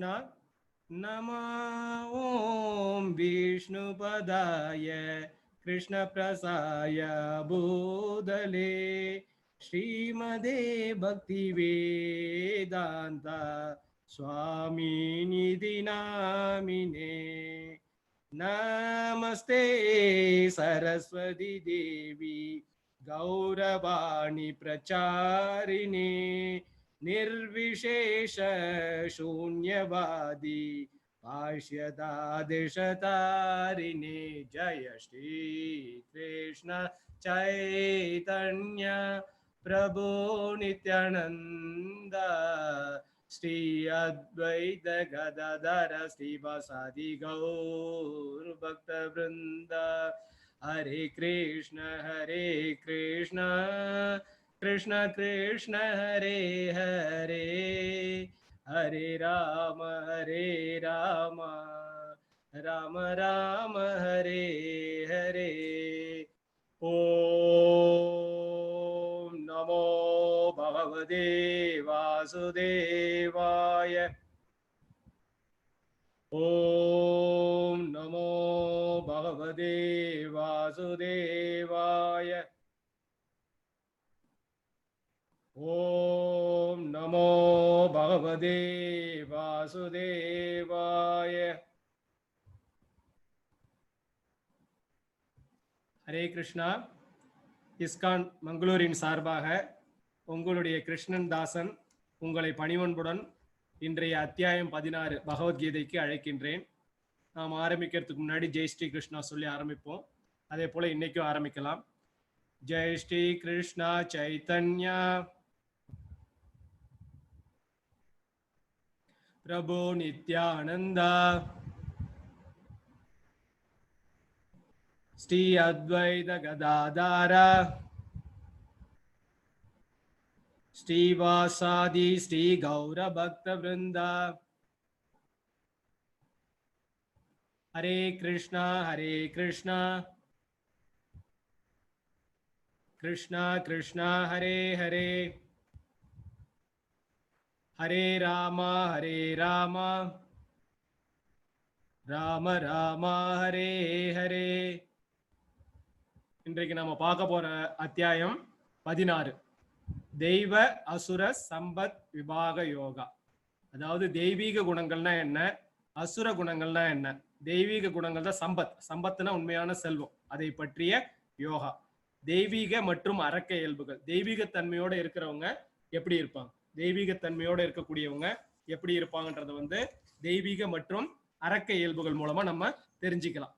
नमो ॐ विष्णुपदाय कृष्णप्रसाय भूतले श्रीमदे भक्तिवेदान्त स्वामिनिधि नामिने नमस्ते सरस्वती देवी गौरवाणी प्रचारिणे निर्विशेष शून्यवादी भाष्यदादिशतारिणे जय श्री कृष्ण चैतन्य प्रभु नित्यानंद श्री अद्वैत गदाधर श्रीवासादि गौर भक्त वृंद हरे कृष्ण कृष्ण कृष्ण हरे हरे हरे राम राम राम हरे हरे ओम नमो भगवते वासुदेवाय ओम नमो भगवते वासुदेवाय ओम नमो भगवते वासुदेवाय हरे कृष्णा இஸ்கான் மங்களூரின் சார்பாக உங்களுடைய கிருஷ்ணன் தாசன் உங்களை பணிவன்புடன் இன்றைய அத்தியாயம் 16 பகவத்கீதைக்கு அழைக்கின்றேன். நாம் ஆரம்பிக்கிறதுக்கு முன்னாடி ஜெய் ஸ்ரீ கிருஷ்ணா சொல்லி ஆரம்பிப்போம். அதே போல இன்னைக்கும் ஆரம்பிக்கலாம். ஜெய் ஸ்ரீ கிருஷ்ணா சைத்தன்யா प्रभु नित्यानंद श्री अद्वैत गदाधर श्रीवासादि श्री गौर भक्त वृंद हरे कृष्णा कृष्णा कृष्णा हरे हरे हरे राम राम राम हरे हरे. இன்றைக்கு நாம பார்க்க போற அத்தியாயம் 16 தெய்வ அசுர சம்பத் விபாக யோகா. அதாவது தெய்வீக குணங்கள்னா என்ன, அசுர குணங்கள்னா என்ன. தெய்வீக குணங்கள் தான் சம்பத்னா உண்மையான செல்வம், அதை பற்றிய யோகா. தெய்வீக மற்றும் அரக்க இயல்புகள், தெய்வீக தன்மையோட இருக்கிறவங்க எப்படி இருப்பாங்க, தெய்வீக தன்மையோட இருக்கக்கூடியவங்க எப்படி இருப்பாங்கன்றத தெய்வீக மற்றும் அரக்க இயல்புகள் மூலமா நம்ம தெரிஞ்சுக்கலாம்.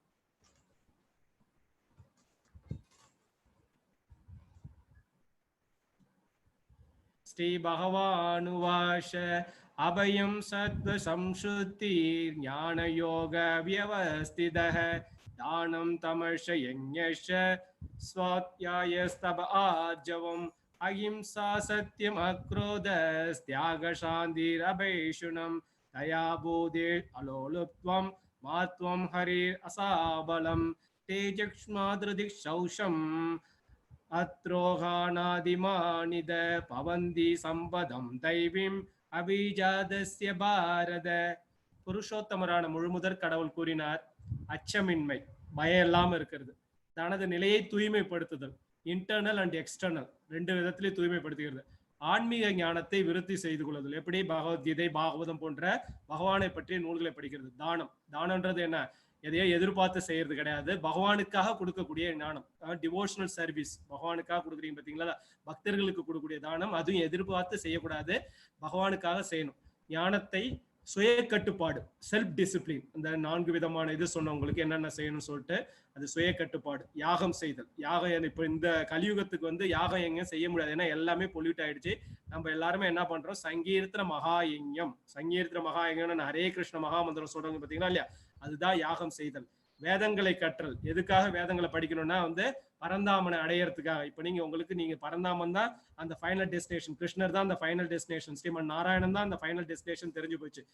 ஸ்ரீ பகவானுவாச அபயம் சத்வ சம்சுத்தி ஞான யோக வியவஸ்திதஹ தானம் தமஷ யஞ்ஞஷ ஸ்வாத்யாயஸ்தப ஆர்ஜவம் अहिंसा सत्यम अक्रोध त्याग शांतिर अभैषुणम दया बोधे अलोलुप्त्वम मात्वम हरिर असाबलम तेजक्ष्माद्रदिक्षौषम अत्रोहानादिमानिद पवन्ति संपदम दैवीम अभिजातस्य भारत. புருஷோத்தமரான முழுமுதற் கடவுள் கூறினார், அச்சமின்மை, பயம் இல்லாம இருக்கிறது, தனது நிலையை தூய்மைப்படுத்துதல், இன்டர்னல் அண்ட் எக்ஸ்டர்னல் ரெண்டு விதத்திலையும் தூய்மைப்படுத்துகிறது, ஆன்மீக ஞானத்தை விருத்தி செய்து கொள்ளுதல். எப்படி பகவத்கீதை, பாகவதம் போன்ற பகவானை பற்றிய நூல்களை படிக்கிறது. தானம்ன்றது என்ன, எதையோ எதிர்பார்த்து செய்யறது கிடையாது, பகவானுக்காக கொடுக்கக்கூடிய ஞானம், டிவோஷனல் சர்வீஸ். பகவானுக்காக கொடுக்குறீங்க பார்த்தீங்களா, பக்தர்களுக்கு கொடுக்கக்கூடிய தானம், அதுவும் எதிர்பார்த்து செய்யக்கூடாது, பகவானுக்காக செய்யணும். ஞானத்தை சுய கட்டுப்பாடு, செல்ஃப் டிசிப்ளின், அந்த 4 விதமான இது சொன்னவங்களுக்கு என்னென்ன செய்யணும்னு சொல்லிட்டு அது சுய கட்டுப்பாடு. யாகம் செய்தல், யாகம் இப்போ இந்த கலியுகத்துக்கு யாகம் எங்க செய்ய முடியாது, ஏன்னா எல்லாமே பொல்யூட் ஆயிடுச்சு. நம்ம எல்லாருமே என்ன பண்றோம், சங்கீர்த்தன மகாயஜ்ஞம். சங்கீர்த்தன மகாயஜ்ஞம் ஹரே கிருஷ்ண மகாமந்திரம் சொல்றாங்க பார்த்தீங்களா இல்லையா, அதுதான் யாகம் செய்தல். வேதங்களை கற்றல், எதுக்காக வேதங்களை படிக்கணும்னா பரந்தாமனை அடையறதுக்காக. இப்ப நீங்க பரந்தாமன் தான் அந்த ஃபைனல் டெஸ்டினேஷன், கிருஷ்ணர் தான் அந்த ஃபைனல் டெஸ்டினேஷன், ஸ்ரீமன் நாராயணன் தான் அந்த ஃபைனல் டெஸ்டினேஷன் தெரிஞ்சு போச்சு.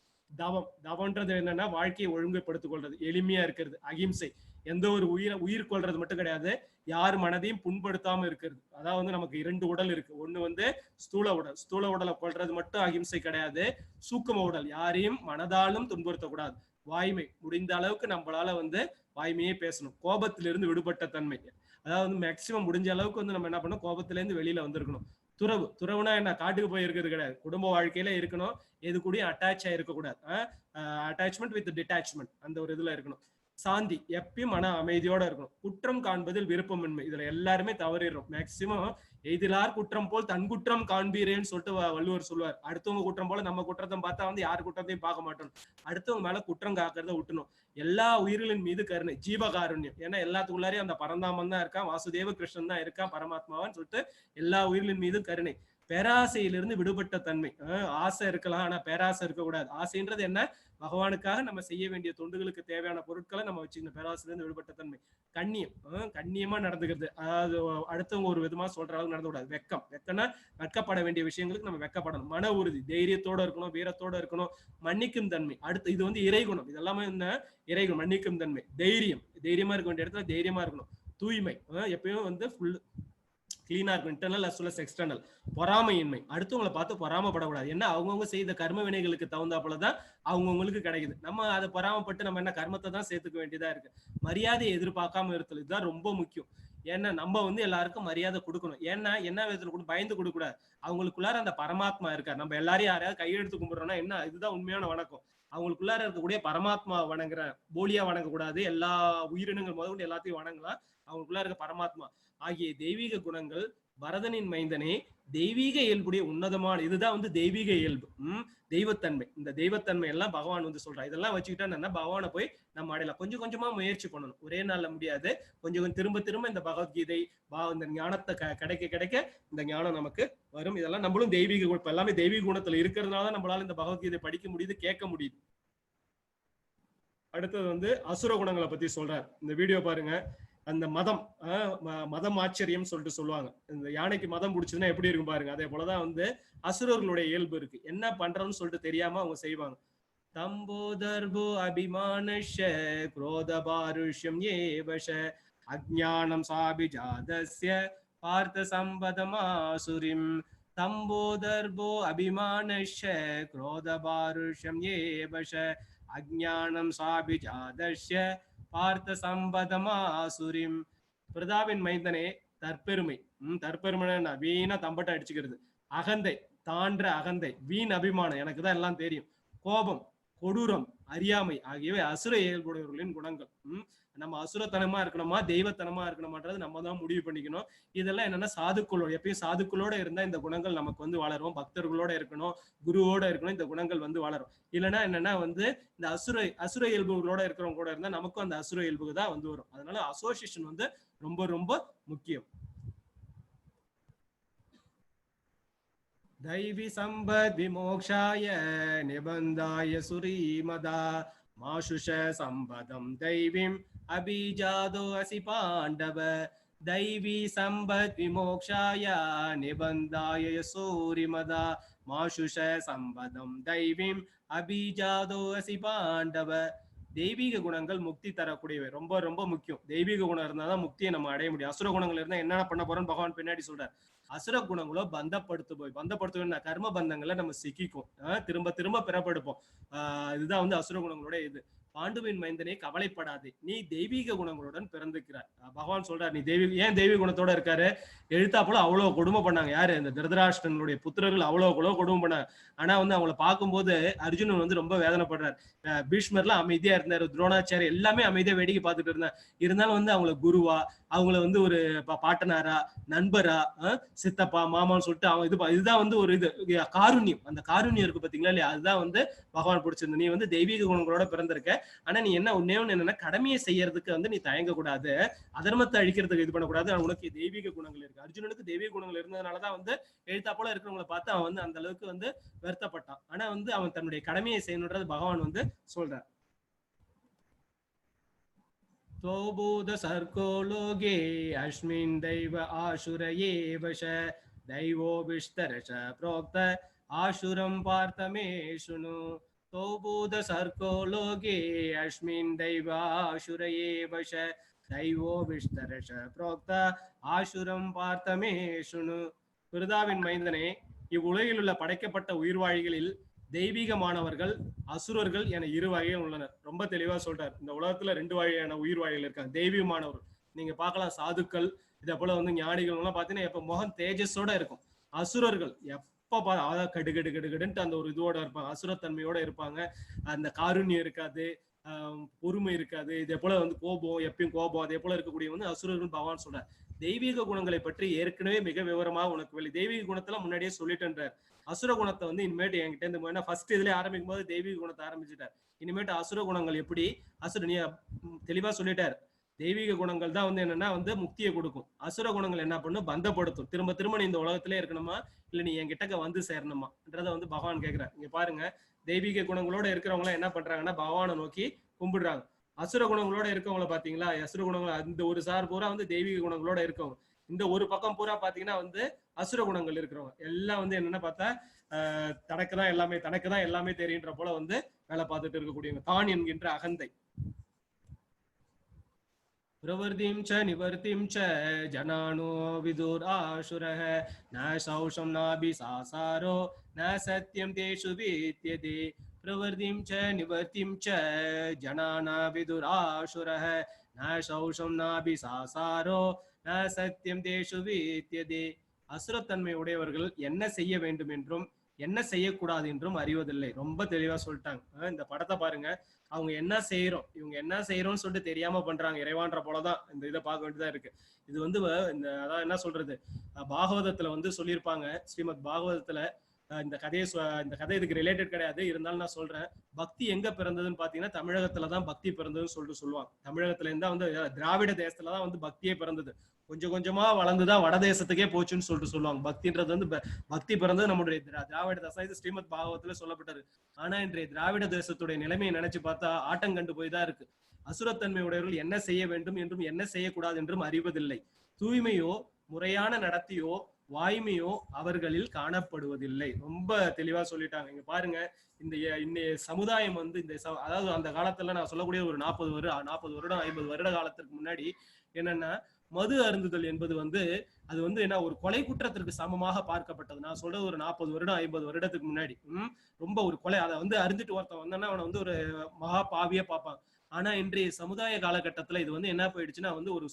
தவம்ன்றது என்னன்னா வாழ்க்கையை ஒழுங்குபடுத்திக் கொள்றது, எளிமையா இருக்கிறது, அகிம்சை, எந்த ஒரு உயிர் கொள்றது மட்டும் கிடையாது, யார் மனதையும் புண்படுத்தாம இருக்கிறது. அதாவது நமக்கு 2 உடல் இருக்கு. ஒண்ணு ஸ்தூல உடலை கொள்றது மட்டும் அகிம்சை கிடையாது. சூக்கும உடல், யாரையும் மனதாலும் துன்புறுத்தக்கூடாது. வாய்மை, முடிந்த அளவுக்கு நம்மளால வாய்மையே பேசணும். கோபத்திலிருந்து விடுபட்ட தன்மை, அதாவது மேக்சிமம் முடிஞ்ச அளவுக்கு நம்ம என்ன பண்ணணும், கோபத்திலேருந்து வெளியில வந்திருக்கணும். துறவுனா என்ன, காட்டுக்கு போய் இருக்கிறது கிடையாது, குடும்ப வாழ்க்கையில இருக்கணும். எது கூட அட்டாச் ஆயிருக்கக்கூடாது. அட்டாச்மெண்ட் வித் டிட்டாச்மெண்ட், அந்த ஒரு இதுல இருக்கணும். சாந்தி, எப்பயும் மன அமைதியோட இருக்கணும். குற்றம் காண்பதில் விருப்பமின்மை, இதுல எல்லாருமே தவறிடுறோம் மேக்சிமம். எதிலார் குற்றம் போல் தன் குற்றம் காண்பீரேன்னு சொல்லிட்டு வள்ளுவர் சொல்லுவார். அடுத்தவங்க குற்றம் போல நம்ம குற்றத்தை பார்த்தா யார் குற்றத்தையும் பார்க்க மாட்டோம். அடுத்தவங்க மேல குற்றம் காக்கிறத விட்டணும். எல்லா உயிர்களின் மீது கருணை, ஜீவகாருண்யம். ஏன்னா எல்லாத்துக்குள்ளாரையும் அந்த பரந்தாமன் தான் இருக்கான், வாசுதேவ கிருஷ்ணன் தான் இருக்கான், பரமாத்மாவான்னு சொல்லிட்டு எல்லா உயிர்களின் மீது கருணை. பேராசையிலிருந்து விடுபட்ட தன்மை, ஆசை இருக்கலாம் ஆனா பேராசை இருக்கக்கூடாது. ஆசைன்றது என்ன, பகவானுக்காக நம்ம செய்ய வேண்டிய தொண்டுகளுக்கு தேவையான பொருட்களை நம்ம வச்சுக்கணும். பேராசையிலிருந்து விடுபட்ட தன்மை. கண்ணியம், கண்ணியமா நடந்துக்கிறது, அதாவது அடுத்தவங்க ஒரு விதமா சொல்ற அளவுக்கு நடந்துக்கூடாது. வெக்கம்னா வெக்கப்பட வேண்டிய விஷயங்களுக்கு நம்ம வெக்கப்படணும். மன உறுதி, தைரியத்தோட இருக்கணும், வீரத்தோட இருக்கணும். மன்னிக்கும் தன்மை, அடுத்து இது இறைகுணம், இதெல்லாமே என்ன, இறைகுணம். மன்னிக்கும் தன்மை, தைரியமா இருக்க வேண்டிய இடத்துல தைரியமா இருக்கணும். தூய்மை, எப்பயும் ஃபுல் கிளீனா இருக்கும், internal as well as external. பொறாமையின்மை, அடுத்தவங்களை பார்த்து பொறாமப்படக்கூடாது. என்ன, அவங்கவுங்க செய்த கர்ம வினைகளுக்கு தகுந்தாப்புலதான் அவங்கவுங்களுக்கு கிடைக்குது. நம்ம அதை பொறாமப்பட்டு நம்ம என்ன கர்மத்தை தான் சேர்த்துக்க வேண்டியதா இருக்கு. மரியாதையை எதிர்பார்க்காம இருத்தல், இதுதான் ரொம்ப முக்கியம். ஏன்னா நம்ம எல்லாருக்கும் மரியாதை கொடுக்கணும். ஏன்னா என்ன விதத்துல பயந்து கொடுக்கூடாது. அவங்களுக்குள்ளார அந்த பரமாத்மா இருக்காரு. நம்ம எல்லாரையும் யாரையாவது கையெழுத்து கும்பிடுறோம்னா என்ன, இதுதான் உண்மையான வணக்கம். அவங்களுக்குள்ளார இருக்கக்கூடிய பரமாத்மா வணங்குற, போலியா வணங்கக்கூடாது. எல்லா உயிரினங்கள் முதல்ல எல்லாத்தையும் வணங்கலாம். அவங்களுக்குள்ள இருக்க பரமாத்மா ஆகிய தெய்வீக குணங்கள், பரதனின் மைந்தனே, தெய்வீக இயல்புடைய உன்னதமான, இதுதான் தெய்வீக இயல்பு, தெய்வத்தன்மை. இந்த தெய்வத்தன்மை எல்லாம் பகவான் சொல்றான். இதெல்லாம் வச்சுக்கிட்டா என்ன, பகவானை போய் நம்ம அடையலாம். கொஞ்சம் கொஞ்சமா முயற்சி பண்ணணும், ஒரே நாள்ல முடியாது. கொஞ்சம் திரும்ப திரும்ப இந்த பகவத்கீதை, இந்த ஞானத்தை கிடைக்க கிடைக்க இந்த ஞானம் நமக்கு வரும். இதெல்லாம் நம்மளும் தெய்வீக குணம், எல்லாமே தெய்வீக குணத்துல இருக்கிறதுனால நம்மளால இந்த பகவத்கீதை படிக்க முடியுது, கேட்க முடியுது. அடுத்தது அசுர குணங்களை பத்தி சொல்றார். இந்த வீடியோ பாருங்க. அந்த மதம் ஆச்சரியம் சொல்லிட்டு சொல்லுவாங்க. இந்த யானைக்கு மதம் பிடிச்சதுன்னா எப்படி இருக்கும் பாருங்க. அதே போலதான் அசுரர்களுடைய இயல்பு இருக்கு. என்ன பண்றோம்னு சொல்லிட்டு தெரியாம அவங்க செய்வாங்க. தம்போதர்போ அபிமானஷ குரோதபாருஷ்யம் ஏவஷ அஜ்ஞானம் சாபிஜாதஸ்ய பார்த்த சம்பதமாசுரிம். தம்போதர்போ அபிமானஷ குரோதபாருஷ்யம் ஏவஷ அஜ்ஞானம் சாபிஜாதஸ்ய பார்த்த சம்பதமாசுரிம். பிரதாவின் மைந்தனே, தற்பெருமை, தற்பெருமை வீணா தம்பட்ட அடிச்சுக்கிறது. அகந்தை, தான்ற அகந்தை, வீண் அபிமானம், எனக்கு தான் எல்லாம் தெரியும். கோபம், கொடூரம், அறியாமை ஆகியவை அசுர இயல்புடையவர்களின் குணங்கள். நம்ம அசுரத்தனமா இருக்கணுமா, தெய்வத்தனமா இருக்கணுமான்றது நம்ம தான் முடிவு பண்ணிக்கணும். இதெல்லாம் என்னன்னா சாதுக்களோட, எப்பயும் சாதுக்களோட இருந்தா இந்த குணங்கள் நமக்கு வளரும். பக்தர்களோட இருக்கணும், குருவோட இருக்கணும், இந்த குணங்கள் வளரும். இல்லைன்னா என்னன்னா இந்த அசுர இயல்புகளோட இருக்கிறவங்க கூட இருந்தா நமக்கும் அந்த அசுர இயல்புக்கு தான் வரும். அதனால அசோசியேஷன் ரொம்ப ரொம்ப முக்கியம். தைவி சம்பத் விமோக்ஷாய நிபந்தாய சுரீமதா மாசுஷ சம்பதம் தைவிம் அபிஜாதோ அசி பாண்டவ. தைவி சம்பத் விமோக்ஷாய நிபந்தாய சூரிமதா மாசுஷ சம்பதம் தைவிம் அபிஜாதோ அசி பாண்டவ. தெய்வீக குணங்கள் முக்தி தரக்கூடியவை, ரொம்ப ரொம்ப முக்கியம். தெய்வீக குணம் இருந்தாதான் முக்தியை நம்ம அடைய முடியும். அசுர குணங்கள் இருந்தா என்ன பண்ண போறோம்னு பகவான் பின்னாடி சொல்றார். அசுர குணங்களோ பந்தப்படுத்துவோம், கர்ம பந்தங்களை நம்ம சிக்கிக்கும், திரும்ப திரும்ப பிறப்படுப்போம். இதுதான் அசுர குணங்களோட இது. பாண்டுவின் மைந்தனே, கவலைப்படாதே, நீ தெய்வீக குணங்களுடன் பிறந்திருக்கிறார். பகவான் சொல்றார், நீ ஏன் தெய்வீக குணத்தோட இருக்காரு. எழுத்தா போல அவ்வளவு கொடுமை பண்ணாங்க. யாரு, இந்த திருதராஷ்டிரனுடைய புத்திரர்கள் அவ்வளவு கொடுமை பண்ணாங்க. ஆனா அவங்கள பார்க்கும்போது அர்ஜுனன் ரொம்ப வேதனைப்படுறாரு. பீஷ்மர்லாம் அமைதியா இருந்தாரு, துரோணாச்சாரி எல்லாமே அமைதியா வேடிக்கை பார்த்துட்டு இருந்தா. இருந்தாலும் அவங்கள குருவா, அவங்கள ஒரு பாட்டனாரா, நண்பரா, சித்தப்பா, மாமான்னு சொல்லிட்டு அவங்க இதுதான் ஒரு இது காருண்யம். அந்த காருண்யம் இருக்கு பாத்தீங்களா இல்லையா, அதுதான் பகவான் பிடிச்சிருந்து. நீ தெய்வீக குணங்களோட பிறந்திருக்க. ஆனா நீ ஒன்னே என்னன்னா, கடமையை செய்யறதுக்கு நீ தயங்க கூடாது, அதர்மத்தை அழிக்கிறதுக்கு இது பண்ணக்கூடாது. உனக்கு தெய்வீக குணங்கள் இருக்கு. அர்ஜுனனுக்கு தெய்வீக குணங்கள் இருந்ததுனாலதான் எழுத்தா போல இருக்கிறவங்களை பார்த்து அவன் அந்த அளவுக்கு வருத்தப்பட்டான். ஆனா அவன் தன்னுடைய கடமையை செய்யணுன்றது பகவான் சொல்றார். त्वौबोध सर्को लोके अस्मिन् दैव आशुर एव च दैवो विस्तरश प्रोक्त आशुरं पार्थ मे शृणु त्वौबोध सर्को लोके अस्मिन् दैव आशुर एव च दैवो विस्तरश प्रोक्त ஆசுரம் பார்த்தமே சுணு. பிருதாவின் மைந்தனே, இவ்வுலகில் உள்ள படைக்கப்பட்ட உயிர்வாழிகளில் தெய்வீகமானவர்கள் அசுரர்கள் என இரு வகைகள் உள்ளனர். ரொம்ப தெளிவா சொல்றார். இந்த உலகத்துல 2 வகையான உயிர்வாழிகள் இருக்காங்க. தெய்வீகமானவர்கள் நீங்க பார்க்கலாம், சாதுக்கள், இதை போல வந்து ஞானிகள் எல்லாம் பாத்தீங்கன்னா எப்ப முகம் தேஜஸோட இருக்கும். அசுரர்கள் எப்ப அதாவது கடு கடு கடு கடுன்ட்டு அந்த ஒரு இதோட இருப்பாங்க, அசுரத்தன்மையோட இருப்பாங்க. அந்த காருண்யம் இருக்காது, பொறுமை இருக்காது. இதே போல வந்து கோபம், எப்பயும் கோபம், அதே போல இருக்கக்கூடிய வந்து அசுரர்கள் பகவான் சொல்றார். தெய்வீக குணங்களை பற்றி ஏற்கனவே மிக விவரமா உனக்கு தெய்வீக குணத்துல முன்னாடியே சொல்லிட்டுன்றார். அசுர குணத்தை வந்து இனிமேட்டு என்கிட்ட இருந்து ஃபர்ஸ்ட் இதுல ஆரம்பிக்கும் போது தெய்வீக குணத்தை ஆரம்பிச்சுட்டார். இனிமேட்டு அசுர குணங்கள் எப்படி நீ தெளிவா சொல்லிட்டார். தெய்வீக குணங்கள் தான் வந்து என்னன்னா வந்து முக்தியை கொடுக்கும். அசுர குணங்கள் என்ன பண்ணும், பந்தப்படுத்தும். திரும்ப திரும்ப நீ இந்த உலகத்திலே இருக்கணுமா, இல்ல நீ என்கிட்ட வந்து சேரணுமான்றத வந்து பகவான் கேட்கிறார். இங்க பாருங்க, தெய்வீக குணங்களோட இருக்கிறவங்க என்ன பண்றாங்கன்னா பகவானை நோக்கி கும்பிடுறாங்க. அசுர குணங்களோட இருக்கவங்கள பாத்தீங்களா, அசுர குணங்கள் அந்த ஒரு சார் பூரா வந்து தெய்வீக குணங்களோட இருக்கவங்க. இந்த ஒரு பக்கம் பூரா பாத்தீங்கன்னா வந்து அசுர குணங்கள் இருக்கிறவங்க எல்லாம் வந்து என்னன்னா பார்த்தா தனக்குதான் எல்லாமே தெரியுன்ற போல வந்து வேலை பார்த்துட்டு இருக்கக்கூடியவங்க. தான் என்கின்ற அகந்தை. प्रवृत्तिं च निवर्तिं च जनानो विदुराशुरः न शौषं नाभिसासारो न सत्यं तेषु विद्यते प्रवृत्तिं च निवर्तिं च जनाना विदुराशुरः न शौषं नाभिसासारो न सत्यं तेषु विद्यते. அசுரத்தன்மை உடையவர்கள் என்ன செய்ய வேண்டும் என்றும் என்ன செய்யக்கூடாது என்றும் அறிவதில்லை. ரொம்ப தெளிவா சொல்லிட்டாங்க. இந்த படத்தை பாருங்க, அவங்க என்ன செய்யறோம், இவங்க என்ன செய்யறோம்னு சொல்லிட்டு தெரியாம பண்றாங்க. இறைவான்ற போலதான் இந்த இதை பார்க்க வேண்டியதா இருக்கு. இது வந்து இந்த அதான் என்ன சொல்றது, பாகவதத்துல வந்து சொல்லியிருப்பாங்க. ஸ்ரீமத் பாகவதத்துல இந்த கதை இதுக்கு ரிலேட்டட் கிடையாது, இருந்தாலும் நான் சொல்றேன். பக்தி எங்க பிறந்ததுன்னு பாத்தீங்கன்னா தமிழகத்துலதான் பக்தி பிறந்ததுன்னு சொல்லிட்டு சொல்லுவாங்க. தமிழகத்துல இருந்தா வந்து திராவிட தேசத்துலதான் வந்து பக்தியே பிறந்தது. கொஞ்சம் கொஞ்சமா வளர்ந்துதான் வடதேசத்துக்கே போச்சுன்னு சொல்லிட்டு சொல்லுவாங்க. பக்தின்றது வந்து பக்தி பிறந்தது நம்முடைய திராவிட தேசம். இது ஸ்ரீமத் பாகவத்துல சொல்லப்பட்டது. ஆனா இன்றைய திராவிட தேசத்துடைய நிலைமையை நினைச்சு பார்த்தா ஆட்டங்கண்டு போய் தான் இருக்கு. அசுரத்தன்மை உடையவர்கள் என்ன செய்ய வேண்டும் என்றும் என்ன செய்யக்கூடாது என்றும் அறிவதில்லை. தூய்மையோ முறையான நடத்தியோ வாய்மையோ அவர்களில் காணப்படுவதில்லை. ரொம்ப தெளிவா சொல்லிட்டாங்க. இங்க பாருங்க, இந்த சமுதாயம் வந்து அதாவது அந்த காலத்துல நான் சொல்லக்கூடிய ஒரு 40 வருடம் 50 வருட காலத்திற்கு முன்னாடி என்னன்னா, மது அருந்துதல் என்பது வந்து அது வந்து என்ன ஒரு கொலை குற்றத்திற்கு சமமாக பார்க்கப்பட்டது. நான் சொல்றது ஒரு 40 வருடம் 50 வருடத்துக்கு முன்னாடி. ரொம்ப ஒரு கொலை, அதை வந்து அருந்துட்டு ஒருத்தன் வந்தான்னா அவனை வந்து ஒரு மகா பாவியா பார்ப்பாங்க. ஆனா இன்றைய சமுதாய காலகட்டத்துல இது வந்து என்ன போயிடுச்சுன்னா வந்து ஒரு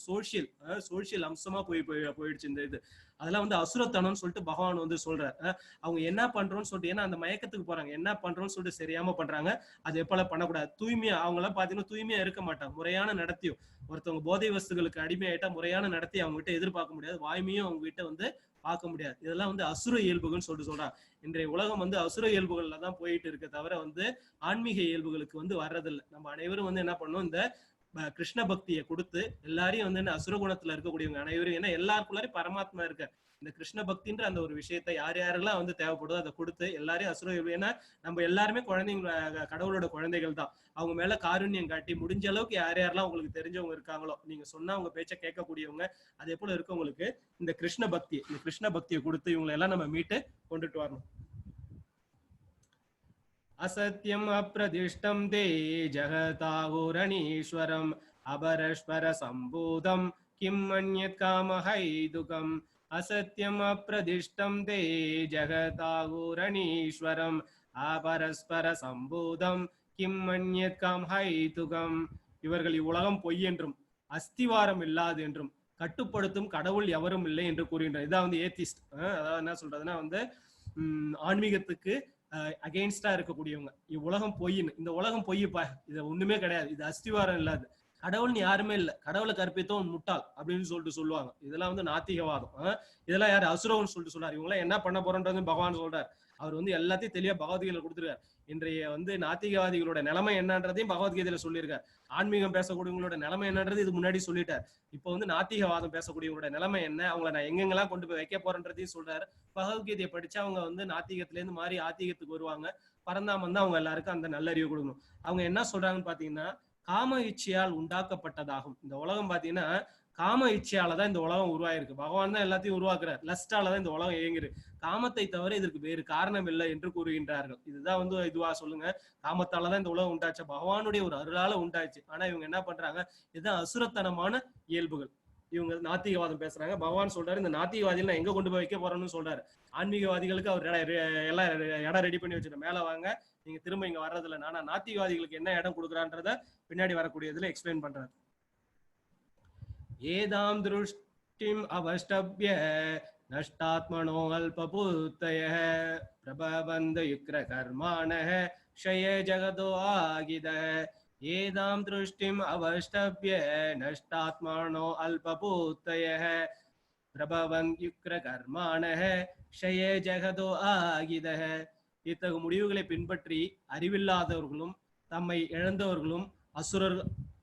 சோசியல் அம்சமா போயிடுச்சு இந்த இது. அதெல்லாம் வந்து அசுரத்தனம்னு சொல்லிட்டு பகவான் வந்து சொல்றாரு. அவங்க என்ன பண்றோம்னு சொல்லிட்டு, ஏன்னா அந்த மயக்கத்துக்கு போறாங்க, என்ன பண்றோம்னு சொல்லிட்டு சரியாம பண்றாங்க. அது எப்பல பண்ணக்கூடாது. தூய்மையா அவங்க எல்லாம் பாத்தீங்கன்னா தூய்மையா இருக்க மாட்டாங்க. முறையான நடத்தியும் ஒருத்தவங்க போதை வஸ்துகளுக்கு அடிமையாயிட்டா முறையான நடத்தி அவங்க கிட்ட எதிர்பார்க்க முடியாது. வாய்மையும் அவங்க கிட்ட வந்து பார்க்க முடியாது. இதெல்லாம் வந்து அசுர இயல்புகள்னு சொல்லிட்டு சொல்றாங்க. இன்றைய உலகம் வந்து அசுர இயல்புகள்ல தான் போயிட்டு இருக்க தவிர வந்து ஆன்மீக இயல்புகளுக்கு வந்து வர்றதில்லை. நம்ம அனைவரும் வந்து என்ன பண்ணணும், இந்த கிருஷ்ண பக்தியை கொடுத்து எல்லாரையும் வந்து அசுர குணத்துல இருக்கக்கூடியவங்க அனைவரும், ஏன்னா எல்லாருக்குள்ளாரையும் பரமாத்மா இருக்க, இந்த கிருஷ்ண பக்தின்ற அந்த ஒரு விஷயத்த யார் யாரெல்லாம் வந்து தேவைப்படுதோ அதை கொடுத்து எல்லாரையும் அசுர, ஏன்னா நம்ம எல்லாருமே குழந்தைங்க, கடவுளோட குழந்தைகள் தான். அவங்க மேல காருண்யம் காட்டி முடிஞ்ச அளவுக்கு யார் யாரெல்லாம் உங்களுக்கு தெரிஞ்சவங்க இருக்காங்களோ, நீங்க சொன்னா அவங்க பேச்ச கேட்கக்கூடியவங்க, அதே போல இருக்கவங்களுக்கு இந்த கிருஷ்ண பக்தியை கொடுத்து இவங்களை எல்லாம் நம்ம மீட்டு கொண்டுட்டு வரணும். असत्यम अप्रदिष्टम ते जगताहुरणीश्वरम अबरस्पर संबोधम किम अन्यत् कामहैतुकम असत्यम अप्रदिष्टम ते जगताहुरणीश्वरम अबरस्पर संबोधम किम अन्यत् कामहैतुकम. இவர்கள் இவ்வுலகம் பொய் என்றும் அஸ்திவாரம் இல்லாது என்றும் கட்டுப்படுத்தும் கடவுள் எவரும் இல்லை என்று கூறுகின்றனர். இதான் வந்து ஏத்திஸ்ட். அதாவது என்ன சொல்றதுன்னா வந்து ஆன்மீகத்துக்கு அகெயின்ஸ்டா இருக்கக்கூடியவங்க. இவ்வுலகம் பொய்ன்னு, இந்த உலகம் பொய்ப்பா, இது ஒண்ணுமே கிடையாது, இது அஸ்திவாரம் இல்லாது, கடவுள்னு யாருமே இல்லை, கடவுளை கற்பித்தோம் முட்டாள் அப்படின்னு சொல்லிட்டு சொல்லுவாங்க. இதெல்லாம் வந்து நாத்திகவாதம். இதெல்லாம் யாரு, அசுரவன் சொல்லிட்டு சொல்றாரு. இவங்க என்ன பண்ண போறோன்றது பகவான் சொல்றாரு. அவர் வந்து எல்லாத்தையும் தெளிவா பகவத்கீதையில கொடுத்துருக்காரு. இன்றைய வந்து நாத்திகவாதிகளோட நிலைமை என்னன்றதையும் பகவத்கீதையில சொல்லியிருக்காரு. ஆன்மீகம் பேசக்கூடியவங்களோட நிலைமை என்னன்றது இது முன்னாடி சொல்லிட்டார். இப்போ வந்து நாத்திகவாதம் பேசக்கூடியவங்களோட நிலைமை என்ன, அவங்களை நான் எங்கெங்கெல்லாம் கொண்டு போய் வைக்க போறேன்றதையும் சொல்றாரு. பகவத்கீதையை படிச்சு அவங்க வந்து நாத்திகத்துல இருந்து மாறி ஆத்திகத்துக்கு வருவாங்க. பரந்தாமன் தான் அவங்க எல்லாருக்கும் அந்த நல்லறிவு கொடுக்கணும். அவங்க என்ன சொல்றாங்கன்னு பாத்தீங்கன்னா, காம இச்சையால் உண்டாக்கப்பட்டதாகும். இந்த உலகம் பாத்தீங்கன்னா காம இச்சையால தான் இந்த உலகம் உருவாயிருக்கு. பகவான் தான் எல்லாத்தையும் உருவாக்குறார். லஸ்டால தான் இந்த உலகம் இயங்குது. காமத்தை தவிர இதற்கு வேறு காரணம் இல்லை என்று கூறுகின்றார்கள். இதுதான் வந்து இதுவா சொல்லுங்க, காமத்தால தான் இந்த உலகம் உண்டாச்சு, பகவானுடைய ஒரு அருளால உண்டாச்சு. ஆனா இவங்க என்ன பண்றாங்க, இதுதான் அசுரத்தனமான இயல்புகள். இவங்க நாத்திகவாதம் பேசுறாங்க. பகவான் சொல்றாரு, இந்த நாத்திகவாதிகள் நான் எங்க கொண்டு போய் வைக்க போறேன்னு சொல்றாரு. ஆன்மீகவாதிகளுக்கு அவர் எல்லாம் இடம் ரெடி பண்ணி வச்சிருக்க, மேல வாங்க, நீங்க திரும்ப இங்க வர்றதில்ல. ஆனா நாத்திகவாதிகளுக்கு என்ன இடம் கொடுக்குறான்றத பின்னாடி வரக்கூடியதுல எக்ஸ்பிளைன் பண்றாரு. ஏதாம் திருஷ்டிம் அவஷ்டப்ய நஷ்டாத்மனோ அல்பபூத்தயः பிரபவந்த யுக்ர கர்மாணः க்ஷய ஜகதோ ஆகிதः. ஏதாம் திருஷ்டிம் அவஷ்டப்ய நஷ்டாத்மனோ அல்பபூத்தயः பிரபவன் யுக்ர கர்மாணः க்ஷய ஜகதோ ஆகிதः. இத்தகு முடிவுகளை பின்பற்றி அறிவில்லாதவர்களும் தம்மை இழந்தவர்களும்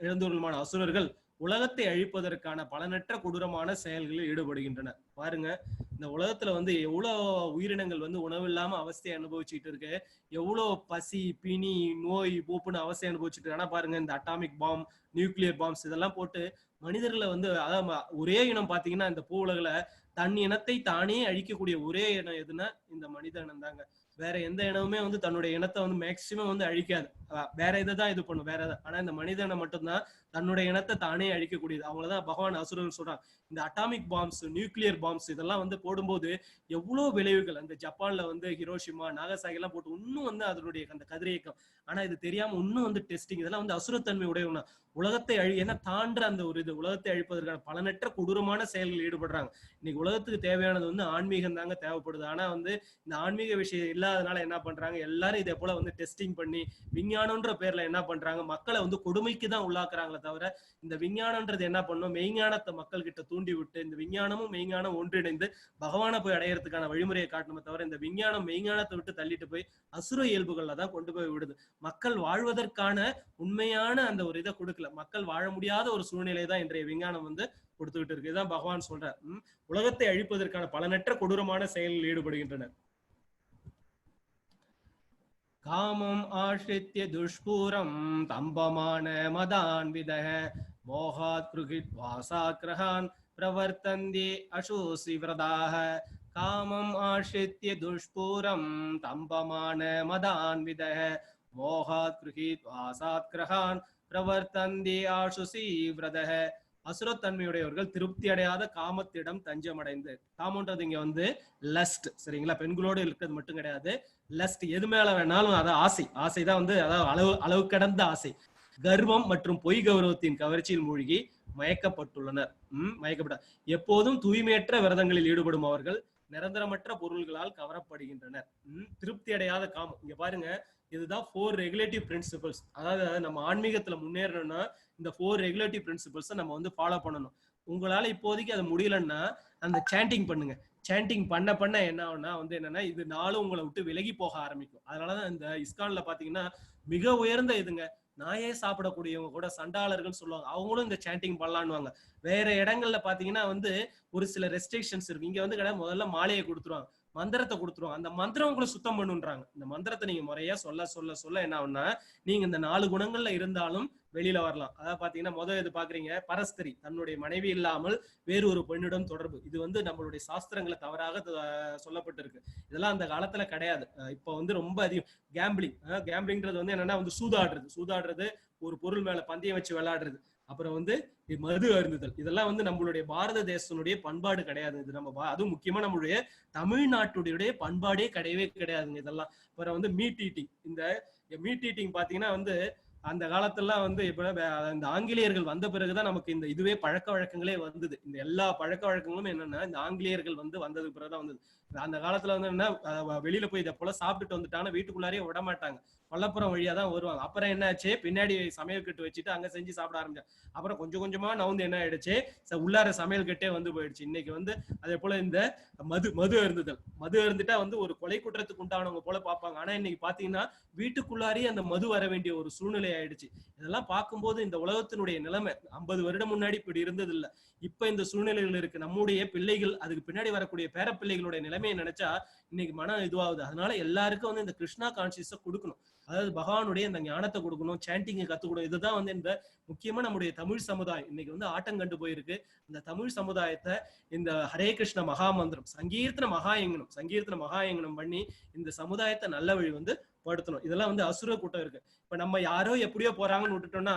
இழந்தவர்களுமான அசுரர்கள் உலகத்தை அழிப்பதற்கான பலனற்ற கொடூரமான செயல்களில் ஈடுபடுகின்றனர். பாருங்க, இந்த உலகத்துல வந்து எவ்வளவு உயிரினங்கள் வந்து உணவு இல்லாம அவஸ்தையை அனுபவிச்சுட்டு இருக்கு, எவ்வளவு பசி, பிணி, நோய், போப்புன்னு அவஸ்தையை அனுபவிச்சுட்டு இருக்கு. ஆனா பாருங்க, இந்த அட்டாமிக் பாம், நியூக்ளியர் பாம்ஸ் இதெல்லாம் போட்டு மனிதர்களை வந்து, அதாவது ஒரே இனம் பாத்தீங்கன்னா இந்த பூ உலகில தன் இனத்தை தானே அழிக்கக்கூடிய ஒரே இனம் எதுன்னா இந்த மனித இனம் தாங்க. வேற எந்த இனமுமே வந்து தன்னுடைய இனத்தை வந்து மேக்சிமம் வந்து அழிக்காது. வேற இதைதான் இது பண்ணும், வேற எதை. ஆனா இந்த மனித இனம் மட்டும்தான் தன்னுடைய இனத்தை தானே அழிக்கக்கூடியது. அவங்களதான் பகவான் அசுரர்கள் சொல்றாங்க. இந்த அட்டாமிக் பாம்ஸ், நியூக்ளியர் பாம்ஸ் இதெல்லாம் வந்து போடும்போது எவ்வளவு விளைவுகள். அந்த ஜப்பான்ல வந்து ஹிரோஷிமா, நாகசாகி எல்லாம் போட்டு இன்னும் வந்து அதனுடைய அந்த கதிரியக்கம். ஆனா இது தெரியாம இன்னும் வந்து டெஸ்டிங், இதெல்லாம் வந்து அசுரத்தன்மை உடையவனா உலகத்தை ஏன்னா தாண்ட அந்த ஒரு இது உலகத்தை அழிப்பதற்கான பலனற்ற கொடூரமான செயல்கள் ஈடுபடுறாங்க. இன்னைக்கு உலகத்துக்கு தேவையானது வந்து ஆன்மீகம் தாங்க தேவைப்படுது. ஆனா வந்து இந்த ஆன்மீக விஷயம் இல்லாதனால என்ன பண்றாங்க, எல்லாரும் இதே போல வந்து டெஸ்டிங் பண்ணி விஞ்ஞானம்ன்ற பேர்ல என்ன பண்றாங்க, மக்களை வந்து கொடுமைக்கு தான் உள்ளாக்குறாங்களே தவிர இந்த விஞ்ஞானம்ன்றது என்ன பண்ணும், மெய்ஞானத்தை மக்கள் கிட்ட தூண்டி விட்டு இந்த விஞ்ஞானமும் மெய்ஞானம் ஒன்றிணைந்து பகவானை போய் அடையறதுக்கான வழிமுறையை காட்டணுமே தவிர இந்த விஞ்ஞானம் மெய்ஞானத்தை விட்டு தள்ளிட்டு போய் அசுர இயல்புகள்ல தான் கொண்டு போய் விடுது. மக்கள் வாழ்வதற்கான உண்மையான அந்த ஒரு இதை கொடுக்கல. மக்கள் வாழ முடியாத ஒரு சூழ்நிலை தான் இன்றைய விஞ்ஞானம் வந்து கொடுத்துக்கிட்டு இருக்கு. இதுதான் பகவான் சொல்றார், உலகத்தை அழிப்பதற்கான பலனற்ற கொடூரமான செயலில் ஈடுபடுகின்றனர். காமம் ஆஷ்ரித்ய துஷ்பூரம் தம்பமான மதான்விதः மோகாத் கிருஹித் வாசாக்ரஹான் பிரவர்த்தந்தி அசூசி விரதாः. காமம் ஆஷ்ரித்ய துஷ்பூரம் தம்பமான மதான்விதः மோகாத் கிருஹித் வாசாக்ரஹான் பிரவர்த்தந்தி ஆசுசி விரதः. அசுரத்தன்மையுடையவர்கள் திருப்தி அடையாத காமத்திடம் தஞ்சமடைந்து, காமன்றது இங்க வந்து லஸ்ட், சரிங்களா? பெண்களோடு இருக்கிறது மட்டும் கிடையாது, லஸ்ட் எது மேல வேணாலும் அதான் ஆசை. ஆசைதான் வந்து அதாவது அளவு கடந்த ஆசை. கர்வம் மற்றும் பொய் கௌரவத்தின் கவர்ச்சியில் மூழ்கி மயக்கப்பட்டுள்ளனர். மயக்கப்பட்ட எப்போதும் தூய்மையற்ற விரதங்களில் ஈடுபடும் அவர்கள் நிரந்தரமற்ற பொருள்களால் கவரப்படுகின்றனர். திருப்தி அடையாத காமம். இங்க பாருங்க, இதுதான் 4 ரெகுலேட்டிவ் பிரின்சிபல்ஸ். அதாவது நம்ம ஆன்மீகத்துல முன்னேறணும்னா இந்த 4 ரெகுலேட்டிவ் பிரின்சிபல்ஸை நம்ம வந்து ஃபாலோ பண்ணணும். உங்களால இப்போதைக்கு அது முடியலன்னா அந்த சாண்டிங் பண்ணுங்க. சாண்டிங் பண்ண பண்ண என்ன ஆகும்னா வந்து என்னன்னா, இது நாளும் உங்களை விட்டு விலகி போக ஆரம்பிக்கும். அதனாலதான் இந்த இஸ்கான்ல பாத்தீங்கன்னா மிக உயர்ந்த இதுங்க, நாயே சாப்பிடக்கூடியவங்க கூட சண்டாளர்கள் சொல்லுவாங்க, அவங்களும் இந்த சாண்டிங் பண்ணலான்னுவாங்க. வேற இடங்கள்ல பாத்தீங்கன்னா வந்து ஒரு சில ரெஸ்ட்ரிக்ஷன்ஸ் இருக்கு. இங்க வந்து கிடையாது, முதல்ல மாலையை கொடுத்துருவாங்க, மந்திரத்தை கொடுத்துருவாங்க, அந்த மந்திரம் உங்களை சுத்தம் பண்ணுன்றாங்க. இந்த மந்திரத்தை நீங்க முறையா சொல்ல சொல்ல சொல்ல என்ன ஆகும்னா நீங்க இந்த 4 குணங்கள்ல இருந்தாலும் வெளியில வரலாம். அதாவது பாத்தீங்கன்னா முதல் இது பாக்குறீங்க, பரஸ்திரி, தன்னுடைய மனைவி இல்லாமல் வேறு ஒரு பெண்ணிடம் தொடர்பு. இது வந்து நம்மளுடைய சாஸ்திரங்களை தவறாக சொல்லப்பட்டிருக்கு. இதெல்லாம் அந்த காலத்துல கிடையாது. இப்ப வந்து ரொம்ப அதிகம். கேம்பிளிங்ன்றது வந்து என்னன்னா வந்து சூதாடுறது, ஒரு பொருள் மேல பந்தயம் வச்சு விளையாடுறது, அப்புறம் வந்து மது அருந்துதல். இதெல்லாம் வந்து நம்மளுடைய பாரத தேசத்தினுடைய பண்பாடு கிடையாது. இது நம்ம அதுவும் முக்கியமா நம்மளுடைய தமிழ்நாட்டுடைய பண்பாடே கிடையவே கிடையாதுங்க இதெல்லாம். அப்புறம் வந்து மீட் ஈட்டிங். இந்த மீட் ஈட்டிங் பாத்தீங்கன்னா வந்து அந்த காலத்துலாம் வந்து இப்ப இந்த ஆங்கிலேயர்கள் வந்த பிறகுதான் நமக்கு இந்த இதுவே பழக்க வழக்கங்களே வந்தது. இந்த எல்லா பழக்க வழக்கங்களும் என்னன்னா இந்த ஆங்கிலேயர்கள் வந்து வந்ததுக்கு பிறகுதான் வந்தது. அந்த காலத்துல வந்து என்ன, வெளியில போய் இதை போல சாப்பிட்டுட்டு வந்துட்டாங்கன்னா வீட்டுக்குள்ளாரே விட மாட்டாங்க, கொல்லப்புறம் வழியா தான் வருவாங்க. அப்புறம் என்னாச்சு, பின்னாடி சமையல் கட்டு வச்சுட்டு அங்க செஞ்சு சாப்பிட ஆரம்பிச்சாங்க. அப்புறம் கொஞ்சம் கொஞ்சமா நவுந்து என்ன ஆயிடுச்சு, உள்ளார சமையல் கட்டே வந்து போயிடுச்சு. இன்னைக்கு வந்து அதே போல இந்த மது அருந்துட்டா வந்து ஒரு கொலை குற்றத்துக்கு உண்டானவங்க போல பார்ப்பாங்க. ஆனா இன்னைக்கு பாத்தீங்கன்னா வீட்டுக்குள்ளாரே அந்த மது வர வேண்டிய ஒரு சூழ்நிலை ஆயிடுச்சு. இதெல்லாம் பார்க்கும்போது இந்த உலகத்தினுடைய நிலைமை 50 வருடம் முன்னாடி இப்படி இருந்தது இல்ல, இப்ப இந்த சூழ்நிலைகள் இருக்கு. நம்முடைய பிள்ளைகள், அதுக்கு பின்னாடி வரக்கூடிய பேர பிள்ளைகளுடைய நிலைமையை நினைச்சா இன்னைக்கு மனம் இதுவாகுது. அதனால எல்லாருக்கும் வந்து இந்த கிருஷ்ணா கான்சியஸ கொடுக்கணும். அதாவது பகவானுடைய இந்த ஞானத்தை கொடுக்கணும், சாண்டிங்கை கத்துக்கணும். இதுதான் வந்து இந்த முக்கியமா நம்முடைய தமிழ் சமுதாயம் இன்னைக்கு வந்து ஆட்டம் கண்டு போயிருக்கு. இந்த தமிழ் சமுதாயத்தை இந்த ஹரே கிருஷ்ண மகாமந்திரம் சங்கீர்த்தன மகாயங்கனம் பண்ணி இந்த சமுதாயத்தை நல்ல வழி வந்து படுத்தணும். இதெல்லாம் வந்து அசுர கூட்டம் இருக்கு. இப்ப நம்ம யாரோ எப்படியோ போறாங்கன்னு விட்டுட்டோம்னா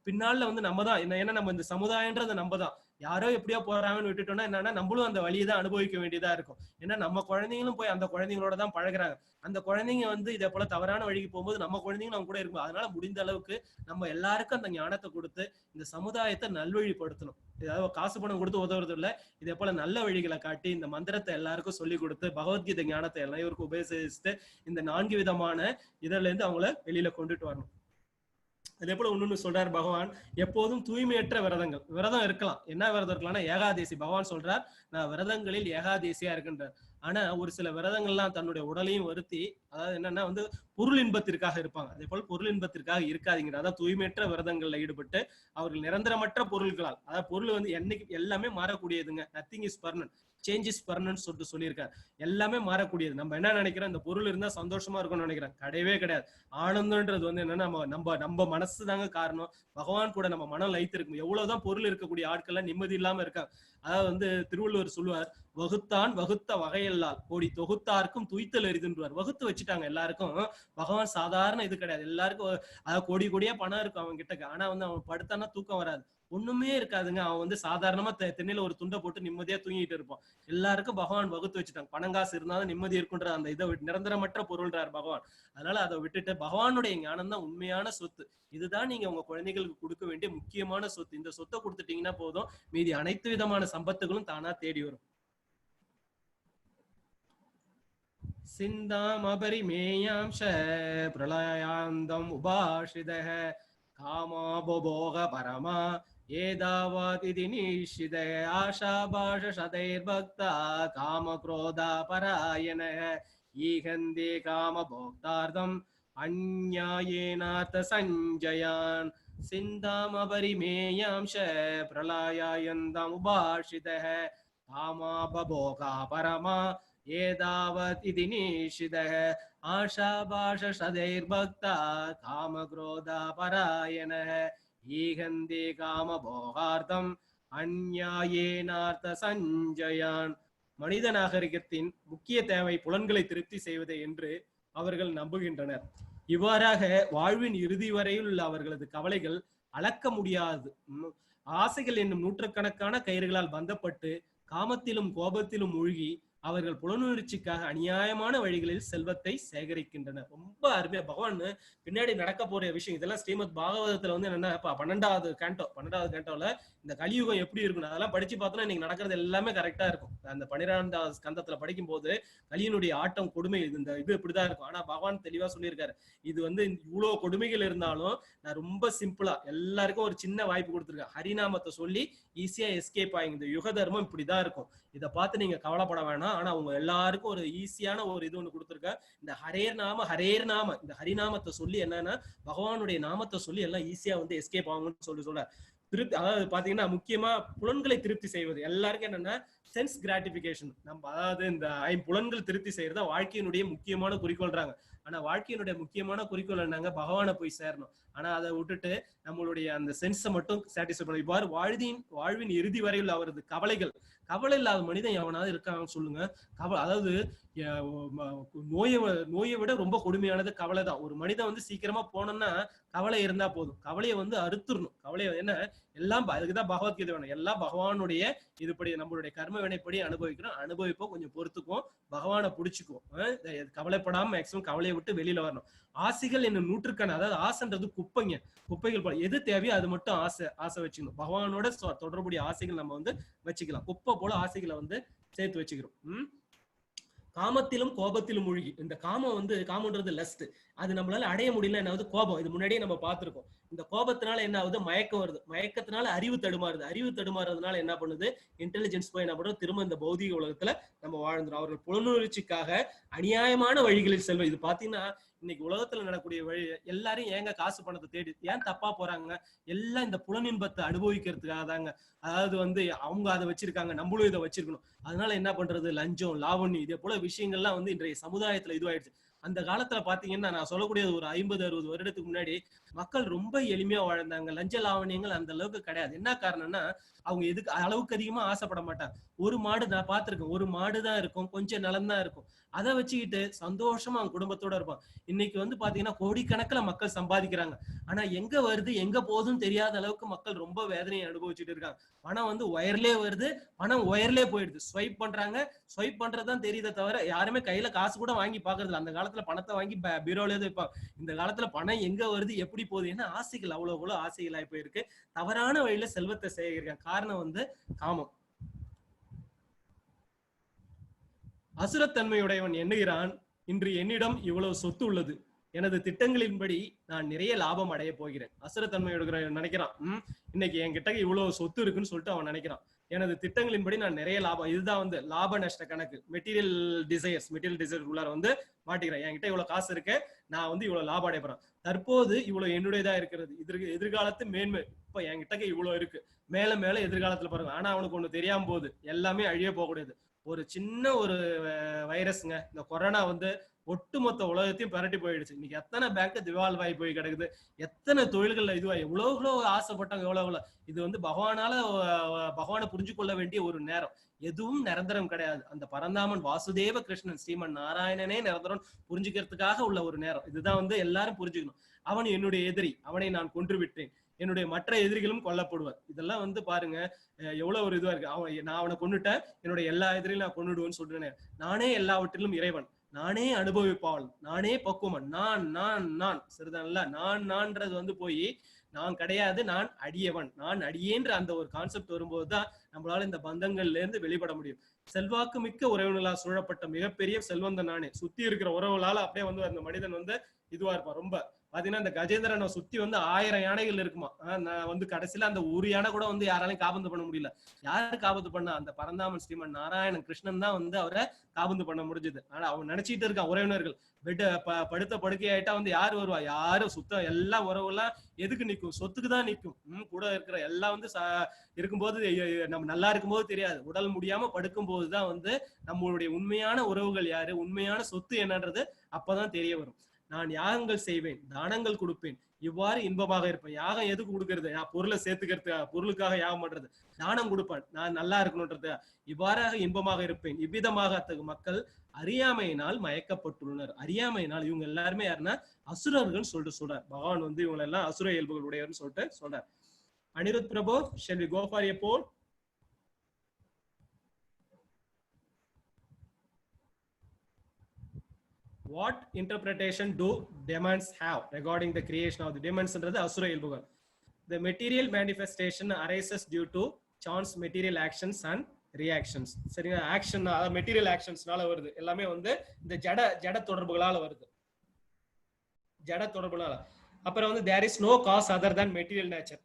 பின்னால வந்து நம்ம தான், ஏன்னா நம்ம இந்த சமுதாயன்றது நம்ம தான். யாரோ எப்படியோ போறாங்கன்னு விட்டுட்டோம்னா என்னன்னா நம்மளும் அந்த வழியை தான் அனுபவிக்க வேண்டியதா இருக்கும். ஏன்னா நம்ம குழந்தைங்களும் போய் அந்த குழந்தைங்களோட தான் பழகுறாங்க. அந்த குழந்தைங்க வந்து இதே போல தவறான வழிக்கு போகும்போது நம்ம குழந்தைங்களும் அவங்க கூட இருக்கும். அதனால முடிந்த அளவுக்கு நம்ம எல்லாருக்கும் அந்த ஞானத்தை கொடுத்து இந்த சமுதாயத்தை நல்வழிப்படுத்தணும். ஏதாவது காசு பணம் கொடுத்து உதவுறது இல்லை, இதே போல நல்ல வழிகளை காட்டி இந்த மந்திரத்தை எல்லாருக்கும் சொல்லி கொடுத்து பகவத்கீதை ஞானத்தை எல்லாருக்கும் உபதேசித்து இந்த 4 விதமான இதுல இருந்து அவங்கள வெளியில கொண்டுட்டு வரணும். அதே போல ஒண்ணு சொல்றார் பகவான், எப்போதும் தூய்மையற்ற விரதம் இருக்கலாம். என்ன விரதம் இருக்கலாம்னா ஏகாதேசி. பகவான் சொல்றார், நான் விரதங்களில் ஏகாதேசியா இருக்கின்றார். ஆனா ஒரு சில விரதங்கள்லாம் தன்னுடைய உடலையும் வருத்தி, அதாவது என்னன்னா வந்து பொருள் இன்பத்திற்காக இருப்பாங்க. அதே போல பொருள் இன்பத்திற்காக இருக்காதீங்க. அதாவது தூய்மையற்ற விரதங்கள்ல ஈடுபட்டு அவர்கள் நிரந்தரமற்ற பொருட்களால், அதாவது பொருள் வந்து என்னைக்கு எல்லாமே மாறக்கூடியதுங்க. Nothing is permanent, change is permanent சொல்லிட்டு சொல்லியிருக்காரு. எல்லாமே மாறக்கூடியது. நம்ம என்ன நினைக்கிறோம், இந்த பொருள் இருந்தா சந்தோஷமா இருக்கும்னு நினைக்கிறேன். கிடையவே கிடையாது. ஆனந்தம்ன்றது வந்து என்னன்னா நம்ம மனசு தாங்க காரணம். பகவான் கூட நம்ம மனம் லைத்து இருக்கும். எவ்வளவுதான் பொருள் இருக்கக்கூடிய ஆட்கள்லாம் நிம்மதி இல்லாம இருக்காங்க. அதாவது வந்து திருவள்ளுவர் சொல்லுவார், வகுத்தான் வகுத்த வகையல்லால் கோடி தொகுத்தாருக்கும் துய்த்தல் எரிதுன்றார். வகுத்து வச்சுட்டாங்க எல்லாருக்கும். பகவான் சாதாரண இது கிடையாது. எல்லாருக்கும் அதாவது கோடி கோடியா பணம் இருக்கும் அவங்க கிட்ட. ஆனா வந்து அவன் படுத்தானா தூக்கம் வராது, ஒண்ணுமே இருக்காதுங்க. அவன் வந்து சாதாரணமா திண்ணையில ஒரு துண்டை போட்டு நிம்மதியா தூங்கிட்டு இருப்பான். எல்லாருக்கும் பகவான் வகுத்து வச்சுட்டாங்க. பணங்காசு இருந்தாலும் நிம்மதி இருக்குன்ற அந்த இதை நிரந்தரமற்ற பொருள்றார் பகவான். அதனால அதை விட்டுட்டு பகவானுடைய ஞானம் தான் உண்மையான சொத்து. இதுதான் நீங்க உங்க குழந்தைகளுக்கு கொடுக்க வேண்டிய முக்கியமான சொத்து. இந்த சொத்தை கொடுத்துட்டீங்கன்னா போதும், மீதி அனைத்து விதமான சம்பத்துகளும் தானா தேடி வரும். சிந்தாமபரிமேயாம்ச பிரளயாந்தம் உபாஷிதஹ காமாபோக பரமா ஏதாவாதிதி நிஷித ஆஷாபாஷ சதைர்பக்தா காமக்ரோதா பராயணஹ ஈகந்தே காமபோக்தார்த்தம் அந்யாயேனார்த்த சஞ்சயான் சிந்தாமபரிமேயாம்ச பிரளயாயந்தம் உபாஷிதஹ காமாபோகா பரமா ஏதாவத் இதி நிஷிதஹ ஆஷாபாஷ சதைர்பக்தா காமக்ரோதா பராயணஹ ஈகந்தே காமபோகார்த்தம் அந்யாயேனார்த்த சஞ்சயான். மனித நாகரிகத்தின் முக்கிய தேவை புலன்களை திருப்தி செய்வதே என்று அவர்கள் நம்புகின்றனர். இவ்வாறாக வாழ்வின் இறுதி வரையில் உள்ள அவர்களது கவலைகள் அளக்க முடியாது ஆசைகள் என்னும் நூற்றுக்கணக்கான கயிறுகளால் பந்தப்பட்டு காமத்திலும் கோபத்திலும் மூழ்கி அவர்கள் புலனுணர்ச்சிக்காக அநியாயமான வழிகளில் செல்வத்தை சேகரிக்கின்றனர். ரொம்ப அருமையா பகவான் பின்னாடி நடக்க போற விஷயம் இதெல்லாம் ஸ்ரீமத் பாகவதத்துல வந்து என்னன்னா 12வது கேண்டோல இந்த கலியுகம் எப்படி இருக்கணும் அதெல்லாம் படிச்சு பார்த்தோம்னா இன்னைக்கு நடக்கிறது எல்லாமே கரெக்டா இருக்கும். அந்த 12வது ஸ்கந்தத்துல படிக்கும் போது கலியனுடைய ஆட்டம் கொடுமை இந்த இது இப்படிதான் இருக்கும். ஆனா பகவான் தெளிவா சொல்லியிருக்காரு, இது வந்து இவ்வளவு கொடுமைகள் இருந்தாலும் நான் ரொம்ப சிம்பிளா எல்லாருக்கும் ஒரு சின்ன வாய்ப்பு கொடுத்துருக்கேன். ஹரிநாமத்தை சொல்லி ஈஸியா எஸ்கேப் ஆகிங்க. இந்த யுக தர்மம் இப்படிதான் இருக்கும். இதை பார்த்து நீங்க கவலைப்பட வேணாம். ஆனா அவங்க எல்லாருக்கும் ஒரு ஈஸியான ஒரு இது ஒண்ணு கொடுத்துருக்க. இந்த ஹரேர் நாம இந்த ஹரிநாமத்தை சொல்லி என்னன்னா பகவானுடைய நாமத்தை சொல்லி எல்லாம் ஈஸியா வந்து எஸ்கேப் ஆகும்னு சொல்ற திருப்தி. அதாவது பாத்தீங்கன்னா முக்கியமா புலன்களை திருப்தி செய்வது எல்லாருக்கும் என்னன்னா சென்ஸ் கிராட்டிபிகேஷன். நம்ம அதாவது இந்த புலன்கள் திருப்தி செய்யறத வாழ்க்கையினுடைய முக்கியமான குறிக்கோள்றாங்க. ஆனா வாழ்க்கையினுடைய முக்கியமான குறிக்கோள் என்னங்க, பகவானை போய் சேரணும். ஆனா அதை விட்டுட்டு நம்மளுடைய அந்த சென்ஸை மட்டும் சாட்டிஸ்ஃபை பண்ணணும். இவ்வாறு வாழ்வின் இறுதி வரையில் அவரது கவலை இல்லாத மனிதன் எவனாவது இருக்காங்க சொல்லுங்க. அதாவது நோயை விட ரொம்ப கொடுமையானது கவலை தான். ஒரு மனிதன் வந்து சீக்கிரமா போனோம்னா கவலை இருந்தா போதும், கவலையை வந்து அறுத்துடணும். கவலையை என்ன எல்லாம் அதுக்குதான் பகவத்கீதை வேணும். எல்லாம் பகவானுடைய இதுபடி நம்மளுடைய கர்ம வினைப்படி அனுபவிப்போம், கொஞ்சம் பொறுத்துக்கும், பகவானை பிடிச்சிக்கும். கவலைப்படாம மேக்சிமம் கவலையை விட்டு வெளியில வரணும். ஆசைகள் என்ன நூற்றுக்கான, அதாவது ஆசைன்றது குப்பைகள் போல எது தேவையோ அது மட்டும் ஆசை வச்சுக்கணும். பகவானோட தொடர்புடைய ஆசைகள் நம்ம வந்து வச்சுக்கலாம். குப்பை போல ஆசைகளை வந்து சேர்த்து வச்சுக்கிறோம். காமத்திலும் கோபத்திலும் மூழ்கி, இந்த காமன்றது லஸ்ட், அது நம்மளால அடைய முடியல. என்ன ஆகுது, கோபம். இது முன்னாடியே நம்ம பார்த்திருக்கோம். இந்த கோபத்தினால என்ன ஆகுது, மயக்கம் வருது. மயக்கத்தினால அறிவு தடுமாறுறதுனால என்ன பண்ணுது, இன்டெலிஜென்ஸ் போய் என்ன பண்றோம், திரும்ப இந்த பௌதிக உலகத்துல நம்ம வாழ்ந்துடும். அவர்கள் புலனுணர்ச்சிக்காக அநியாயமான வழிகளில் செல்வம். இது பாத்தீங்கன்னா இன்னைக்கு உலகத்துல நடக்கூடிய வழி எல்லாரும் ஏங்க காசு பணத்தை தேடி ஏன் தப்பா போறாங்க, எல்லாம் இந்த புலனின்பத்தை அனுபவிக்கிறதுக்காக தாங்க. அதாவது வந்து அவங்க அதை வச்சிருக்காங்க, நம்மளும் இதை வச்சிருக்கணும். அதனால என்ன பண்றது, லஞ்சம், லாவண்யம், இதே போல விஷயங்கள்லாம் வந்து இன்றைய சமுதாயத்துல இதுவாயிடுச்சு. அந்த காலத்துல பாத்தீங்கன்னா நான் சொல்லக்கூடிய ஒரு 50-60 வருடத்துக்கு முன்னாடி மக்கள் ரொம்ப எளிமையா வாழ்ந்தாங்க. லஞ்ச லாவணியங்கள் அந்த அளவுக்கு கிடையாது. என்ன காரணம்னா அவங்க எதுக்கு அளவுக்கு அதிகமா ஆசைப்பட மாட்டாங்க. ஒரு மாடு நான் பார்த்திருக்கேன். ஒரு மாடு தான் இருக்கும், கொஞ்சம் நிலம் தான் இருக்கும். அதை வச்சுக்கிட்டு சந்தோஷமா அவங்க குடும்பத்தோட இருப்பான். இன்னைக்கு வந்து பாத்தீங்கன்னா கோடிக்கணக்கில் மக்கள் சம்பாதிக்கிறாங்க. ஆனா எங்க வருது எங்க போகுதுன்னு தெரியாத அளவுக்கு மக்கள் ரொம்ப வேதனையை அனுபவிச்சுட்டு இருக்காங்க. பணம் வந்து ஒயர்லயே வருது, பணம் ஒயர்லயே போயிடுது. ஸ்வைப் பண்றாங்க, ஸ்வைப் பண்றதுதான் தெரியுதே தவிர யாருமே கையில காசு கூட வாங்கி பாக்குறது இல்ல. அந்த காலத்துல பணத்தை வாங்கி பீரோல வைப்பாங்க. இந்த காலத்துல பணம் எங்க வருது எப்படி போகுது, ஏன்னா ஆசைகள் அவ்வளவு ஆசைகள் ஆகி போயிருக்கு. தவறான வழியில செல்வத்தை சேகரிக்காங்க. காரணம் வந்து காமம். அசுரத்தன்மையுடையவன் எண்ணுகிறான், இன்று என்னிடம் இவ்வளவு சொத்து உள்ளது, எனது திட்டங்களின்படி நான் நிறைய லாபம் அடைய போகிறேன். அசுரத்தன்மையோட நினைக்கிறான், இன்னைக்கு என்கிட்ட இவ்வளவு சொத்து இருக்குன்னு சொல்லிட்டு அவன் நினைக்கிறான். எனது திட்டங்களின்படி நான் நிறைய லாபம், இதுதான் வந்து லாப நஷ்ட கணக்கு. மெட்டீரியல் டிசைர்ஸ் உள்ளார வந்து மாட்டிக்கிறேன். என்கிட்ட இவ்வளவு காசு இருக்கு, நான் வந்து இவ்வளவு லாபம் அடைப்பேன். தற்போது இவ்வளவு என்னுடையதா இருக்கிறது, எதிர்காலத்து மேன்மை. இப்ப என்கிட்ட இவ்வளவு இருக்கு, மேல மேல எதிர்காலத்துல பாருங்க. ஆனா அவனுக்கு ஒண்ணு தெரியாம போகுது, எல்லாமே அழிய போகக்கூடியது. ஒரு சின்ன ஒரு வைரஸ்ங்க, இந்த கொரோனா வந்து ஒட்டுமொத்த உலகத்தையும் பரட்டி போயிடுச்சு. இன்னைக்கு எத்தனை பேங்க் திவால் ஆகி போய் கிடக்குது, எத்தனை தொழில்கள்ல இதுவாகி எவ்வளவு ஆசைப்பட்டாங்க, எவ்வளவு. இது வந்து பகவானை புரிஞ்சு கொள்ள வேண்டிய ஒரு நேரம். எதுவும் நிரந்தரம் கிடையாது. அந்த பரந்தாமன் வாசுதேவ கிருஷ்ணன் ஸ்ரீமன் நாராயணனே நிரந்தரம் புரிஞ்சுக்கிறதுக்காக உள்ள ஒரு நேரம். இதுதான் வந்து எல்லாரும் புரிஞ்சுக்கணும். அவன் என்னுடைய எதிரி, அவனை நான் கொன்று விட்டேன், என்னுடைய மற்ற எதிரிகளும் கொல்லப்படுவார். இதெல்லாம் வந்து பாருங்க எவ்வளவு ஒரு இதுவா இருக்கு. நான் அவனை கொண்டுட்டேன், என்னுடைய எல்லா எதிரியும் நான் கொண்டுடுவேன்னு சொல்றேன். நானே எல்லாவற்றிலும் இறைவன், நானே அனுபவிப்பாள், நானே பக்குவன், நான் சரிதான்ல. நான்ன்றது வந்து போய் நான் கிடையாது, நான் அடியவன், நான் அடியேன்ற அந்த ஒரு கான்செப்ட் வரும்போதுதான் நம்மளால இந்த பந்தங்கள்ல இருந்து வெளிப்பட முடியும். செல்வாக்கு மிக்க உறவுகளால் சூழப்பட்ட மிகப்பெரிய செல்வந்தன் நானே. சுத்தி இருக்கிற உறவுகளால அப்படியே வந்து அந்த மனிதன் வந்து இதுவா இருப்பான். ரொம்ப பாத்தீங்கன்னா இந்த கஜேந்திரனை சுத்தி வந்து 1000 யானைகள் இருக்குமா. நான் வந்து கடைசியில அந்த ஒரு யானை கூட வந்து யாராலையும் காபந்து பண்ண முடியல. யாரு காபந்து பண்ணா, அந்த பரந்தாமன் ஸ்ரீமன் நாராயணன் கிருஷ்ணன் தான் வந்து அவரை காபந்து பண்ண முடிஞ்சது. ஆனா அவன் நினைச்சிட்டு இருக்கான் உறவினர்கள் படுத்த படுக்கையாயிட்டா வந்து யாரு வருவா, யாரும் சுத்தம் எல்லா உறவுலாம் எதுக்கு நிற்கும், சொத்துக்கு தான் நிற்கும். கூட இருக்கிற எல்லாம் வந்து இருக்கும்போது நம்ம நல்லா இருக்கும்போது தெரியாது, உடல் முடியாம படுக்கும் போதுதான் வந்து நம்மளுடைய உண்மையான உறவுகள் யாரு, உண்மையான சொத்து என்னன்றது அப்பதான் தெரிய வரும். நான் யாகங்கள் செய்வேன், தானங்கள் கொடுப்பேன், இவ்வாறு இன்பமாக இருப்பேன். யாகம் எதுக்கு கொடுக்கறது, நான் பொருளை சேர்த்துக்கிறது, பொருளுக்காக யாகம் பண்றது. தானம் கொடுப்பேன், நான் நல்லா இருக்கணும்ன்றது. இவ்வாறாக இன்பமாக இருப்பேன். இவ்விதமாக அத்தகு மக்கள் அறியாமையினால் மயக்கப்பட்டுள்ளனர். அறியாமையினால் இவங்க எல்லாருமே யாருன்னா அசுரர்கள் சொல்லிட்டு சொல்றார் பகவான். வந்து இவங்க எல்லாம் அசுர இயல்புகள் உடையவர்னு சொல்லிட்டு சொல்றார். அனிருத் பிரபு, shall we go for a poll? What interpretation do demons have regarding the creation of the demons என்றது அசுர இயல்புகள். The material manifestation arises due to chance material actions and reactions. சரிங்க, ஆக்ஷன் மெட்டீரியல் ஆக்ஷன்ஸ்னால வருது. எல்லாமே வந்து இந்த ஜட தொடர்புகளால வருது, ஜட தொடர்புனால. அப்புறம் வந்து there is no cause other than material nature.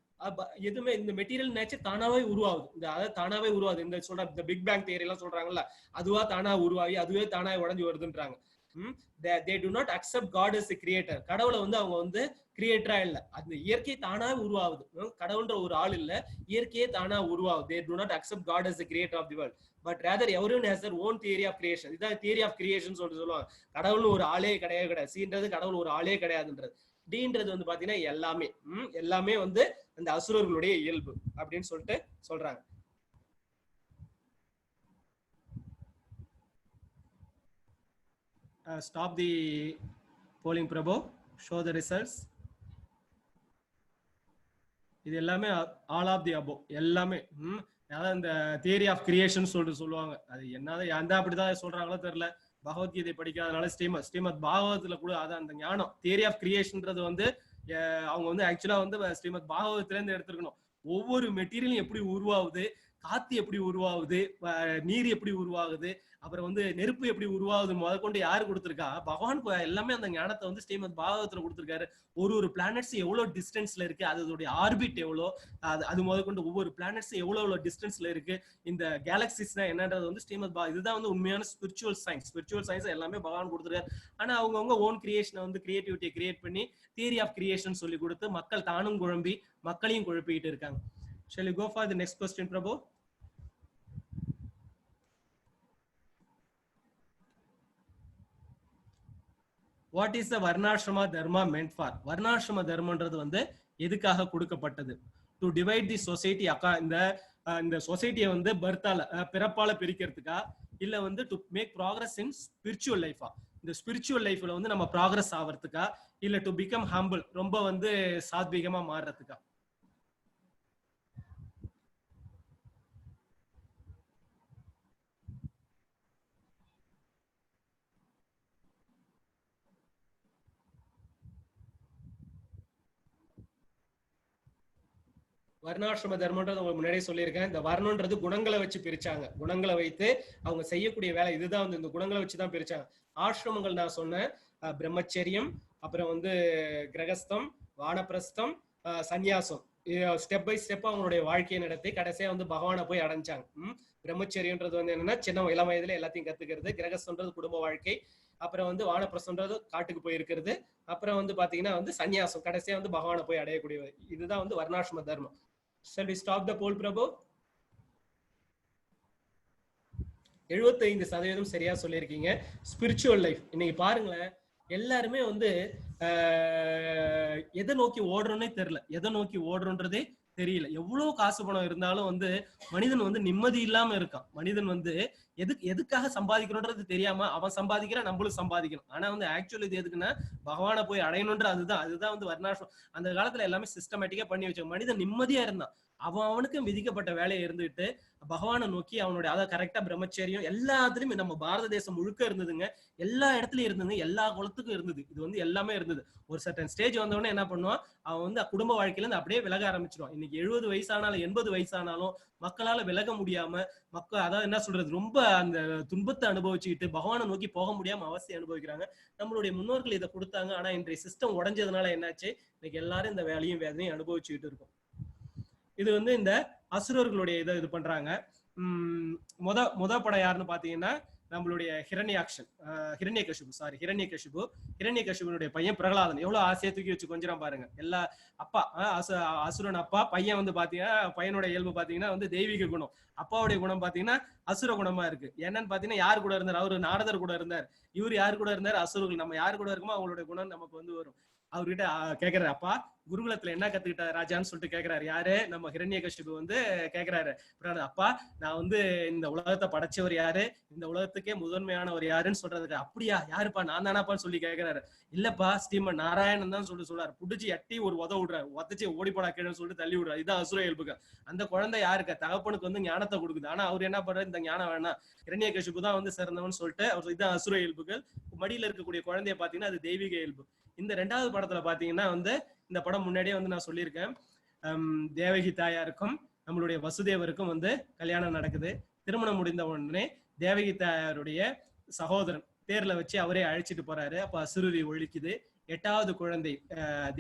எதுவுமே இந்த மெட்டீரியல் நேச்சர் தானாவே உருவாகுது. இந்த அதாவது தானாவே உருவாகுது. இந்த சொல்ற இந்த பிக் பேங் தியரி எல்லாம் சொல்றாங்கல்ல, அதுவா தானா உருவாகி அதுவே தானா உடஞ்சி வருதுன்றாங்க. they do not accept God as a creator. கடவுளை வந்து அவங்க வந்து கிரியேட்டரா இல்ல, அந்த இயற்கை தானா உருவாகுது. கடவுள்ன்ற ஒரு ஆள் இல்ல, இயற்கையே தானா உருவாகுது. they do not accept God as the creator of the world, but rather everyone has their own theory of creation. இதான் theory of creation சொல்லுவாங்க. கடவுள்னு ஒரு ஆளே கிடையாது. சீன்றது கடவுள் ஒரு ஆளே கிடையாதுன்றது. டீன்றது வந்து பாத்தீங்கன்னா எல்லாமே வந்து அந்த அசுரர்களுடைய இயல்பு அப்படின்னு சொல்லிட்டு சொல்றாங்க. Stop the polling Prabhu, show the results. இது எல்லாமே ஆல் ஆஃப் தி அபோவ் எல்லாமே. அதாவது இந்த தியரி ஆஃப் கிரியேஷன் சொல்லிட்டு சொல்லுவாங்க. அது என்னது அந்த அப்படிதான் சொல்றாங்களோ தெரியல. பகவத்கீதை படிக்காதனால ஸ்ரீமத் பாகவதத்துல கூட அதான் அந்த ஞானம் தியரி ஆஃப் கிரியேஷன்ன்றது வந்து அவங்க வந்து ஆக்சுவலா வந்து ஸ்ரீமத் பாகவதத்துல இருந்து எடுத்துக்கணும். ஒவ்வொரு மெட்டீரியலும் எப்படி உருவாகுது, காத்து எப்படி உருவாகுது, நீர் எப்படி உருவாகுது, அப்புறம் வந்து நெருப்பு எப்படி உருவாகுது முதற்கொண்டு யாரு கொடுத்திருக்கா, பகவான் எல்லாமே அந்த ஞானத்தை வந்து ஸ்ரீமத் பாகவதத்துல கொடுத்திருக்காரு. ஒரு பிளானட்ஸ் எவ்வளவு டிஸ்டன்ஸ்ல இருக்கு, அதோடைய ஆர்பிட் எவ்வளோ, அது முதற்கொண்டு ஒவ்வொரு பிளானட்ஸ் எவ்வளவு டிஸ்டன்ஸ்ல இருக்கு, இந்த கேலக்சிஸ்னா என்னன்றது வந்து ஸ்ரீமத் இதுதான் வந்து உண்மையான ஸ்பிரிச்சுவல் சயின்ஸ் எல்லாமே பகவான் கொடுத்திருக்காரு. ஆனா அவங்கவுங்க ஓன் கிரியேஷனை வந்து கிரியேட்டிவிட்டியை கிரியேட் பண்ணி தியரி ஆஃப் கிரியேஷன் சொல்லி கொடுத்து மக்கள் தானும் குழம்பி மக்களையும் குழப்பிக்கிட்டு இருக்காங்க. Shall we go for the next question, Prabhu? What is the வர்ணாசிரம தர்மா மென்ட் ஃபார்? வர்ணாசிரம தர்மன்றது வந்து எதுக்காக கொடுக்கப்பட்டது? டு டிவைட் தி சொசைட்டி அக்கா, இந்த சொசைட்டியை வந்து பர்த்தால பிறப்பால பிரிக்கிறதுக்கா, இல்ல வந்து to make progress in spiritual லைஃபா? இந்த ஸ்பிரிச்சுவல் லைஃப்ல வந்து நம்ம ப்ராக்ரஸ் ஆகிறதுக்கா, இல்ல டு பிகம் ஹம்பிள், ரொம்ப வந்து சாத்வீகமா மாறுறதுக்கா? வர்ணாசிரம தர்மன்றது உங்களுக்கு முன்னாடியே சொல்லியிருக்கேன். இந்த வர்ணன்றது குணங்களை வச்சு பிரிச்சாங்க. குணங்களை வைத்து அவங்க செய்யக்கூடிய வேலை இதுதான் வந்து இந்த குணங்களை வச்சு தான் பிரிச்சாங்க. ஆசிரமங்கள் நான் சொன்னேன், பிரம்மச்சரியம், அப்புறம் வந்து கிரகஸ்தம், வானப்பிரஸ்தம், சந்நியாசம். ஸ்டெப் பை ஸ்டெப் அவங்களுடைய வாழ்க்கையை நடத்தி கடைசியா வந்து பகவானை போய் அடைஞ்சாங்க. பிரம்மச்சரியன்றது வந்து என்னன்னா சின்ன இளம் வயதுல எல்லாத்தையும் கத்துக்கிறது. கிரகஸ்தன்றது குடும்ப வாழ்க்கை. அப்புறம் வந்து வானப்பிரஸ்தன்றது காட்டுக்கு போய் இருக்கிறது. அப்புறம் வந்து பாத்தீங்கன்னா வந்து சந்நியாசம், கடைசியா வந்து பகவானை போய் அடையக்கூடியது. இதுதான் வந்து வர்ணாசிரம தர்மம். Shall we stop the poll, Prabhu? 75% சரியா சொல்லியிருக்கீங்க. ஸ்பிரிச்சுவல் லைஃப் இன்னைக்கு பாருங்களேன், எல்லாருமே வந்து எதை நோக்கி ஓடுறோன்னே தெரியல, எதை நோக்கி ஓடுறோன்றதே தெரியல. எவ்வளவு காசு பணம் இருந்தாலும் வந்து மனிதன் வந்து நிம்மதி இல்லாம இருக்கான். மனிதன் வந்து எதுக்காக சம்பாதிக்கணும்ன்றது தெரியாம அவன் சம்பாதிக்கிறான், நம்மளும் சம்பாதிக்கணும். ஆனா வந்து ஆக்சுவல் இது எதுக்குன்னா பகவானை போய் அடையணும்ன்ற அதுதான் வந்து வர்ணாசிரம். அந்த காலத்துல எல்லாமே சிஸ்டமேட்டிக்கா பண்ணி வச்சாங்க. மனிதன் நிம்மதியா இருந்தான். அவனுக்கு விதிக்கப்பட்ட வேலையை இருந்துட்டு பகவானை நோக்கி அவனுடைய அதாவது கரெக்டா பிரம்மச்சரியம் எல்லாத்துலயும் நம்ம பாரத தேசம் முழுக்க இருந்ததுங்க. எல்லா இடத்துலயும் இருந்ததுங்க, எல்லா குலத்துக்கும் இருந்தது. இது வந்து எல்லாமே இருந்தது. ஒரு சர்டன் ஸ்டேஜ் வந்தவொடனே என்ன பண்ணுவான், அவன் வந்து குடும்ப வாழ்க்கையில இருந்து அப்படியே விலக ஆரம்பிச்சிருவான். இன்னைக்கு 70 வயசானாலும் 80 வயசானாலும் மக்களால விலக முடியாம, அதாவது என்ன சொல்றது, ரொம்ப அந்த துன்பத்தை அனுபவிச்சுக்கிட்டு பகவானை நோக்கி போக முடியாம அவசியம் அனுபவிக்கிறாங்க. நம்மளுடைய முன்னோர்கள் இதை கொடுத்தாங்க. ஆனா இன்றைய சிஸ்டம் உடைஞ்சதுனால என்னாச்சு, இன்னைக்கு எல்லாரும் இந்த வேலையும் வேதனையும் அனுபவிச்சுக்கிட்டு இருக்கும். இது வந்து இந்த அசுரர்களுடைய இதை இது பண்றாங்க. முத படம் யாருன்னு பாத்தீங்கன்னா நம்மளுடைய ஹிரண்யகசிபுனுடைய பையன் பிரகலாதன். எவ்வளவு ஆசையை தூக்கி வச்சு கொஞ்சம் பாருங்க. எல்லா அப்பா அசுரன் அப்பா, பையன் வந்து பாத்தீங்கன்னா பையனோட இயல்பு பாத்தீங்கன்னா வந்து தெய்வீக குணம், அப்பாவுடைய குணம் பாத்தீங்கன்னா அசுர குணமா இருக்கு. என்னன்னு பாத்தீங்கன்னா யாரு கூட இருந்தார், அவரு நாரதர் கூட இருந்தார். இவர் யாரு கூட இருந்தார், அசுரர்கள். நம்ம யாரு கூட இருக்குமோ அவங்களுடைய குணம் நமக்கு வந்து வரும். அவர்கிட்ட கேக்குறாரு, அப்பா குருகுலத்துல என்ன கத்துக்கிட்ட ராஜான்னு சொல்லிட்டு கேக்குறாரு. யாரு, நம்ம ஹிரண்யகசிபு வந்து கேக்குறாரு, அப்பா நான் வந்து இந்த உலகத்தை படைச்சவர் யாரு, இந்த உலகத்துக்கே முதன்மையானவர் யாருன்னு சொல்றதுக்கு, அப்படியா யாருப்பா, நான் தானாப்பான்னு சொல்லி கேக்குறாரு. இல்லப்பா ஸ்ரீமன் நாராயணன் தான் சொல்லிட்டு சொல்றாரு. புடிச்சு எட்டி ஒரு விடுறாரு, உதச்சி ஓடி போடா கீழே சொல்லிட்டு தள்ளி விடுறாரு. இதுதான் அசுர இயல்புக்கு. அந்த குழந்தை யாருக்கு, தகப்பனுக்கு வந்து ஞானத்தை கொடுக்குது. ஆனா அவர் என்ன பண்றாரு, இந்த ஞானம் வேணாம், ஹிரண்யகசிபு தான் வந்து சிறந்தவன் சொல்லிட்டு அவர் இதுதான் அசுர இயல்புகள். மடியில இருக்கக்கூடிய குழந்தைய பாத்தீங்கன்னா அது தெய்வீக இயல்பு. இந்த 2வது படத்துல பாத்தீங்கன்னா வந்து இந்த படம் முன்னாடியே வந்து நான் சொல்லியிருக்கேன், தேவகி தாயாருக்கும் நம்மளுடைய வசுதேவருக்கும் வந்து கல்யாணம் நடக்குது. திருமணம் முடிந்த உடனே தேவகி தாயாருடைய சகோதரன் தேர்ல வச்சு அவரே அழைச்சிட்டு போறாரு. அப்ப அசுரரி ஒழிக்குது. 8வது குழந்தை,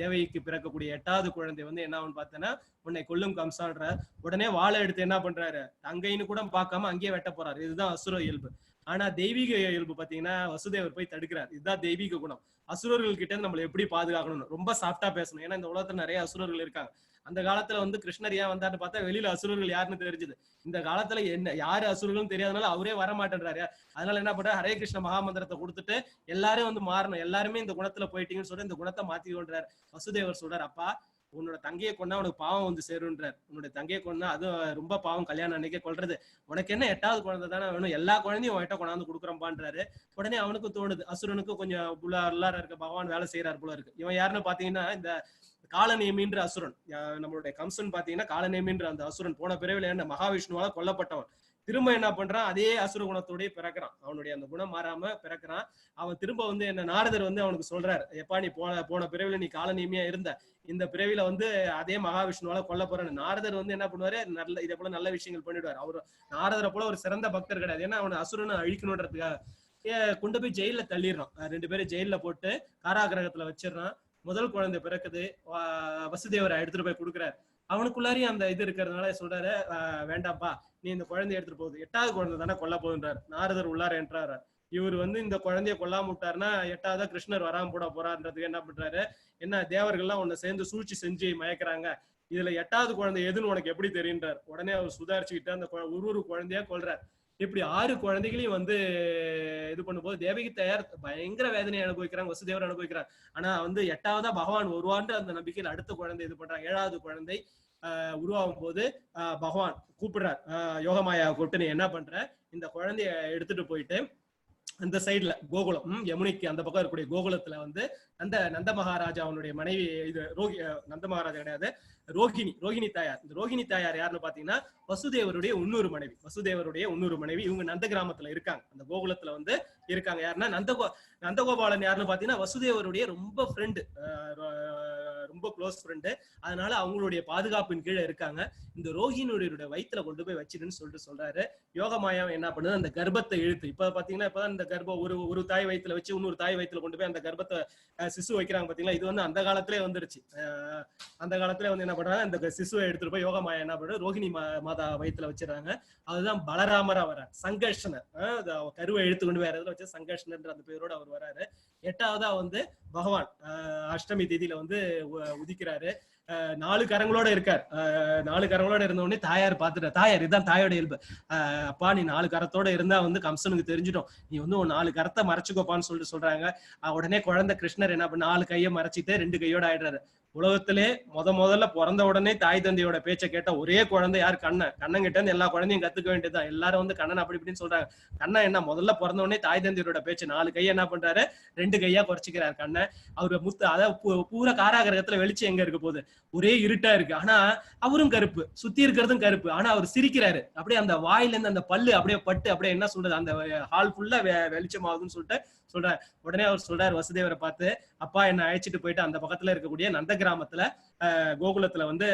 தேவகிக்கு பிறக்கக்கூடிய 8வது குழந்தை வந்து என்ன பார்த்தேன்னா, உன்னை கொல்லும் கம்சான்ற உடனே வாழை எடுத்து என்ன பண்றாரு, தங்கைன்னு கூட பார்க்காம அங்கேயே வெட்ட போறாரு. இதுதான் அசுர இயல்பு. ஆனா தெய்வீக இயல்பு பாத்தீங்கன்னா வசுதேவர் போய் தடுக்கிறார். இதுதான் தெய்வீக குணம். அசுரர்கள் கிட்ட நம்மளை எப்படி பாதுகாக்கணும், ரொம்ப சாஃப்டா பேசணும். ஏன்னா இந்த உலகத்துல நிறைய அசுரர்கள் இருக்காங்க. அந்த காலத்துல வந்து கிருஷ்ணர் ஏன் வந்தாருன்னு பார்த்தா வெளியில அசுரர்கள் யாருன்னு தெரிஞ்சது. இந்த காலத்துல என்ன யாரு அசுரர்களும் தெரியாதனால அவரே வர மாட்டேன்றாரு. அதனால என்ன பண்றாரு, ஹரே கிருஷ்ண மகாமந்திரத்தை கொடுத்துட்டு எல்லாரும் வந்து மாறணும், எல்லாருமே இந்த குணத்துல போயிட்டீங்கன்னு சொல்லிட்டு இந்த குணத்தை மாத்திக்கொள்றாரு. வசுதேவர் சொல்றாரு, அப்பா உன்னோட தங்கையை கொண்டா உனக்கு பாவம் வந்து சேருன்றார். உன்னுடைய தங்கையை கொண்டா அது ரொம்ப பாவம், கல்யாணம் அன்னைக்கே கொள்றது. உனக்கு என்ன 8வது குழந்தை தானே வேணும், எல்லா குழந்தையும் உன்கிட்ட கொண்டாந்து கொடுக்குறப்பான்றாரு. உடனே அவனுக்கு தோணுது, அசுரனுக்கு கொஞ்சம் உள்ளார இருக்க பகவான் வேலை செய்யறாரு போல இருக்கு. இவன் யாருன்னு பாத்தீங்கன்னா இந்த காலநேமின்ற அசுரன். நம்மளுடைய கம்சன் பாத்தீங்கன்னா காலநேமின்ற அந்த அசுரன் போன பிறவில என்ன மகாவிஷ்ணுவால கொல்லப்பட்டவன். திரும்ப என்ன பண்றான், அதே அசுர குணத்தோடய பிறக்கிறான். அவனுடைய அந்த குணம் மாறாம பிறக்கிறான். அவன் திரும்ப வந்து என்ன நாரதர் வந்து அவனுக்கு சொல்றாரு, எப்பா நீ போன பிறவில நீ காலநேமியா இருந்த, இந்த பிறவில வந்து அதே மகாவிஷ்ணுவால கொல்ல போறேன்னு. நாரதர் வந்து என்ன பண்ணுவாரு, இதே போல நல்ல விஷயங்கள் பண்ணிடுவாரு. அவரு நாரதரை போல ஒரு சிறந்த பக்தர் கிடையாது. ஏன்னா அவனை அசுரனை அழிக்கணுன்றதுக்காக கொண்டு போய் ஜெயில தள்ளிடுறான். 2 பேரும் ஜெயில போட்டு காராகிரகத்துல வச்சிடறான். முதல் குழந்தை பிறக்குது, வசுதேவரை எடுத்துட்டு போய் கொடுக்குறாரு. அவனுக்குள்ளாரையும் அந்த இது இருக்கிறதுனால சொல்றாரு, வேண்டாப்பா நீ இந்த குழந்தைய எடுத்துட்டு போகுது, 8வது குழந்தை தானே கொல்ல போகுன்றாரு. நாரதர் உள்ளார என்றாரு. இவர் வந்து இந்த குழந்தைய கொல்லாம விட்டாருன்னா 8வது கிருஷ்ணர் வராம போட போறான்றதுக்கு என்ன பண்றாரு, என்ன தேவர்கள்லாம் உன்னை சேர்ந்து சூழ்ச்சி செஞ்சு மயக்கிறாங்க, இதுல 8வது குழந்தை எதுன்னு உனக்கு எப்படி தெரியுன்றார். உடனே அவர் சுதாரிச்சுக்கிட்டு அந்த ஒரு குழந்தையா கொல்றார். இப்படி 6 குழந்தைகளையும் வந்து இது பண்ணும்போது தேவகி தாயார் பயங்கர வேதனையை அனுபவிக்கிறாங்க, வசுதேவர் அனுபவிக்கிறாங்க. ஆனா வந்து 8வதா பகவான் வருவான்ற அந்த நம்பிக்கையில் அடுத்த குழந்தை இது பண்றாங்க. 7வது குழந்தை உருவாகும் போது பகவான் கூப்பிடுறார், யோகமாயா கூப்பிட்டு, நீ என்ன பண்ற, இந்த குழந்தைய எடுத்துட்டு போயிட்டு அந்த சைடுல கோகுலம், யமுனைக்கு அந்த பக்கம் இருக்கக்கூடிய கோகுலத்துல வந்து நந்த மகாராஜா அவனுடைய மனைவி, இது நந்த மகாராஜா கிடையாது, ரோகிணி தாயார். இந்த ரோகிணி தாயார் யாருன்னு பாத்தீங்கன்னா வசுதேவருடைய இன்னொரு மனைவி. இவங்க நந்த கிராமத்துல இருக்காங்க, அந்த கோகுலத்துல வந்து இருக்காங்க. யாருன்னா நந்தகோபாலன் யாருன்னு பாத்தீங்கன்னா வசுதேவருடைய ரொம்ப ஃப்ரெண்டு, ரொம்ப க்ளோஸ் ஃப்ரெண்டு. அதனால அவங்களுடைய பாதுகாப்பின் கீழே இருக்காங்க. இந்த ரோஹிணியுடைய வயிற்றுல கொண்டு போய் வச்சிருன்னு சொல்லிட்டு சொல்றாரு. யோகமாயா என்ன பண்ணுது, அந்த கர்ப்பத்தை இழுத்து, இப்ப பாத்தீங்கன்னா இப்பதான் இந்த கர்ப்பம் ஒரு தாய் வயிற்றுல வச்சு இன்னொரு தாய் வயிற்றுல கொண்டு போய் அந்த கர்ப்பத்தை சிசு வைக்கிறாங்க பாத்தீங்களா. இது வந்து அந்த காலத்திலே வந்துருச்சு. அந்த காலத்திலே வந்து என்ன பண்றாங்க, அந்த சிசுவை எடுத்துட்டு போய் யோகமாயா என்ன பண்றது, ரோஹிணி மாதா வயிற்றுல வச்சிடறாங்க. அதுதான் பலராமரா வர்றார், சங்கர்ஷனர். கருவை இழுத்து கொண்டு வேற இடத்துல வச்சு சங்கர்ஷனர் அந்த பேரோட அவர் வராரு. 8வதா வந்து பகவான் அஷ்டமி தேதியில வந்து உதிக்கிறாரு. 4 கரங்களோட இருக்கார். 4 கரங்களோட இருந்த உடனே தாயார் பார்த்துட்டா, தாயார் இதுதான் தாயோட இயல்பு, அப்பா நீ 4 கரத்தோட இருந்தா வந்து கம்சனுக்கு தெரிஞ்சிடும், நீ வந்து 4 கரத்தை மறைச்சுக்கோப்பான்னு சொல்லிட்டு சொல்றாங்க. உடனே குழந்தை கிருஷ்ணர் என்ன பண்ண, 4 கையை மறைச்சிட்டு 2 கையோட ஆயிடுறாரு. உலகத்திலே முதல்ல பிறந்த உடனே தாய் தந்தையோட பேச்சை கேட்ட ஒரே குழந்தை யார், கண்ணன் கிட்ட இருந்து எல்லா குழந்தையும் கத்துக்க வேண்டியதுதான். எல்லாரும் வந்து கண்ணன் அப்படி இப்படின்னு சொல்றாங்க. கண்ணன் என்ன முதல்ல பிறந்த உடனே தாய் தந்தையோட பேச்சு 4 கையை என்ன பண்றாரு, 2 கையா குறைச்சிக்கிறார் கண்ணன். அவரு அதாவது பூரா காராகிரகத்துல வெளிச்சம் எங்க இருக்க போகுது, ஒரே இருட்டா இருக்கு. ஆனா அவரும் கருப்பு, சுத்தி இருக்கிறதும் கருப்பு. ஆனா அவர் சிரிக்கிறாரு, அப்படியே அந்த வாயில இருந்து அந்த பல்லு அப்படியே பட்டு அப்படியே என்ன சொல்றது, அந்த ஹால் ஃபுல்லா வெளிச்சம் ஆகுதுன்னு சொல்லிட்டு சொல்றாரு. உடனே அவர் சொல்றாரு வசுதேவரை பார்த்து, அப்பா என்ன அழைச்சிட்டு போயிட்டு அந்த பக்கத்துல இருக்கக்கூடிய நந்த கிராமத்துல கோகுலத்துல வந்து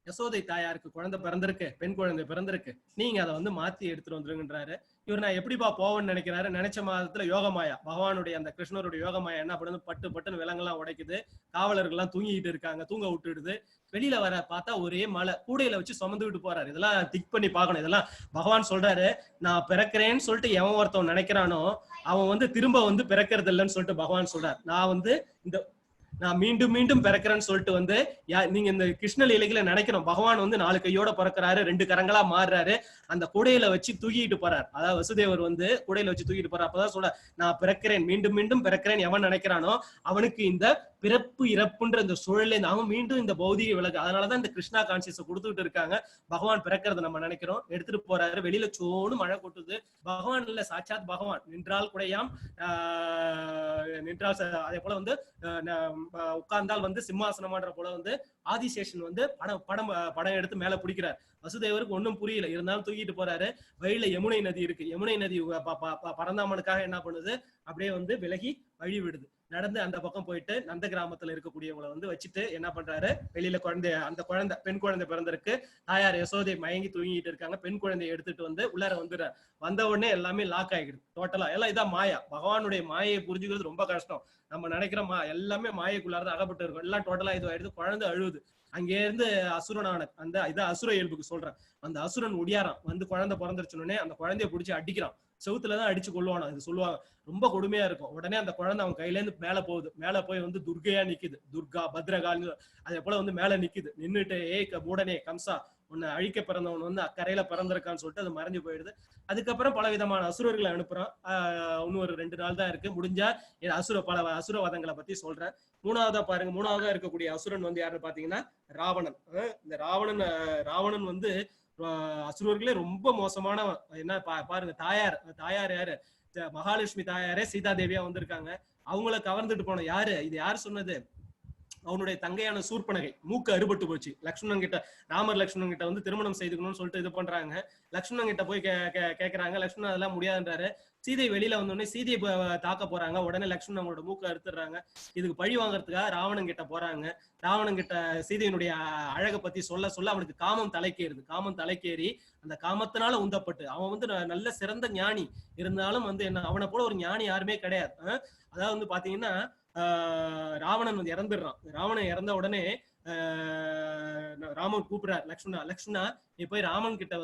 யசோதை தாயாருக்கு குழந்தை பிறந்திருக்கு, பெண் குழந்தை பிறந்திருக்கு, நீங்க அதை வந்து மாத்தி எடுத்துட்டு வந்துருங்கன்றாரு. இவர் நான் எப்படிப்பா போவேன்னு நினைக்கிறாரு. நினைச்ச மாதத்துல யோகமாயா, பகவானுடைய அந்த கிருஷ்ணருடைய யோகமாயா என்ன பண்ணுது, பட்டுன்னு விலங்கெல்லாம் உடைக்குது, காவலர்கள்லாம் தூங்கிட்டு இருக்காங்க, தூங்க விட்டுடுது. வெளியில வர பார்த்தா ஒரே மலை, கூடையில வச்சு சுமந்துவிட்டு போறாரு. இதெல்லாம் திக் பண்ணி பார்க்கணும். இதெல்லாம் பகவான் சொல்றாரு, நான் பிறக்கிறேன்னு சொல்லிட்டு எவன் ஒருத்தவன் நினைக்கிறானோ அவன் வந்து திரும்ப வந்து பிறக்கிறது இல்லைன்னு சொல்லிட்டு பகவான் சொல்றார். நான் மீண்டும் மீண்டும் பிறக்கிறேன்னு சொல்லிட்டு வந்து நீங்க இந்த கிருஷ்ண லீலைகளை நினைக்கணும். பகவான் வந்து 4 கையோட பிறக்கிறாரு, 2 கரங்களா மாறுறாரு, அந்த கூடையில வச்சு தூக்கிட்டு போறாரு. அதாவது வசுதேவர் வந்து கூடையில வச்சு தூக்கிட்டு போறாரு. அப்பதான் சொல்ற, நான் பிறக்கிறேன், மீண்டும் மீண்டும் பிறக்கிறேன் எவன் நினைக்கிறானோ அவனுக்கு இந்த பிறப்பு இறப்புன்ற இந்த சூழல அவன் மீண்டும் இந்த பௌதிக விலகு. அதனாலதான் இந்த கிருஷ்ணா கான்சியஸை கொடுத்துட்டு இருக்காங்க. பகவான் பிறக்கிறத நம்ம நினைக்கிறோம். எடுத்துட்டு போறாரு, வெளியில சோன்னு மழை கொட்டுது. பகவான் இல்ல, சாட்சாத் பகவான். நின்றால் குடையாம், நின்றால் அதே போல வந்து உட்கார்ந்தால் வந்து சிம்மாசனமான்ற போல வந்து ஆதிசேஷன் வந்து படம் எடுத்து மேல பிடிக்கிறார். வசுதேவருக்கு ஒன்னும் புரியல, இருந்தாலும் தூக்கிட்டு போறாரு. வழியில யமுனை நதி இருக்கு. யமுனை நதி பரந்தாமனுக்காக என்ன பண்ணுது, அப்படியே வந்து விலகி வழி விடுது. நடந்து அந்த பக்கம் போயிட்டு நந்த கிராமத்துல இருக்கக்கூடியவங்களை வந்து வச்சுட்டு என்ன பண்றாரு, வெளியில பெண் குழந்தை பிறந்திருக்கு. தாயார் யசோதை மயங்கி தூங்கிட்டு இருக்காங்க. பெண் குழந்தையை எடுத்துட்டு வந்து உள்ளார வந்துடுறாரு. வந்த உடனே எல்லாமே லாக் ஆகிடுது டோட்டலா. எல்லாம் இதான் மாயா. பகவானுடைய மாயை புரிஞ்சுக்கிறது ரொம்ப கஷ்டம். நம்ம நினைக்கிறோம் எல்லாமே மாயைக்குள்ளார அகப்பட்டு இருக்கும். எல்லாம் டோட்டலா இது ஆயிடுது. குழந்தை அழுவுது. அங்கே இருந்து அசுரனான அந்த இதான் அசுர இயல்புக்கு சொல்றேன். அந்த அசுரன் ஒடியாரான் வந்து குழந்தை பிறந்துருச்சுனே அந்த குழந்தைய பிடிச்சி அடிக்கிறான். செவுத்துலதான் அடிச்சு கொள்ளுவானா. இது சொல்லுவாங்க, ரொம்ப கொடுமையா இருக்கும். உடனே அந்த குழந்தை அவன் கையில இருந்து மேல போகுது. மேல போய் வந்து துர்கையா நிக்குது. துர்கா பத்ரகால்னு அதே போல வந்து மேல நிக்குது. நின்றுட்டு மூடனே கம்சா, உன்னை அழிக்க பிறந்தவன் வந்து அக்கறையில பிறந்திருக்கான்னு சொல்லிட்டு அது மறைஞ்சு போயிடுது. அதுக்கப்புறம் பல விதமான அசுரர்களை அனுப்புறான். இன்னும் ஒரு 2 நாள் தான் இருக்கு. முடிஞ்சா பல அசுரவாதங்களை பத்தி சொல்றேன். மூணாவதா பாருங்க, மூணாவதா இருக்கக்கூடிய அசுரன் வந்து யாருன்னு பாத்தீங்கன்னா ராவணன். இந்த ராவணன் வந்து அசுரர்களே ரொம்ப மோசமானவன். என்ன பாருங்க, தாயார் யாரு, மகாலட்சுமி தாயாரே சீதா தேவியா வந்திருக்காங்க. அவங்கள கவர்ந்துட்டு போன யாரு, இது யாரு சொன்னது, அவனுடைய தங்கையான சூர்பனகை. மூக்கு அறுபட்டு போச்சு. லக்ஷ்மணன் கிட்ட, ராமர் லக்ஷ்மணன் கிட்ட வந்து திருமணம் செய்துக்கணும்னு சொல்லிட்டு இது பண்றாங்க. லக்ஷ்மணன் கிட்ட போய் கேக்குறாங்க. லக்ஷ்மணன் அதெல்லாம் முடியாதுன்றாரு. சீதை வெளியில வந்தோடனே சீதையை தாக்க போறாங்க. உடனே லக்ஷ்மணன் அவங்களோட மூக்க அறுத்துறாங்க. இதுக்கு பழி வாங்கறதுக்காக ராவணன் கிட்ட போறாங்க. ராவணன் கிட்ட சீதையினுடைய அழகை பத்தி சொல்ல அவனுக்கு காமம் தலைக்கேறி அந்த காமத்தினால உந்தப்பட்டு, அவன் வந்து நல்ல சிறந்த ஞானி இருந்தாலும் வந்து என்ன, அவனை போல ஒரு ஞானி யாருமே கிடையாது. அதாவது வந்து பாத்தீங்கன்னா ராவணன் வந்து இறந்துடுறான். ராவணன் இறந்த உடனே ராமன் கூப்பிடுறாரு லக்ஷ்மணா, லக்ஷ்மணா நீ போய் ராமன் கிட்ட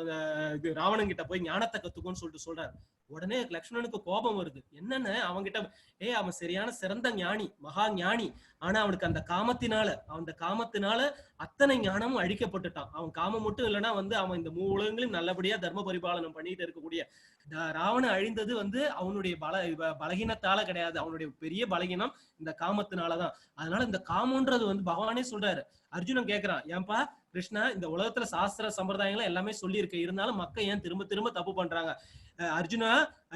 ராவணன் கிட்ட போய் ஞானத்தை கத்துக்கோன்னு சொல்லிட்டு சொல்றாரு. உடனே லக்ஷ்மணனுக்கு கோபம் வருது. என்னன்னு அவன்கிட்ட, அவன் சரியான சிறந்த ஞானி, மகா ஞானி, ஆனா அவனுக்கு அந்த காமத்தினால அத்தனை ஞானமும் அழிக்கப்பட்டுட்டான். அவன் காமம் மட்டும் இல்லைன்னா அவன் இந்த உலகங்களையும் நல்லபடியா தர்ம பரிபாலனம் பண்ணிட்டு இருக்கக்கூடிய ராவணன் அழிந்தது அவனுடைய பலகீனத்தால கிடையாது, அவனுடைய பெரிய பலகீனம் இந்த காமத்தினாலதான். அதனால இந்த காமன்றது பகவானே சொல்றாரு. அர்ஜுனன் கேட்கிறான், ஏன்பா கிருஷ்ணா, இந்த உலகத்துல சாஸ்திர சம்பிரதாயங்கள் எல்லாமே சொல்லி இருக்கு, இருந்தாலும் மக்கள் ஏன் திரும்ப திரும்ப தப்பு பண்றாங்க? அர்ஜுனா,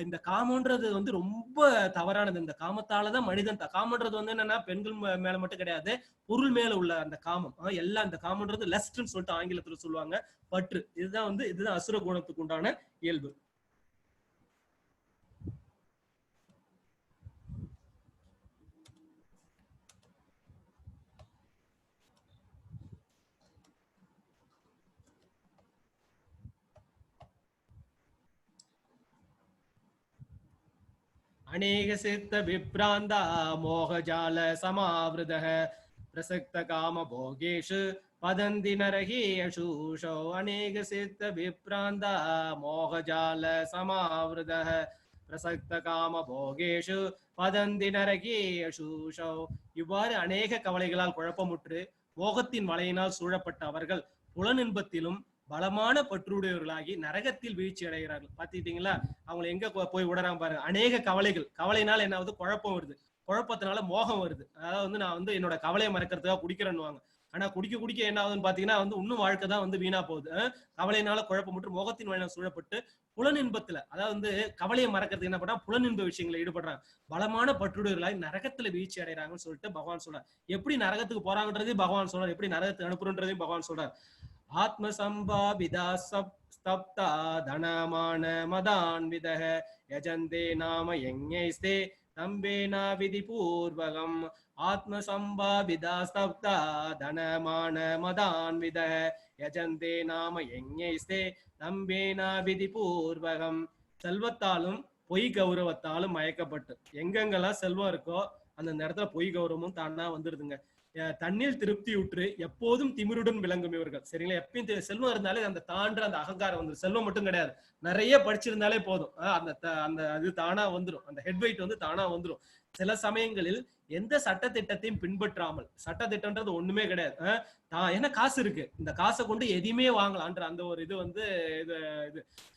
இந்த காமன்றது ரொம்ப தவறானது. இந்த காமத்தாலதான் மனிதன் காமன்றது என்னன்னா பெண்கள் மேல மட்டும் கிடையாது, பொருள் மேல உள்ள அந்த காமம் எல்லாம். இந்த காமன்றது லஸ்ட்ன்னு சொல்லிட்டு ஆங்கிலத்துல சொல்லுவாங்க, பற்று. இதுதான் அசுர குணத்துக்கு உண்டான இயல்பு. अनेक सिद्ध विभ्रांता मोहजाल समावृतः प्रसक्त काम भोगेषु पदन्ति नरहि यशूषौ। अनेक सिद्ध विभ्रांता मोहजाल समावृतः प्रसक्त काम भोगेषु पदन्ति नरहि यशूषौ. இவ்வாறு அநேக கவலைகளால் குழப்பமுற்று மோகத்தின் வலையினால் சூழப்பட்ட அவர்கள் புலனின்பத்திலும் பலமான பற்றுடையவர்களாகி நரகத்தில் வீழ்ச்சி அடைகிறார்கள். பாத்துக்கிட்டீங்களா, அவங்க எங்க போய் விடுறாங்க பாருங்க. அநேக கவலைனால என்ன ஆகுது? குழப்பம் வருது. குழப்பத்தினால மோகம் வருது. அதாவது நான் என்னோட கவலையை மறக்கிறதுக்காக குடிக்கிறேன்னு. ஆனா குடிக்க என்ன ஆகுதுன்னு பாத்தீங்கன்னா இன்னும் வாழ்க்கை தான் வீணா போகுது. கவலையினால குழப்பமுற்று மோகத்தின் வழியினால் சூழப்பட்டு புலனின்பத்துல, அதாவது கவலையை மறக்கிறதுக்கு என்ன பண்ணா புலனின்ப விஷயங்களை ஈடுபடுறாங்க. பலமான பற்றுடையவர்களாக நரகத்துல வீழ்ச்சி அடைகிறாங்கன்னு சொல்லிட்டு பகவான் சொல்றார். எப்படி நரகத்துக்கு போறாங்கன்றதையும் பகவான் சொல்றார், எப்படி நரகத்துக்கு அனுப்புறன்றதையும் பகவான் சொல்றார். ஆத்மசம்பாபிதா ஸ்தப்தா தனமான மதான்விதஹ யஜந்தே நாம யஞைஸ்தே தம்பேனா விதி பூர்வகம். ஆத்மசம்பாபிதா ஸ்தப்தா தனமான மதான்விதஹ யஜந்தே நாம யஞைஸ்தே தம்பேனா விதி பூர்வகம். செல்வத்தாலும் பொய் கௌரவத்தாலும் மயக்கப்பட்டு எங்கெங்கெல்லாம் செல்வம் இருக்கோ அந்த இடத்துல பொய் கௌரவமும் தானா வந்துருதுங்க. தண்ணீர் திருப்தியுற்று எப்போதும் திமிருடன் விளங்கும் இவர்கள். சரிங்களா, எப்பயும் செல்வம் இருந்தாலே அந்த தாண்ட அந்த அகங்காரம் வந்துடும். செல்வம் மட்டும் கிடையாது, நிறைய படிச்சிருந்தாலே போதும், அந்த அது தானா வந்துடும், அந்த ஹெட் வெயிட் தானா வந்துடும். சில சமயங்களில் எந்த சட்டத்திட்டத்தையும் பின்பற்றாமல், சட்டத்திட்டம்ன்றது ஒண்ணுமே கிடையாது, ஏன்னா காசு இருக்கு, இந்த காசை கொண்டு எதையுமே வாங்கலான்ற அந்த ஒரு இது இது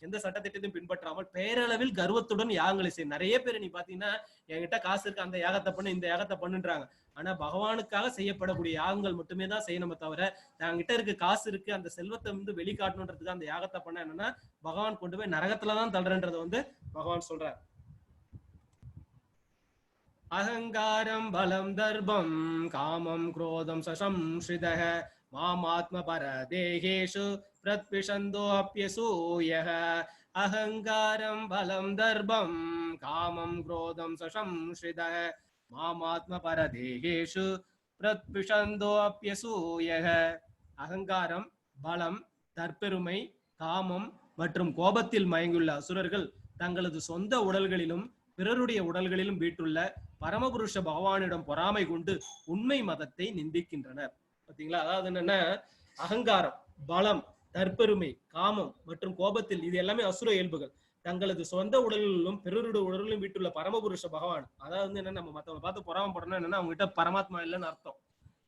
எந்த சட்டத்திட்டத்தையும் பின்பற்றாமல் பேரளவில் கர்வத்துடன் யாகங்களை செய்யும். நிறைய பேர் நீ பாத்தீங்கன்னா என்கிட்ட காசு இருக்கு, அந்த யாகத்தை பண்ணு, இந்த யாகத்தை பண்ணுன்றாங்க. ஆனா பகவானுக்காக செய்யப்படக்கூடிய யாகங்கள் மட்டுமே தான் செய்யணுமே தவிர, என்கிட்ட இருக்கு காசு இருக்கு அந்த செல்வத்தை வெளிக்காட்டணுன்றதுக்கு அந்த யாகத்தை பண்ண என்னன்னா பகவான் கொண்டு போய் நரகத்துலதான் தள்ளுறன்றத பகவான் சொல்றார். அகங்காரம் பலம் தர்பம் காமம் குரோதம் சசம்ஸ்ரிதஹ மாமாத்ம பரதேகேஷு பிரத்விஷந்தோப்யசூயஹ. அகங்காரம் பலம் தர்பம் காமம் குரோதம் சசம்ஸ்ரிதஹ மாமாத்ம பரதேகேஷு பிரத்விஷந்தோப்யசூயஹ. அகங்காரம், பலம், தற்பெருமை, காமம் மற்றும் கோபத்தில் மயங்கியுள்ள அசுரர்கள் தங்களது சொந்த உடல்களிலும் பிறருடைய உடல்களிலும் வீட்டுள்ள பரமபுருஷ பகவானிடம் பொறாமை கொண்டு உண்மை மதத்தை நிந்திக்கின்றனர். பாத்தீங்களா, அதாவது என்னன்னா அகங்காரம், பலம், தற்பெருமை, காமம் மற்றும் கோபத்தில், இது எல்லாமே அசுர இயல்புகள். தங்களது சொந்த உடல்களிலும் பிறருடைய உடல்களிலும் வீட்டுள்ள பரமபுருஷ பகவான், அதாவது என்னன்னா நம்ம மத்தவங்களை பார்த்து பொறாமப்படணும் என்னன்னா அவங்க கிட்ட பரமாத்மா இல்லைன்னு அர்த்தம்.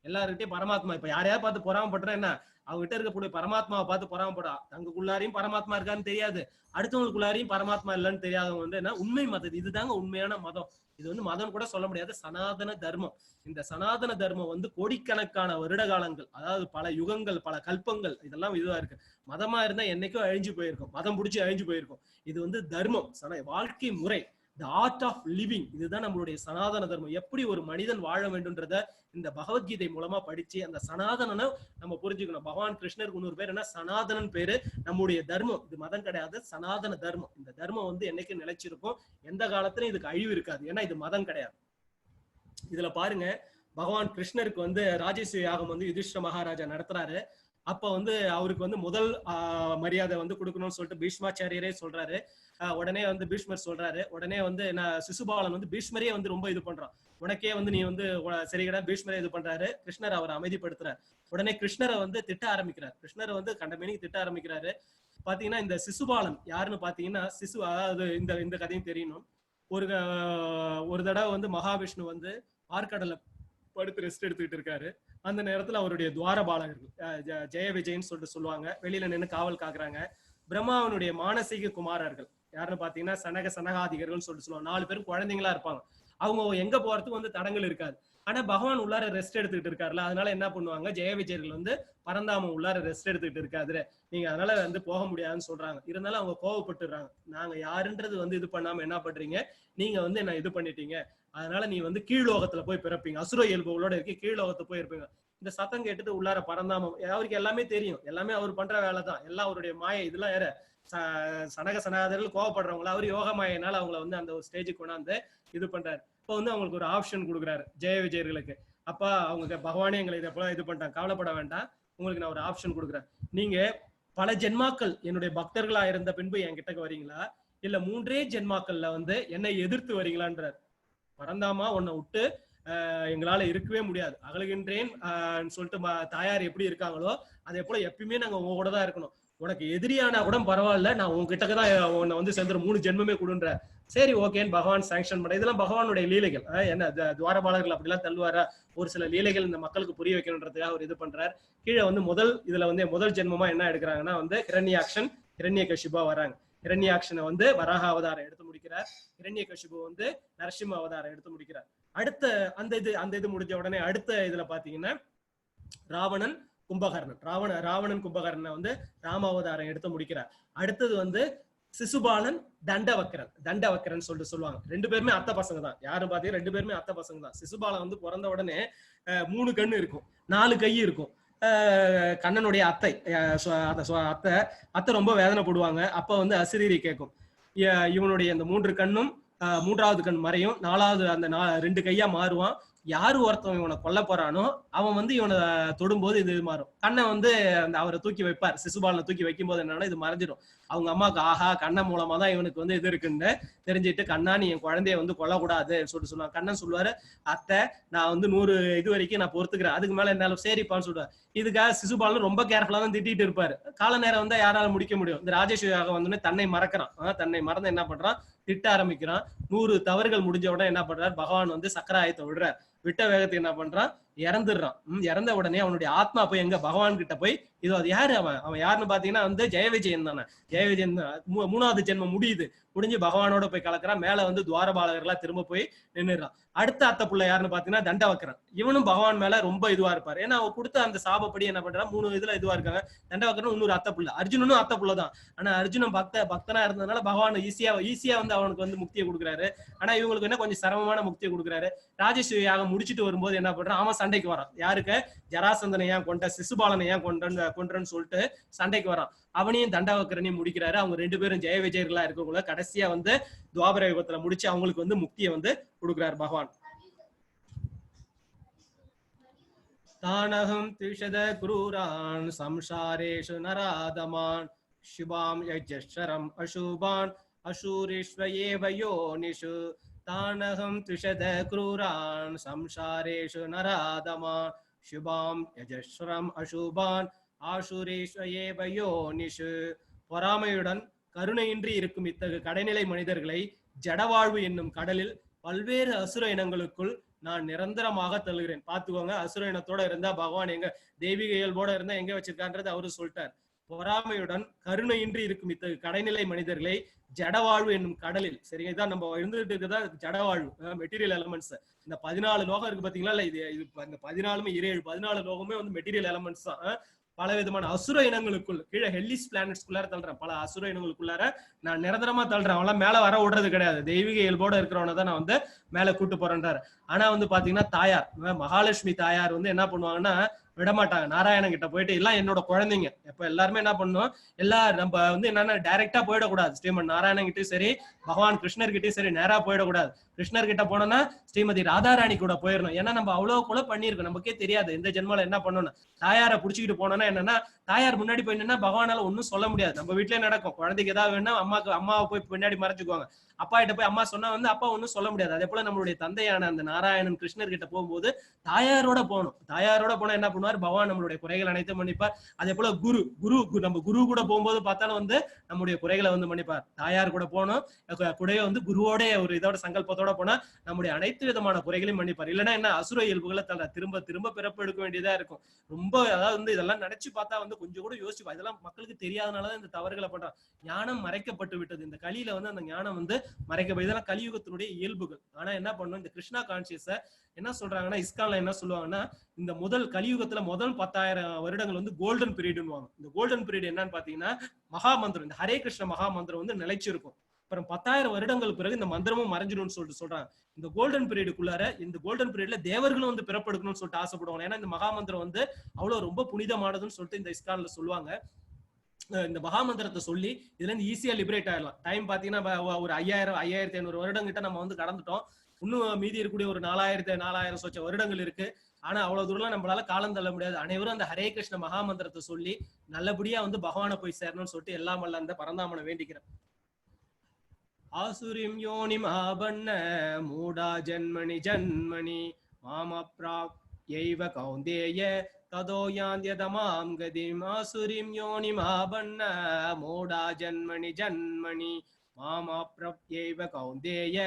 எல்லாருக்கிட்டையும் பரமாத்மா, இப்ப யாரையாவது பார்த்து பொறாமப்படுறா என்ன, அவங்க கிட்ட இருக்கக்கூடிய பரமாத்மாவை பார்த்து பொறாமப்படா. தங்களுக்குள்ளாரையும் பரமாத்மா இருக்கான்னு தெரியாது, அடுத்தவங்களுக்குள்ளாரையும் பரமாத்மா இல்லைன்னு தெரியாதவங்க என்ன உண்மை மதம், இதுதாங்க உண்மையான மதம். இது மதம் கூட சொல்ல முடியாது, சனாதன தர்மம். இந்த சனாதன தர்மம் கோடிக்கணக்கான வருட காலங்கள், அதாவது பல யுகங்கள், பல கல்பங்கள், இதெல்லாம் இதுவா இருக்கு. மதமா இருந்தா என்னைக்கும் அழிஞ்சு போயிருக்கும், மதம் பிடிச்சி அழிஞ்சு போயிருக்கும். இது தர்மம், வாழ்க்கை முறை, தி ஆர்ட் ஆஃப் லிவிங். இதுதான் நம்மளுடைய சனாதன தர்மம். எப்படி ஒரு மனிதன் வாழ வேண்டும்ன்றத இந்த பகவத்கீதை மூலமா படிச்சு அந்த சனாதனனை நம்ம புரிஞ்சுக்கணும். பகவான் கிருஷ்ணருக்கு இன்னொரு பேர் என்ன, சனாதனன் பேரு. நம்முடைய தர்மம் இது மதம் கிடையாது, சனாதன தர்மம். இந்த தர்மம் என்னைக்கு நிலைச்சிருக்கும், எந்த காலத்திலும் இதுக்கு அழிவு இருக்காது, ஏன்னா இது மதம் கிடையாது. இதுல பாருங்க, பகவான் கிருஷ்ணருக்கு ராஜேஸ்வரி யாகம் யுதிஷ்டிர மகாராஜா நடத்துறாரு. அப்ப வந்து அவருக்கு வந்து முதல் மரியாதை வந்து கொடுக்கணும்னு சொல்லிட்டு பீஷ்மாச்சாரியரே சொல்றாரு. உடனே வந்து பீஷ்மர் சொல்றாரு. உடனே வந்து நான் சிசுபாலன் வந்து பீஷ்மரே வந்து ரொம்ப இது பண்றான். உனக்கே வந்து நீ வந்து சரிகடா பீஷ்மரே இது பண்றாரு. கிருஷ்ணர் அவரை அமைதிப்படுத்துறாரு. உடனே கிருஷ்ணரை வந்து திட்ட ஆரம்பிக்கிறார். கிருஷ்ணரை வந்து கண்டமேனிக்கு திட்ட ஆரம்பிக்கிறாரு. பாத்தீங்கன்னா இந்த சிசுபாலன் யாருன்னு பாத்தீங்கன்னா அதாவது இந்த கதையும் தெரியணும். ஒரு தடவை வந்து மகாவிஷ்ணு வந்து ஆற்கடலை படுத்து ரெஸ்ட் எடுத்துக்கிட்டு இருக்காரு. அந்த நேரத்துல அவருடைய துவாரபாலகர்கள் ஜெய விஜயன்னு சொல்லிட்டு சொல்லுவாங்க, வெளியில நின்று காவல் காக்குறாங்க. பிரம்மாவனுடைய மானசீக குமாரர்கள் யாருன்னு பாத்தீங்கன்னா சனகாதிகர்கள் சொல்லிட்டு சொல்லுவாங்க. 4 பேரும் குழந்தைங்களா இருப்பாங்க. அவங்க எங்க போறதுக்கு வந்து தடங்கள் இருக்காது. ஆனா பகவான் உள்ளார ரெஸ்ட் எடுத்துக்கிட்டு இருக்காருல்ல, அதனால என்ன பண்ணுவாங்க, ஜெய விஜயர்கள் வந்து பரந்தாமம் உள்ளார ரெஸ்ட் எடுத்துக்கிட்டு இருக்காது, நீங்க அதனால வந்து போக முடியாதுன்னு சொல்றாங்க. இருந்தாலும் அவங்க கோவப்பட்டுறாங்க. நாங்க யாருன்றது வந்து இது பண்ணாம என்ன பண்றீங்க, நீங்க வந்து என்ன இது பண்ணிட்டீங்க, அதனால நீ வந்து கீழ்லோகத்துல போய் பிறப்பீங்க, அசுர இயல்புகளோட இருக்கு, கீழ்லோகத்துல போய் இருப்பீங்க. இந்த சத்தம் கேட்டுட்டு உள்ளார பரந்தாமம், அவருக்கு எல்லாமே தெரியும், எல்லாமே அவர் பண்ற வேலை தான், எல்லாம் அவருடைய மாயை. இதெல்லாம் யார சனகர்கள் கோவப்படுறவங்கள அவர் யோக மாயினால அவங்கள வந்து அந்த ஒரு ஸ்டேஜுக்கு கொண்டாந்து இது பண்றாரு. இப்போ வந்து அவங்களுக்கு ஒரு ஆப்ஷன் கொடுக்குறாரு ஜெய விஜயர்களுக்கு. அப்பா அவங்க பகவானே எங்களை இதை போல இது பண்ணிட்டாங்க, கவலைப்பட வேண்டாம், உங்களுக்கு நான் ஒரு ஆப்ஷன் கொடுக்குறேன். நீங்க பல ஜென்மாக்கள் என்னுடைய பக்தர்களா இருந்த பின்பு என்கிட்ட வரீங்களா, இல்ல 3 ஜென்மாக்கள்ல வந்து என்னை எதிர்த்து வரீங்களான்றார். பரந்தாமா உன்னை விட்டு எங்களால இருக்கவே முடியாது, அகலுகின்றேன் சொல்லிட்டு தாயார் எப்படி இருக்காங்களோ அதே போல எப்பயுமே நாங்க உங்க கூட தான் இருக்கணும். உனக்கு எதிரியானா கூட பரவாயில்ல, நான் உங்ககிட்ட தான் உன்னை வந்து சேர்ந்து 3 ஜென்மமே கொடுன்ற. சரி ஓகேன்னு பகவான் சாங்ஷன் பண்ண. இதெல்லாம் பகவானுடைய லீலைகள். என்ன துவாரபாலர்கள் அப்படிலாம் தள்ளுவாரா, ஒரு சில லீலைகள் இந்த மக்களுக்கு புரிய வைக்கணுன்றதுக்காக அவர் இது பண்றாரு. கீழே வந்து இதுல வந்து முதல் ஜென்மமா என்ன எடுக்கிறாங்கன்னா வந்து ஹிரண்யாக்ஷன் ஹிரண்யகசிபா வராங்க. ஹிரண்யாக்ஷனை வந்து வராக அவதாரம் எடுத்து முடிக்கிறார். ஹிரண்யகசிபு வந்து நரசிம்ம அவதாரம் எடுத்து முடிக்கிறார். அடுத்த அந்த இது முடிஞ்ச உடனே அடுத்த இதுல பாத்தீங்கன்னா ராவணன் கும்பகர்ணன். ராவணன் கும்பகர்ணனை வந்து ராம அவதாரம் எடுத்து முடிக்கிறார். அடுத்தது வந்து சிசுபாலன் தண்டவக்கரன் சொல்லிட்டு சொல்லுவாங்க. 2 பேருமே அத்தை பசங்க தான். யாரும் பாத்தீங்கன்னா 2 பேருமே அத்தை பசங்க தான். சிசுபாலன் வந்து பிறந்த உடனே 3 கண்ணு இருக்கும், 4 கை இருக்கும். கண்ணனுடைய அத்தை ரொம்ப வேதனைப்படுவாங்க. அப்ப வந்து அசிரீரி கேட்கும், இவனுடைய இந்த 3 கண்ணும் 3வது கண் மறையும், 4வது அந்த 2 கையா மாறுவான். யாரு ஒருத்தவன் இவனை கொல்ல போறானோ அவன் வந்து இவனை தொடும்போது இது மாறும். கண்ணை வந்து அவரை தூக்கி வைப்பார். சிசுபாலனை தூக்கி வைக்கும் போது என்னன்னா இது மறைஞ்சிடும். அவங்க அம்மாவுக்கு ஆஹா கண்ணன் மூலமா தான் இவனுக்கு வந்து இது இருக்குன்னு தெரிஞ்சுட்டு, கண்ணா நீ என் குழந்தைய வந்து கொல்லக்கூடாதுன்னு சொல்லிட்டு சொல்லுவாங்க. கண்ணன் சொல்லுவாரு, அத்தை நான் வந்து 100 இது வரைக்கும் நான் பொறுத்துக்கிறேன், அதுக்கு மேல என்னாலும் சரிப்பான்னு சொல்லுவார். இதுக்காக சிசுபாலன் ரொம்ப கேர்ஃபுல்லா தான் திட்டிட்டு இருப்பாரு. கால நேரம் வந்தா யாரால முடிக்க முடியும். இந்த ராஜேஸ்வரியாக வந்து தன்னை மறக்கிறான். தன்னை மறந்து என்ன பண்றான், திட்ட ஆரம்பிக்கிறான். 100 தவறுகள் முடிஞ்ச உடனே என்ன பண்றாரு, பகவான் வந்து சக்கராயத்தை விடுறார். விட்ட வேகத்துக்கு என்ன பண்றான், இறந்துடுறான். இறந்த உடனே அவனுடைய ஆத்மா போய் எங்க பகவான் கிட்ட போய், இது அது யாரு அவன் யாருன்னு பாத்தீங்கன்னா வந்து ஜெய விஜயன் தானே. ஜெய விஜயன் 3வது ஜென்மம் முடிஞ்சு பகவானோட போய் கலக்கிறான். மேல வந்து துவாரபாலகர்களா திரும்ப போய் நின்றுறான். அடுத்த அத்தை புள்ள யாருன்னு பாத்தீங்கன்னா தண்டவக்கரன். இவனும் பகவான் மேல ரொம்ப இதுவா இருப்பாரு. ஏன்னா அவன் கொடுத்த அந்த சாபப்படி என்ன பண்றான், 3 இதுல இதுவா இருக்காங்க. தண்டவக்கரன் இன்னொரு அத்தை புள்ள. அர்ஜுனனும் அத்தை புள்ள தான். ஆனா அர்ஜுனன் பக்தனா இருந்ததுனால பகவான் ஈஸியா வந்து அவனுக்கு வந்து முக்தியை கொடுக்குறாரு. ஆனா இவங்களுக்கு என்ன கொஞ்சம் சிரமமான முக்தியை கொடுக்குறாரு. ராஜேஸ்வரியாக முடிச்சுட்டு வரும்போது என்ன பண்றான், அவன் சண்டைக்கு வரான். யாருக்கு, ஜராசந்தனை ஏன் கொண்ட, சிசுபாலனை ஏன் கொன்றன்னு சொல்லிட்டு சண்டைக்கு வரான். அவனையும் தண்டவக்கரனையும் முடிக்கிறாரு. அவங்க 2 பேரும் ஜெய விஜயர்களா இருக்கவங்கள கடைசியா வந்து துவாபர யுகத்துல முடிச்சு அவங்களுக்கு வந்து முக்தியை வந்து கொடுக்குறாரு பகவான். தானகம் திஷத குரூரான் சம்சாரேஷு நராதமான் சுபாம் யஜ்ஷரம் அசுபான் அசூரிஷ்வயேவ யோனிஷு. தானகம் திஷத குரூரான் சம்சாரேஷு நராதமான் சுபாம் யஜ்ஷரம் அசுபான் ஆசுரேஸ்வயேவ யோனிஷு. பொறாமையுடன் கருணையின்றி இருக்கும் இத்தகு கடைநிலை மனிதர்களை ஜடவாழ்வு என்னும் கடலில் பல்வேறு அசுர இனங்களுக்குள் நான் நிரந்தரமாக தள்ளுகிறேன். பாத்துக்கோங்க, அசுர இனத்தோட இருந்தா பகவான் எங்க, தெய்வீக இயல்போட இருந்தா எங்க வச்சிருக்கான்றது அவரு சொல்லிட்டார். பொறாமையுடன் கருணையின்றி இருக்கும் இத்தகு கடைநிலை மனிதர்களை ஜடவாழ்வு என்னும் கடலில், சரி இதான் நம்ம இருந்துட்டு இருக்குதா ஜடவாழ்வு, மெட்டீரியல் எலமெண்ட்ஸ். இந்த 14 லோகம் இருக்கு பாத்தீங்களா, இல்ல இது இந்த 14மே 14 லோகமே வந்து மெட்டீரியல் எலமெண்ட்ஸ் தான். பல விதமான அசுர இனங்களுக்குள், கீழே ஹெல்லிஸ் பிளானட்ஸ்குள்ளார தள்ளுறேன், பல அசுர இனங்களுக்குள்ளார நான் நிரந்தரமா தள்ளுறேன். அவெல்லாம் மேல வர விடுறது கிடையாது. தெய்வீக இயல்போட இருக்கிறவனை தான் நான் வந்து மேல கூட்டு போறேன்றாரு. ஆனா வந்து பாத்தீங்கன்னா தாயார், மகாலட்சுமி தாயார் வந்து என்ன பண்ணுவாங்கன்னா, விட மாட்டாங்க. நாராயணன் கிட்ட போயிட்டு எல்லாம் என்னோட குழந்தைங்க. இப்ப எல்லாருமே என்ன பண்ணணும், நம்ம வந்து என்னன்னா டைரக்டா போயிடக்கூடாது. ஸ்ரீமன் நாராயணன் கிட்டயும் சரி, பகவான் கிருஷ்ணர் கிட்டயும் சரி நேரா போயிடக்கூடாது. கிருஷ்ணர் கிட்ட போனோம்னா ஸ்ரீமதி ராதாராணி கூட போயிடணும். ஏன்னா நம்ம அவ்வளவு கூட பண்ணியிருக்கோம், நமக்கே தெரியாது எந்த ஜென்மால என்ன பண்ணணும். தாயாரை புடிச்சுக்கிட்டு போனோம்னா என்னன்னா, தாயார் முன்னாடி போய் நின்னா பகவானால ஒன்னும் சொல்ல முடியாது. நம்ம வீட்லயே நடக்கும், குழந்தைக்கு ஏதாவது வேணும்னா அம்மாவை போய் பின்னாடி மறைச்சுக்குவாங்க. அப்பா கிட்ட போய் அம்மா சொன்னா வந்து அப்பா ஒன்னும் சொல்ல முடியாது. அதே போல நம்மளுடைய தந்தையான அந்த நாராயணன் கிருஷ்ணர் கிட்ட போகும்போது தாயாரோட போகணும். தாயாரோட போனா என்ன பண்ணுவார், பகவான் நம்மளுடைய குறைகள் அனைத்தும் மன்னிப்பார். அதே போல நம்ம குரு கூட போகும்போது பார்த்தாலும் வந்து நம்முடைய குறைகளை வந்து மன்னிப்பார். தாயார் கூட போனோம், கூடவே வந்து குருவோட ஒரு இதோட சங்கல்பத்தோட போனா நம்முடைய அனைத்து விதமான குறைகளையும் மன்னிப்பார். இல்லைன்னா என்ன, அசுர இயல்புகளை திரும்ப திரும்ப பிறப்பு எடுக்க வேண்டியதா இருக்கும். ரொம்ப அதாவது வந்து இதெல்லாம் நினைச்சு பார்த்தா வந்து கொஞ்சம் கூட யோசிப்பா. இதெல்லாம் மக்களுக்கு தெரியாதனாலதான் இந்த தவறுகளை பண்றான். ஞானம் மறைக்கப்பட்டு விட்டது. இந்த கலியில வந்து அந்த ஞானம் வந்து மறைக்கப்படும். இதெல்லாம் கலியுகத்தினுடைய இயல்புகள். ஆனா என்ன பண்ணும், இந்த கிருஷ்ணா கான்சியஸ என்ன சொல்றாங்கன்னா, இஸ்கான்ல என்ன சொல்லுவாங்கன்னா, இந்த முதல் கலியுகத்துல முதல் 10,000 வருடங்கள் வந்து கோல்டன் பீரியட்னுவாங்க. இந்த கோல்டன் பீரியட் என்னன்னு பாத்தீங்கன்னா, மகா மந்திரம், இந்த ஹரே கிருஷ்ண மகா மந்திரம் வந்து நிலைச்சிருக்கும். அப்புறம் 10,000 வருடங்களுக்கு பிறகு இந்த மந்திரமும் மறைஞ்சிடும்னு சொல்றாங்க. இந்த கோல்டன் பீரியடுக்குள்ளார, இந்த கோல்டன் பீரியட்ல தேவர்களும் வந்து பிறப்பெடுக்கணும்னு சொல்லிட்டு ஆசைப்படுவாங்க. ஏன்னா இந்த மகா மந்திரம் வந்து அவ்வளவு ரொம்ப புனிதமானதுன்னு சொல்லிட்டு இந்த இஸ்கான்ல சொல்லுவாங்க. இந்த மகாமந்திரத்தை சொல்லி இதுல இருந்து ஈஸியா லிபரேட் ஆயிடலாம். டைம் பாத்தீங்கன்னா ஒரு 5500 வருடம் கிட்ட நம்ம வந்து கடந்துட்டோம். இன்னும் மீதி இருக்கக்கூடிய ஒரு 4000 சொச்ச வருடங்கள் இருக்கு. ஆனா அவ்வளவு தூரம் நம்மளால காலம் தள்ள முடியாது. அனைவரும் அந்த ஹரே கிருஷ்ண மகாமந்திரத்தை சொல்லி நல்லபடியா வந்து பகவானை போய் சேரணும்னு சொல்லிட்டு எல்லாம் வல்ல அந்த பரந்தாமனை வேண்டிக்கிறேன். ஆசுரிம் யோனிம் ஆபன்ன மூடா ஜன்மணி ஜன்மணி மாமப்ராப்யைவ கௌந்தேய ததோ யாந்த்யதமாம் கதிம். ஆசுரிம் யோனிம் ஆபன்ன மூடா ஜன்மணி ஜன்மணி மாமப்ராப்யைவ கௌந்தேய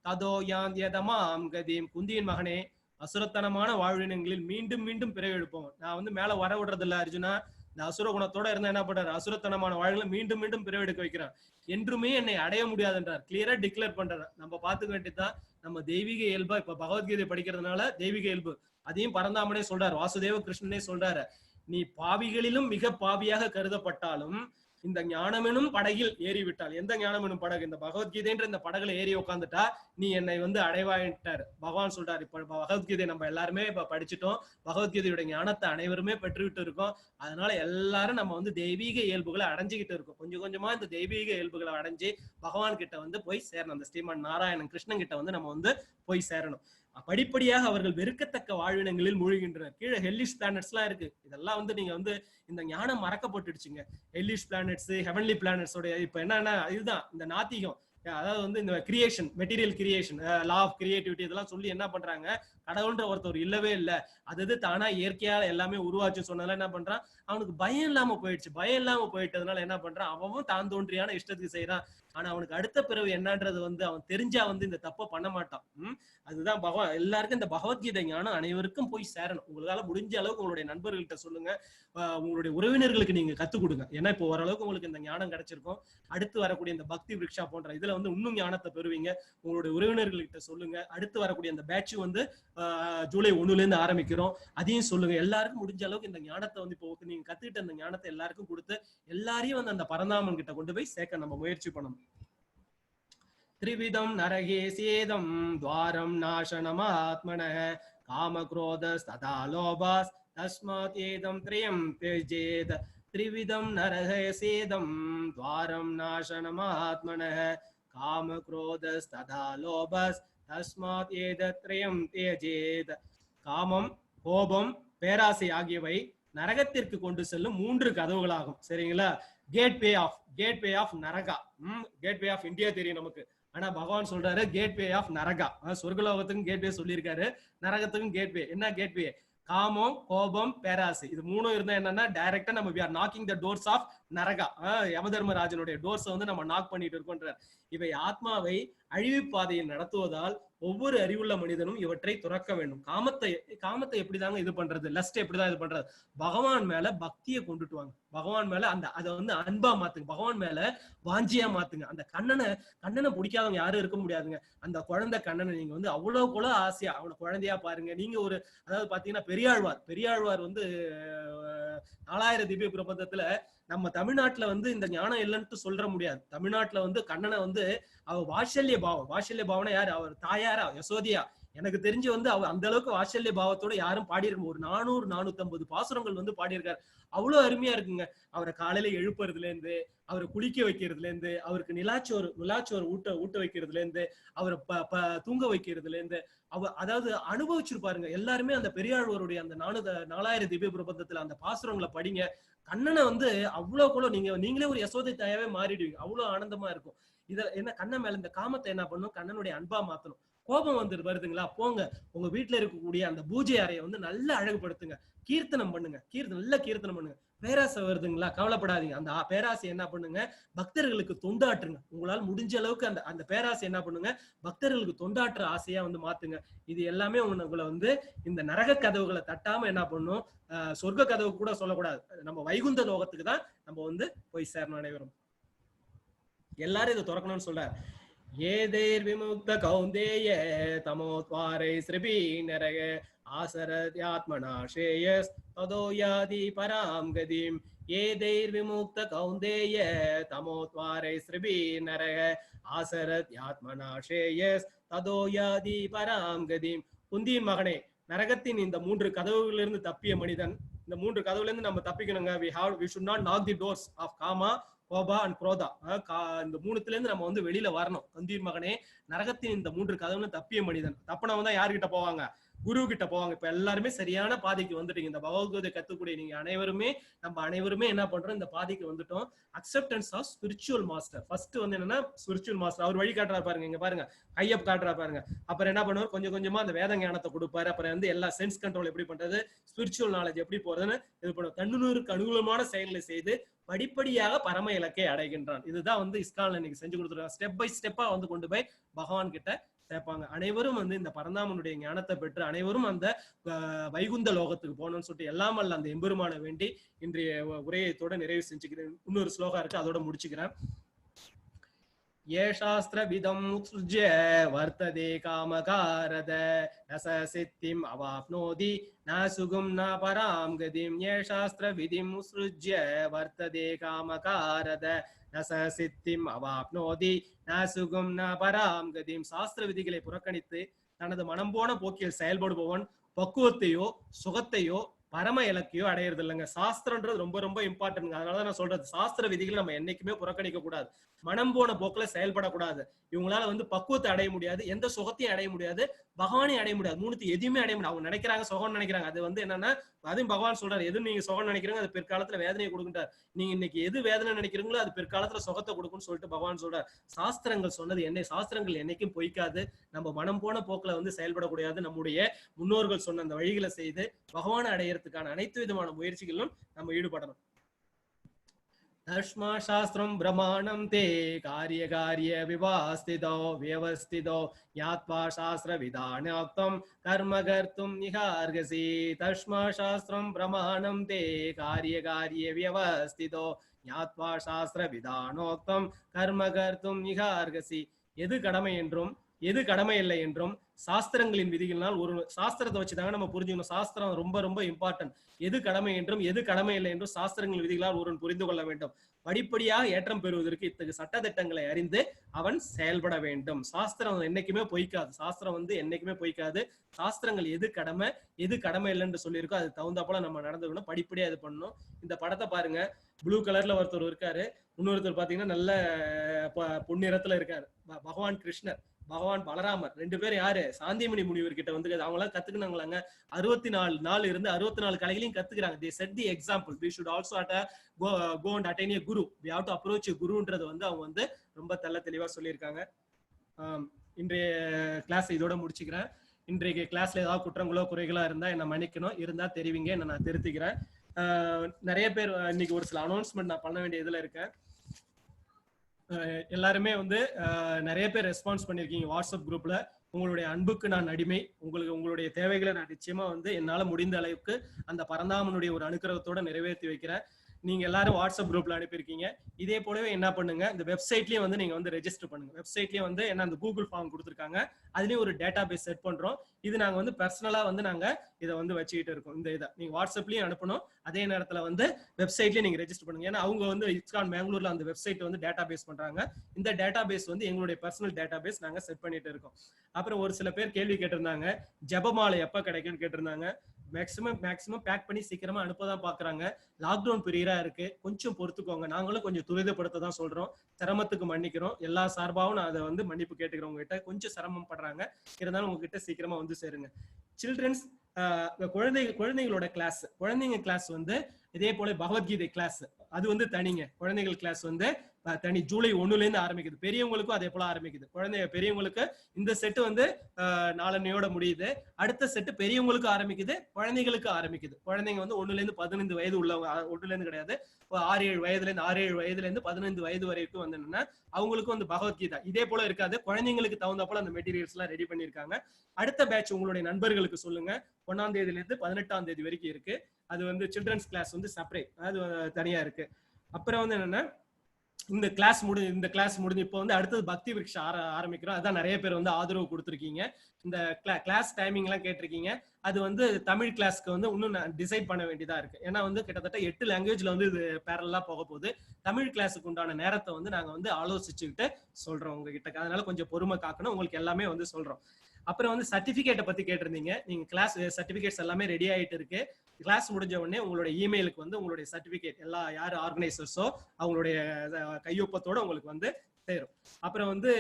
ததோ யாந்த்யதமாம் கதிம். குந்தியின் மகனே, அசுரத்தனமான வாழ்வினங்களில் மீண்டும் மீண்டும் பிறவி எடுப்போம். நான் வந்து மேல வர விடுறது இல்ல அர்ஜுனா. இந்த அசுர குணத்தோட இருந்தா என்ன பண்றாரு, அசுரத்தனமான வாழ்வுகளை மீண்டும் மீண்டும் பிறவி எடுக்க வைக்கிறான். என்றுமே என்னை அடைய முடியாது என்றார். கிளியரா டிக்ளேர் பண்றாரு. நம்ம பாத்துக்க வேண்டியதுதான் நம்ம தெய்வீக இயல்பா. இப்ப பகவத்கீதை படிக்கிறதுனால தெய்வீக இயல்பு அதையும் பரந்தாமனே சொல்றாரு, வாசுதேவ கிருஷ்ணனே சொல்றாரு. நீ பாவிகளிலும் மிக பாவியாக கருதப்பட்டாலும் இந்த ஞானமெனும் படகில் ஏறிவிட்டால், எந்த ஞானமெனும் படகு, இந்த பகவத்கீதைன்ற இந்த படகுல ஏறி உட்காந்துட்டா நீ என்னை வந்து அடைவாயிட்டாரு பகவான் சொல்றாரு. இப்ப பகவத்கீதை நம்ம எல்லாருமே இப்ப படிச்சுட்டோம். பகவத்கீதையுடைய ஞானத்தை அனைவருமே பெற்றுவிட்டு இருக்கோம். அதனால எல்லாரும் நம்ம வந்து தெய்வீக இயல்புகளை அடைஞ்சுக்கிட்டு இருக்கோம். கொஞ்சம் கொஞ்சமா இந்த தெய்வீக இயல்புகளை அடைஞ்சு பகவான் கிட்ட வந்து போய் சேரணும். அந்த ஸ்ரீமன் நாராயணன் கிருஷ்ணன் கிட்ட வந்து நம்ம வந்து போய் சேரணும். படிப்படியாக அவர்கள் வெறுக்கத்தக்க வாழ்வினங்களில் மூழ்கின்றனர். கீழே ஹெல்லிஷ் பிளானட்ஸ் எல்லாம் இருக்கு. இதெல்லாம் வந்து நீங்க வந்து இந்த ஞானம் மறக்கப்பட்டுடுச்சுங்க. ஹெல்லிஷ் பிளானட்ஸ், ஹெவன்லி பிளானட்ஸோட இப்ப என்னன்னா இதுதான் இந்த நாத்திகம். அதாவது வந்து இந்த creation, material creation, law of creativity இதெல்லாம் சொல்லி என்ன பண்றாங்க, கடவுள்ன்ற ஒருத்தர் இல்லவே இல்லை, அது தானா இயற்கையா எல்லாமே உருவாச்சுன்னு சொன்னதால என்ன பண்றான், அவனுக்கு பயம் இல்லாம போயிடுச்சு. பயம் இல்லாம போயிட்டதுனால என்ன பண்றான், அவன் தான் தோன்றியான இஷ்டத்துக்கு செய்யறான். ஆனா அவனுக்கு அடுத்த பிறகு என்னன்றது வந்து அவன் தெரிஞ்சா வந்து இந்த தப்பை பண்ண மாட்டான். அதுதான் பகவான் எல்லாருக்கும் இந்த பகவத்கீதை ஞானம் அனைவருக்கும் போய் சேரணும். உங்களால முடிஞ்ச அளவுக்கு உங்களுடைய நண்பர்கள்ட்ட சொல்லுங்க, உங்களுடைய உறவினர்களுக்கு நீங்க கத்துக் கொடுங்க. ஏன்னா இப்போ ஓரளவுக்கு உங்களுக்கு இந்த ஞானம் கிடைச்சிருக்கும். அடுத்து வரக்கூடிய இந்த பக்தி விருக்ஷா போன்ற இதுல வந்து இன்னும் ஞானத்தை பெறுவீங்க. உங்களுடைய உறவினர்கள்கிட்ட சொல்லுங்க. அடுத்து வரக்கூடிய அந்த பேட்ச் வந்து ஜூலை 1ல இருந்து ஆரம்பிக்கிறோம். அதையும் சொல்லுங்க. எல்லாருக்கும் முடிஞ்ச அளவுக்கு இந்த ஞானத்தை வந்து இப்போ நீங்க கத்துக்கிட்ட அந்த ஞானத்தை எல்லாருக்கும் கொடுத்து எல்லாரையும் வந்து அந்த பரந்தாமன் கிட்ட கொண்டு போய் சேர்க்க நம்ம முயற்சி பண்ணணும். त्रिविधं नरगे सेदं द्वारं नाशनमात्मनः कामक्रोधस्तथा लोभास् तस्मात् एदं त्रयं त्यजेत्. त्रिविधं नरगे सेदं द्वारं नाशनमात्मनः कामक्रोधस्तथा लोभास् तस्मात् एतत्रयं त्यजेत्. காமம், கோபம், பேராசை ஆகியவை நரகத்திற்கு கொண்டு செல்லும் 3 கதவுகளாகும். சரிங்களா? Gateway of Naraka. Gateway of India தெரியும் நமக்கு. ஆனா பகவான் சொல்றாரு கேட்வே ஆஃப் நரகா. சொர்க்கலோகத்துக்கும் கேட்வே சொல்லியிருக்காரு, நரகத்துக்கும் கேட்வே. என்ன கேட்வே? காமம், கோபம், பேராசை. இது 3 இருந்தா என்னன்னா டைரக்டா நம்ம we are knocking the doors of நரகா. யமதர்மராஜனுடைய டோர்ஸை வந்து நம்ம நாக் பண்ணிட்டு இருக்கோன்றார். இவை ஆத்மாவை அழிவு பாதையில் நடத்துவதால் ஒவ்வொரு அறிவுள்ள மனிதனும் இவற்றை துறக்க வேண்டும். காமத்தை எப்படிதாங்க இது பண்றது, லஸ்ட் எப்படிதான் இது பண்றது? பகவான் மேல பக்தியை கொண்டுட்டு வாங்க. பகவான் மேல அதை வந்து அன்பா மாத்துங்க. பகவான் மேல வாஞ்சியா மாத்துங்க. அந்த கண்ணனை பிடிக்காதவங்க யாரும் இருக்க முடியாதுங்க. அந்த குழந்தை கண்ணனை நீங்க வந்து அவ்வளவு போல ஆசையா அவனை குழந்தையா பாருங்க. நீங்க ஒரு அதாவது பாத்தீங்கன்னா பெரியாழ்வார் வந்து 4000 திவ்ய பிரபந்தத்துல நம்ம தமிழ்நாட்டுல வந்து இந்த ஞானம் இல்லைன்னு சொல்ற முடியாது. தமிழ்நாட்டுல வந்து கண்ணனை வந்து அவர் வாத்சல்ய பாவனை யாரு, அவர் தாயாரா யசோதியா எனக்கு தெரிஞ்சு வந்து அந்த அளவுக்கு வாத்சல்ய பாவத்தோட யாரும் பாடியிருக்க ஒரு 400-450 பாசுரங்கள் வந்து பாடியிருக்காரு. அவ்வளவு அருமையா இருக்குங்க. அவரை காலையில எழுப்புறதுல இருந்து, அவரை குளிக்க வைக்கிறதுல இருந்து, அவருக்கு நிலாச்சோறு ஊட்ட வைக்கிறதுல இருந்து, அவரை தூங்க வைக்கிறதுல இருந்து, அதாவது அனுபவிச்சிருப்பாருங்க. எல்லாருமே அந்த பெரியாழ்வாருடைய அந்த 4000 திவ்ய பிரபந்தத்துல அந்த பாசுரங்களை படிங்க. கண்ணனை வந்து அவ்வளவுக்குள்ள நீங்களே ஒரு யசோதை தாயாவே மாறிடுவீங்க. அவ்வளவு ஆனந்தமா இருக்கும். இத என்ன கண்ணன் மேல இந்த காமத்தை என்ன பண்ணும், கண்ணனுடைய அன்பா மாத்தணும். கோபம் வருதுங்களா, போங்க உங்க வீட்டுல இருக்கக்கூடிய அந்த பூஜை அறையை வந்து நல்லா அழகுபடுத்துங்க, கீர்த்தனம் பண்ணுங்க, நல்ல கீர்த்தனம் பண்ணுங்க. பேராசை வருதுங்களா, கவலைப்படாதீங்க. அந்த பேராசை என்ன பண்ணுங்க, பக்தர்களுக்கு தொண்டாற்றுங்க. உங்களால் முடிஞ்ச அளவுக்கு அந்த பேராசை என்ன பண்ணுங்க, பக்தர்களுக்கு தொண்டாற்ற ஆசையா வந்து மாத்துங்க. இது எல்லாமே உங்களை வந்து இந்த நரக கதவுகளை தட்டாம என்ன பண்ணும், சொர்க்க கதவு கூட சொல்லக்கூடாது, நம்ம வைகுந்த லோகத்துக்கு தான் நம்ம வந்து போய் சேரணும். அனைவரும் எல்லாரும் இதை திறக்கணும்னு சொல்றாரு. ஏதேர் விமுக்த கௌந்தேய தமோத்வாரை ஸ்ரீபி நரக ஆசரத்யாத்மனா ஸ்ரேயஸ் ததோ யாதி பராம் கதிம். ஏதைர் விமுக்த கௌந்தேய தமோத்வாரை ஸ்ரீபி நரக ஆசரத்யாத்மனா ஸ்ரேயஸ் ததோ யாதி பராம் கதிம். குந்தியின் மகனே, நரகத்தின் இந்த 3 கதவுகளிலிருந்து தப்பிய மனிதன், இந்த 3 கதவுல இருந்து நம்ம தப்பிக்கணுங்க. we should not knock the doors of kama, கோபா அண்ட் குரோதா. இந்த 3த்துல இருந்து நம்ம வந்து வெளியில வரணும். கந்தீர் மகனே, நரகத்தின் இந்த 3 கதவுல தப்பிய மனிதன். தப்புனவன் தான் யார்கிட்ட போவாங்க, குரு கிட்ட போவாங்க. இப்ப எல்லாருமே சரியான பாதைக்கு வந்துட்டீங்க. இந்த பகவத்கீதை கத்துக்கூடிய நீங்க அனைவருமே, நம்ம அனைவருமே என்ன பண்றோம், இந்த பாதைக்கு வந்துட்டோம். Acceptance of spiritual master. First வந்து என்னன்னா ஸ்பிரிச்சுவல் மாஸ்டர். அவர் வழி காட்டுறா பாருங்க, இங்க பாருங்க, கையப் காட்டுறா பாருங்க. அப்புறம் என்ன பண்ணுவார், கொஞ்சம் கொஞ்சமா அந்த வேத ஞானத்தை கொடுப்பாரு. அப்புறம் வந்து எல்லா சென்ஸ் கண்ட்ரோல் எப்படி பண்றது, ஸ்பிரிச்சுவல் நாலேஜ் எப்படி போறதுன்னு இது பண்ணுவோம். தன்னுநூறுக்கு அனுகூலமான செயல்களை செய்து படிப்படியாக பரம இலக்கை அடைகின்றான். இதுதான் வந்து இஸ்கான்ல இன்னைக்கு செஞ்சு கொடுத்துருக்காங்க. ஸ்டெப் பை ஸ்டெப்பா வந்து கொண்டு போய் பகவான் கிட்ட சேர்ப்பாங்க. அனைவரும் வந்து இந்த பரந்தாமனுடைய ஞானத்தை பெற்று அனைவரும் அந்த வைகுந்த லோகத்துக்கு போகணும்னு சொல்லிட்டு எல்லாம் அல்ல அந்த எம்பெருமான வேண்டி இன்றைய உரையத்தோட நிறைவு செஞ்சுக்கிறேன். இன்னொரு ஸ்லோகம் இருக்கு, அதோட முடிச்சுக்கிறேன். ये शास्त्रविदं उत्सृज्य वर्तते कामकारद रस सिद्धिम् अवाप्नोति न सुगुं न परां गतिं. ये शास्त्रविधिम् उत्सृज्य वर्तते कामकारद रस सिद्धिम् अवाप्नोति न सुगुं न परां गतिं. சாஸ்திர விதிகளை புறக்கணித்து தனது மனம் போன போக்கில் செயல்படுபவன் பக்குவத்தையோ சுகத்தையோ பரம இலக்கையோ அடையிறது இல்லைங்க. சாஸ்திரம்ன்றது ரொம்ப ரொம்ப இம்பார்ட்டன்ட். அதனாலதான் நான் சொல்றது, சாஸ்திர விதிகளை நம்ம என்னைக்குமே புறக்கணிக்க கூடாது, மனம் போன போக்குல செயல்படக்கூடாது. இவங்களால வந்து பக்குவத்தை அடைய முடியாது, எந்த சுகத்தையும் அடைய முடியாது, பகவானையும் அடைய முடியாது. 3 எதுவுமே அடைய முடியாது. அவங்க நினைக்கிறாங்க சுகம் நினைக்கிறாங்க, அது வந்து என்னன்னா, அதையும் பகவான் சொல்றாரு, எது நீங்க சுகம் நினைக்கிறீங்க அது பிற்காலத்துல வேதனையை கொடுக்கின்றார். நீங்க இன்னைக்கு எது வேதனை நினைக்கிறீங்களோ அது பிற்காலத்துல சுகத்தை கொடுக்கும்னு சொல்லிட்டு பகவான் சொல்றாரு. சாஸ்திரங்கள் சொன்னது என்ன, சாஸ்திரங்கள் என்னைக்கும் பொய்க்காது. நம்ம மனம் போன போக்குல வந்து செயல்படக்கூடாது. நம்முடைய முன்னோர்கள் சொன்ன அந்த வழிகளை செய்து பகவானை அடையறதுக்கான அனைத்து விதமான முயற்சிகளிலும் நம்ம ஈடுபடணும். தஸ்மா சாஸ்திரம் பிரமாணம் தே காரிய காரிய விவாஸ்திதோ வியவஸ்திதோ ஞாத்வா சாஸ்திர விதானோக்தம் கர்ம கர்த்தும் நிகார்கசி. தஸ்மா சாஸ்திரம் பிரமாணம் தே காரிய காரிய வியவஸ்திதோ ஞாத்வா சாஸ்திர விதானோக்தம் கர்ம கர்த்தும் நிகார்கசி. எது கடமை என்றும் எது கடமை இல்லை என்றும் சாஸ்திரங்களின் விதிகளினால் ஒரு சாஸ்திரத்தை வச்சுதாங்க நம்ம புரிஞ்சுக்கணும். சாஸ்திரம் ரொம்ப ரொம்ப இம்பார்ட்டன்ட். எது கடமை என்றும் எது கடமை இல்லை என்றும் சாஸ்திரங்களின் விதிகளால் ஒருவன் புரிந்து கொள்ள வேண்டும். படிப்படியாக ஏற்றம் பெறுவதற்கு இத்தகைய சட்டத்திட்டங்களை அறிந்து அவன் செயல்பட வேண்டும். சாஸ்திரம் என்னைக்குமே பொய்க்காது. சாஸ்திரம் வந்து என்னைக்குமே பொய்க்காது. சாஸ்திரங்கள் எது கடமை எது கடமை இல்லைன்னு சொல்லியிருக்கோ அது தகுந்த போல நம்ம நடந்துக்கணும். படிப்படியா இது பண்ணணும். இந்த படத்தை பாருங்க, ப்ளூ கலர்ல ஒருத்தர் இருக்காரு, இன்னொருத்தர் பாத்தீங்கன்னா நல்ல பொன்னிறத்துல இருக்காரு. பகவான் கிருஷ்ணர், பகவான் பலராமர், 2 பேரும் யாரு, சாந்திமணி முனிவர் கிட்ட வந்து அவங்களாம் கத்துக்கினாங்களாங்க. 64 நாள் இருந்து 64 கலைகளையும் கத்துக்கிறாங்க. they set the example. we should also go and attain a guru. we have to approach a guruன்றது வந்து அவங்க வந்து ரொம்ப தெளிவா சொல்லியிருக்காங்க. இன்றைய கிளாஸ் இதோட முடிச்சுக்கிறேன். இன்றைய கிளாஸ்ல ஏதாவது குற்றங்களோ குறைகளோ இருந்தா என்ன மன்னிக்கணும், இருந்தா தெரிவிங்க, என்ன நான் திருத்திக்கிறேன். நிறைய பேர் இன்னைக்கு ஒரு சில அனௌன்ஸ்மெண்ட் நான் பண்ண வேண்டிய இதுல இருக்கேன். எல்லாருமே வந்து நிறைய பேர் ரெஸ்பான்ஸ் பண்ணிருக்கீங்க வாட்ஸ்அப் குரூப்ல. உங்களுடைய அன்புக்கு நான் அடிமை. உங்களுடைய தேவைகளை நான் நிச்சயமா வந்து என்னால முடிந்த அளவுக்கு அந்த பரந்தாமனுடைய ஒரு அனுக்கிரகத்தோட நிறைவேற்றி வைக்கிறேன். நீங்க எல்லாரும் வாட்ஸ்அப் குரூப்ல அனுப்பியிருக்கீங்க. இதே போலவே என்ன பண்ணுங்க, இந்த வெப்சைட்லயும் வந்து நீங்க வந்து ரெஜிஸ்டர் பண்ணுங்க. வெப்சைட்லயும் வந்து என்ன அந்த கூகுள் ஃபார்ம் கொடுத்துருக்காங்க, அதுலயும் ஒரு டேட்டா பேஸ் செட் பண்றோம். இது நாங்க வந்து பர்சனலா வந்து நாங்க இதை வந்து வச்சுக்கிட்டு இருக்கோம். இந்த இதை நீங்க வாட்ஸ்அப்லயும் அனுப்பணும், அதே நேரத்துல வந்து வெப்சைட்லயும் நீங்க ரெஜிஸ்டர் பண்ணுங்க. ஏன்னா அவங்க வந்து இஸ்கான் பெங்களூர்ல அந்த வெப்சைட் வந்து டேட்டா பேஸ் பண்றாங்க. இந்த டேட்டா பேஸ் வந்து எங்களுடைய பர்சனல் டேட்டா பேஸ் நாங்க செட் பண்ணிட்டு இருக்கோம். அப்புறம் ஒரு சில பேர் கேள்வி கேட்டிருந்தாங்க, ஜெபமாலை எப்ப கிடைக்கும்னு கேட்டிருந்தாங்க. மேக்ஸிமம் பேக் பண்ணி சீக்கிரமா அனுப்பதான் பாக்குறாங்க. லாக்டவுன் பீரியடா இருக்கு, கொஞ்சம் பொறுத்துக்கோங்க. நாங்களும் கொஞ்சம் துரிதப்படுத்த தான் சொல்றோம். சிரமத்துக்கு மன்னிக்கிறோம். எல்லா சார்பாகவும் நான் அதை வந்து மன்னிப்பு கேட்டுக்கிறேன். உங்ககிட்ட கொஞ்சம் சிரமம் படுறாங்க, இருந்தாலும் உங்ககிட்ட சீக்கிரமா வந்து சேருங்க. சில்ட்ரன்ஸ் குழந்தைகளோட குழந்தைங்க கிளாஸ் வந்து இதே போல பகவத்கீதை கிளாஸ் அது வந்து தனிங்க. குழந்தைகள் கிளாஸ் வந்து தனி ஜூலை 1ல இருந்து ஆரம்பிக்குது. பெரியவங்களுக்கும் அதே போல ஆரம்பிக்குது. பெரியவங்களுக்கு இந்த செட்டு வந்து நாளன்னையோட முடியுது. அடுத்த செட்டு பெரியவங்களுக்கு ஆரம்பிக்குது, குழந்தைகளுக்கு ஆரம்பிக்குது. குழந்தைங்க வந்து 1ல இருந்து 15 வயது உள்ளவங்க, 1ல இருந்து கிடையாது, 6-7 வயதுல இருந்து 15 வயது வரைக்கும் வந்து என்னன்னா அவங்களுக்கும் வந்து பகவத்கீதா இதே போல இருக்காது. குழந்தைங்களுக்கு தகுந்த போல அந்த மெட்டீரியல்ஸ் எல்லாம் ரெடி பண்ணிருக்காங்க. அடுத்த பேட்ச் உங்களுடைய நண்பர்களுக்கு சொல்லுங்க. 1ஆம் தேதியில இருந்து 18ஆம் தேதி வரைக்கும் இருக்கு. அது வந்து சில்ட்ரன்ஸ் கிளாஸ் வந்து செப்பரேட், அது தனியா இருக்கு. அப்புறம் வந்து என்னன்னா இந்த கிளாஸ் முடிஞ்சு இப்போ வந்து அடுத்தது பக்தி விருட்சா ஆரம்பிக்கிறோம். அதான் நிறைய பேர் வந்து ஆதரவு கொடுத்துருக்கீங்க. இந்த கிளாஸ் டைமிங் எல்லாம் கேட்டிருக்கீங்க. அது வந்து தமிழ் கிளாஸ்க்கு வந்து இன்னும் டிசைட் பண்ண வேண்டியதா இருக்கு. ஏன்னா வந்து கிட்டத்தட்ட 8 லாங்குவேஜ்ல வந்து இது பேரலா போக போகுது. தமிழ் கிளாஸுக்கு உண்டான நேரத்தை வந்து நாங்க வந்து ஆலோசிச்சுக்கிட்டு சொல்றோம் உங்ககிட்ட. அதனால கொஞ்சம் பொறுமை காக்கணும். உங்களுக்கு எல்லாமே வந்து சொல்றோம். அப்புறம் வந்து சர்டிபிகேட்டை பத்தி கேட்டிருந்தீங்க. நீங்க கிளாஸ் சர்டிபிகேட்ஸ் எல்லாமே ரெடி ஆயிட்டு இருக்கு. கிளாஸ் முடிஞ்ச உடனே உங்களுடைய இமெயிலுக்கு வந்து உங்களுடைய சர்டிபிகேட் எல்லா யார் ஆர்கனைசர்ஸோ அவங்களுடைய கையொப்பத்தோட உங்களுக்கு வந்து சேரும். அப்புறம் வந்து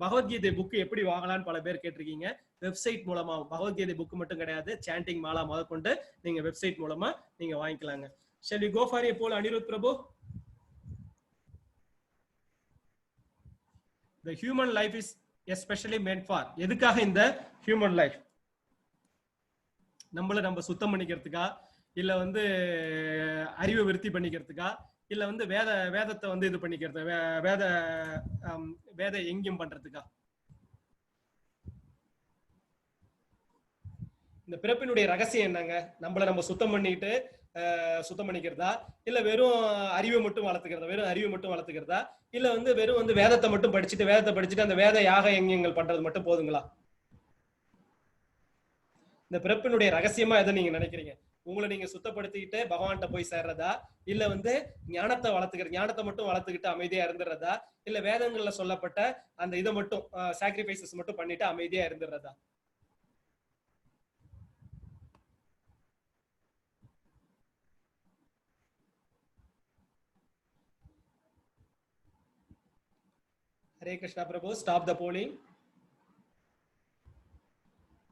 பகவத்கீதை புக் எப்படி வாங்கலாம்னு பல பேர் கேட்டிருக்கீங்க. வெப்சைட் மூலமா பகவத்கீதை புக் மட்டும் கிடையாது, சாண்டிங் மாலா முதற்கொண்டு நீங்க வெப்சைட் மூலமா நீங்க வாங்கிக்கலாங்க. Shall we go for a poll, Anirudh Prabhu? The human life is especially meant for, எதுக்காக இந்த ஹியூமன் லைஃப்? நம்ம சுத்தம் பண்ணிக்கிறதுக்கா, இல்ல வந்து அறிவை விருத்தி பண்ணிக்கிறதுக்கா, இல்ல வந்து வேதத்தை வந்து இது பண்ணிக்கிறது, வேத எங்கியம் பண்றதுக்கா? இந்த பிறப்பினுடைய ரகசியம் என்னங்க? நம்ம சுத்தம் பண்ணிக்கிறதா, இல்ல வெறும் அறிவை மட்டும் வளர்த்துக்கிறதா, இல்ல வந்து வெறும் வந்து வேதத்தை மட்டும் படிச்சுட்டு அந்த வேத யாக எங்கியங்கள் பண்றது மட்டும் போதுங்களா? இந்த பிறப்பினுடைய ரகசியமா எதை நீங்க நினைக்கிறீங்க? உங்களை நீங்க சுத்தப்படுத்திக்கிட்டு பகவான்கிட்ட போய் சேர்றதா, இல்ல வந்து ஞானத்தை மட்டும் வளர்த்துக்கிட்டு அமைதியா இருந்துடுறதா, இல்ல வேதங்கள்ல சொல்லப்பட்ட அந்த இதை மட்டும் சாக்ரிஃபைசஸ் மட்டும் பண்ணிட்டு அமைதியா இருந்துடுறதா? ஹரே கிருஷ்ணா பிரபு, ஸ்டாப் த போலிங்.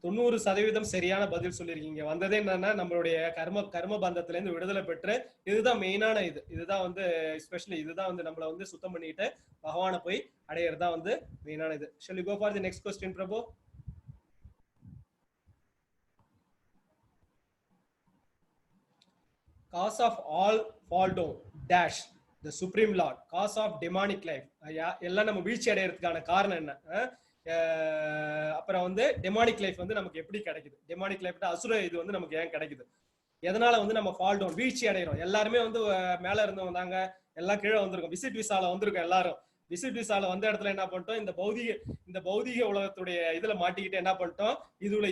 90% சரியான பதில் சொல்லியிருக்கீங்க. வந்ததே என்னன்னா நம்மளுடைய கர்ம பந்தத்துல இருந்து விடுதலை பெற்று, இதுதான் மெயினான இதுதான் வந்து எஸ்பெஷலி இதுதான் வந்து நம்மள வந்து சுத்தம் பண்ணிட்டு பகவானை போய் அடையறதா வந்து மெயினான இது. Shall we go for the next question, Prabhu? Cause of all fall down dash the supreme lord, cause of demonic life. எல்லாம் நம்ம வீழ்ச்சி அடையறதுக்கான காரணம் என்ன? அப்புறம் வந்து டெமானிக் லைஃப் வந்து நமக்கு எப்படி கிடைக்குது? டெமானிக் லைஃப் அசுர இது வந்து நமக்கு ஏன் கிடைக்குது? எதனால வந்து நம்ம ஃபால் டவுன் வீழ்ச்சி அடைகிறோம்? எல்லாருமே வந்து மேல இருந்து வந்தாங்க, எல்லாம் கீழே வந்திருக்கோம். விசிட் விசால வந்திருக்கோம். எல்லாரும் விசிட் விசால வந்த இடத்துல என்ன பண்ணிட்டோம்? இந்த பௌதிக உலகத்துடைய இதுல மாட்டிக்கிட்டு என்ன பண்ணிட்டோம்?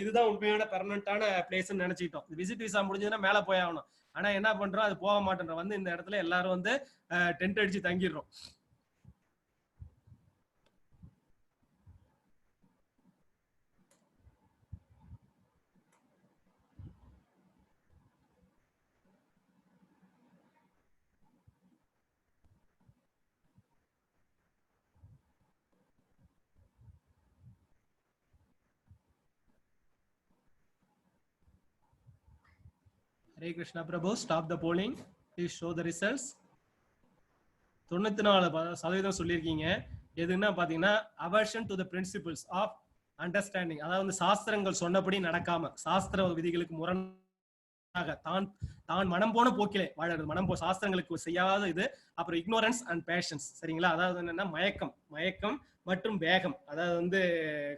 இதுதான் உண்மையான பெர்மனன்டான பிளேஸ்ன்னு நினைச்சுக்கிட்டோம். விசிட் விசா முடிஞ்சதுன்னா மேல போய் ஆகணும். ஆனா என்ன பண்றோம்? அது போக மாட்டேன்றோம். வந்து இந்த இடத்துல எல்லாரும் வந்து டென்ட் அடிச்சு தங்கிடுறோம். Hare Krishna Prabhu, stop the polling. Please show the results. 94% சொல்லியிருக்கீங்க. எதுன்னா பாத்தீங்கன்னா aversion to the principles of understanding, அதாவது சாஸ்திரங்கள் சொன்னபடி நடக்காம, சாஸ்திர விதிகளுக்கு முரணாக தான் மனம் போன போக்கிலே வாழறது, சாஸ்திரங்களுக்கு செய்யாத இது. அப்புறம் ignorance and passions, சரிங்களா? அதாவது என்னன்னா மயக்கம் மற்றும் வேகம், அதாவது வந்து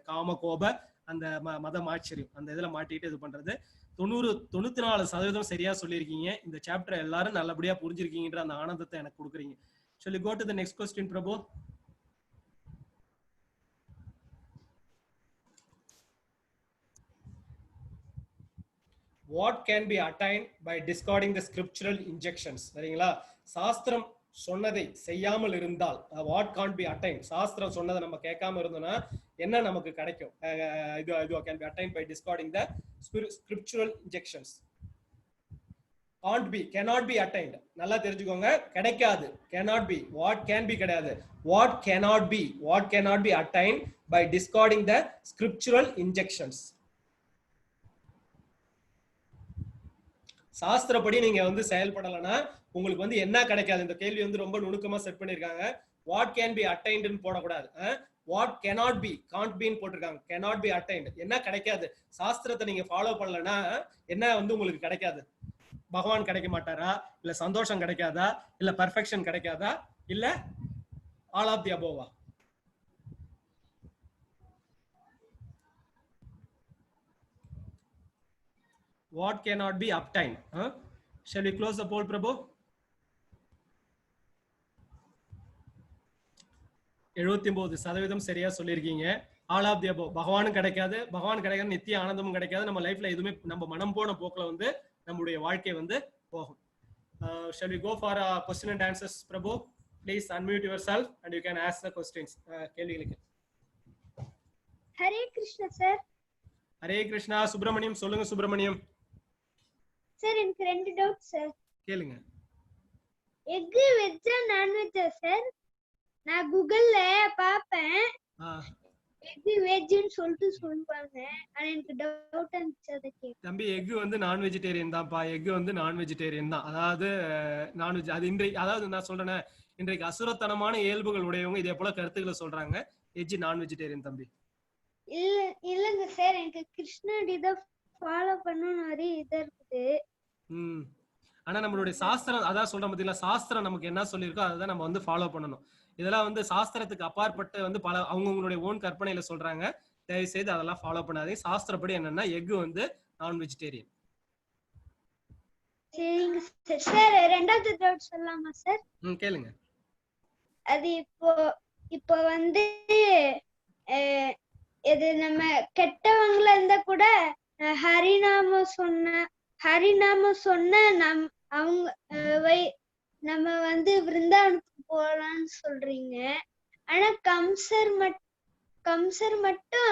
காம கோப அந்த மதம் ஆச்சரியம், அந்த இதுல மாட்டிட்டு இது பண்றது. 94% சரியா சொல்லியிருக்கீங்க. இந்த சாப்டர் எல்லாரும் நல்லபடியா புரிஞ்சிருக்கீங்கன்ற அந்த ஆனந்தத்தை எனக்கு கொடுக்குறீங்க. Shall we go to the next question, Prabhu? What can be attained by discarding the scriptural injections? சரிங்களா? சாஸ்திரம் சொன்னதை செய்யாமல் இருந்தால் what can't be attained? சாஸ்திரம் சொன்னதை நம்ம கேட்காம இருந்தோம்னா என்ன நமக்கு கிடைக்கும்? இது can be attained by discarding the scriptural injections. Can't be, cannot be attained. நல்லா தெரிஞ்சுக்கோங்க, கிடைக்காது. Cannot be. What can be கிடையாது. What cannot be attained by discarding the scriptural injections. சாஸ்திரப்படி நீங்க வந்து செயல்படலனா உங்களுக்கு வந்து என்ன கிடைக்காது. இந்த கேள்வி வந்து ரொம்ப நுணுக்கமா செட் பண்ணிருக்காங்க. What can be attained ன்னு போடக்கூடாது. What cannot be, can't be ன்னு போட்டிருக்காங்க. Cannot be attained. என்ன கிடைக்காது. சாஸ்திரத்தை நீங்க ஃபாலோ பண்ணலனா என்ன வந்து உங்களுக்கு கிடைக்காது. பகவான் கிடைக்க மாட்டாரா, இல்ல சந்தோஷம் கிடைக்காதா, இல்ல பெர்ஃபெக்ஷன் கிடைக்காதா, இல்ல ஆல் ஆஃப் தி அபோவா? What cannot be obtained? Shall we close the poll, Prabhu? 79% சரியா சொல்லியிருக்கீங்க. All of the above. பகவானும் கிடைக்காது, பகவான் கிடைக்காது, நித்திய ஆனந்தமும் கிடைக்காது. நம்ம லைஃப்ல எதுவுமே நம்ம மனம் போன போக்குல வந்து நம்முடைய வாழ்க்கை வந்து போகும். Shall we go for question and answers, Prabhu? Please unmute yourself and you can ask the questions. கேள்விகளுக்கு. ஹரே கிருஷ்ணா சார். ஹரே கிருஷ்ணா. சுப்பிரமணியம் சொல்லுங்க. சுப்பிரமணியம் சார், எனக்கு 2 டவுட் சார். கேளுங்க. எக் வெஜ்ஜா நான்வெஜ்ஜா சார்? நான் கூகுள்ல பாப்பேன், எக் வெஜ்னு சொல்லிட்டு சொல்லுவாங்க. ஆனா எனக்கு டவுட் இருந்துச்சு, அத கேட்க. தம்பி, எக் வந்து நான் வெஜிடேரியன் தான்ப்பா. எக் வந்து நான் வெஜிடேரியன் தான். அதாவது நான்வெஜ். அது அதாவது நான் சொல்றேனே, இன்றைக்கு அசுரத்தனமான இயல்புகள் உடையவங்க இதே போல கருத்துக்களை சொல்றாங்க. எஜ் நான் வெஜிடேரியன் தம்பி. இல்லங்க சார், எனக்கு கிருஷ்ணடி தான் ஃபாலோ பண்ணனும் நிறைய இது இருக்குது. ஆனா நம்மளுடைய சாஸ்திரம் அதான் சொல்ற பத்தில, சாஸ்திரம் நமக்கு என்ன சொல்லியிருக்கோ அதை தான் நம்ம வந்து ஃபாலோ பண்ணணும். இதெல்லாம் வந்து சாஸ்திரத்துக்கு அப்பாற்பட்டு வந்து பல அவங்களுடைய ஓன் கற்பனையில சொல்றாங்க. தயவு செய்து அதெல்லாம் ஃபாலோ பண்ணாதீங்க. சாஸ்திரப்படி என்னன்னா எக் வந்து நான் வெஜிடேரியன். சரிங்க சார். சார், ரெண்டாவது டவுட் சொல்லலாமா சார்? கேளுங்க. அது இப்போ வந்து இது நம்ம கெட்டவங்கள இருந்தா கூட ஹரிநாமம் சொன்ன நம்ம வந்து விருந்தாவனத்துக்கு போலான்னு சொல்றீங்க. ஆனா கம்சர் மட்டும்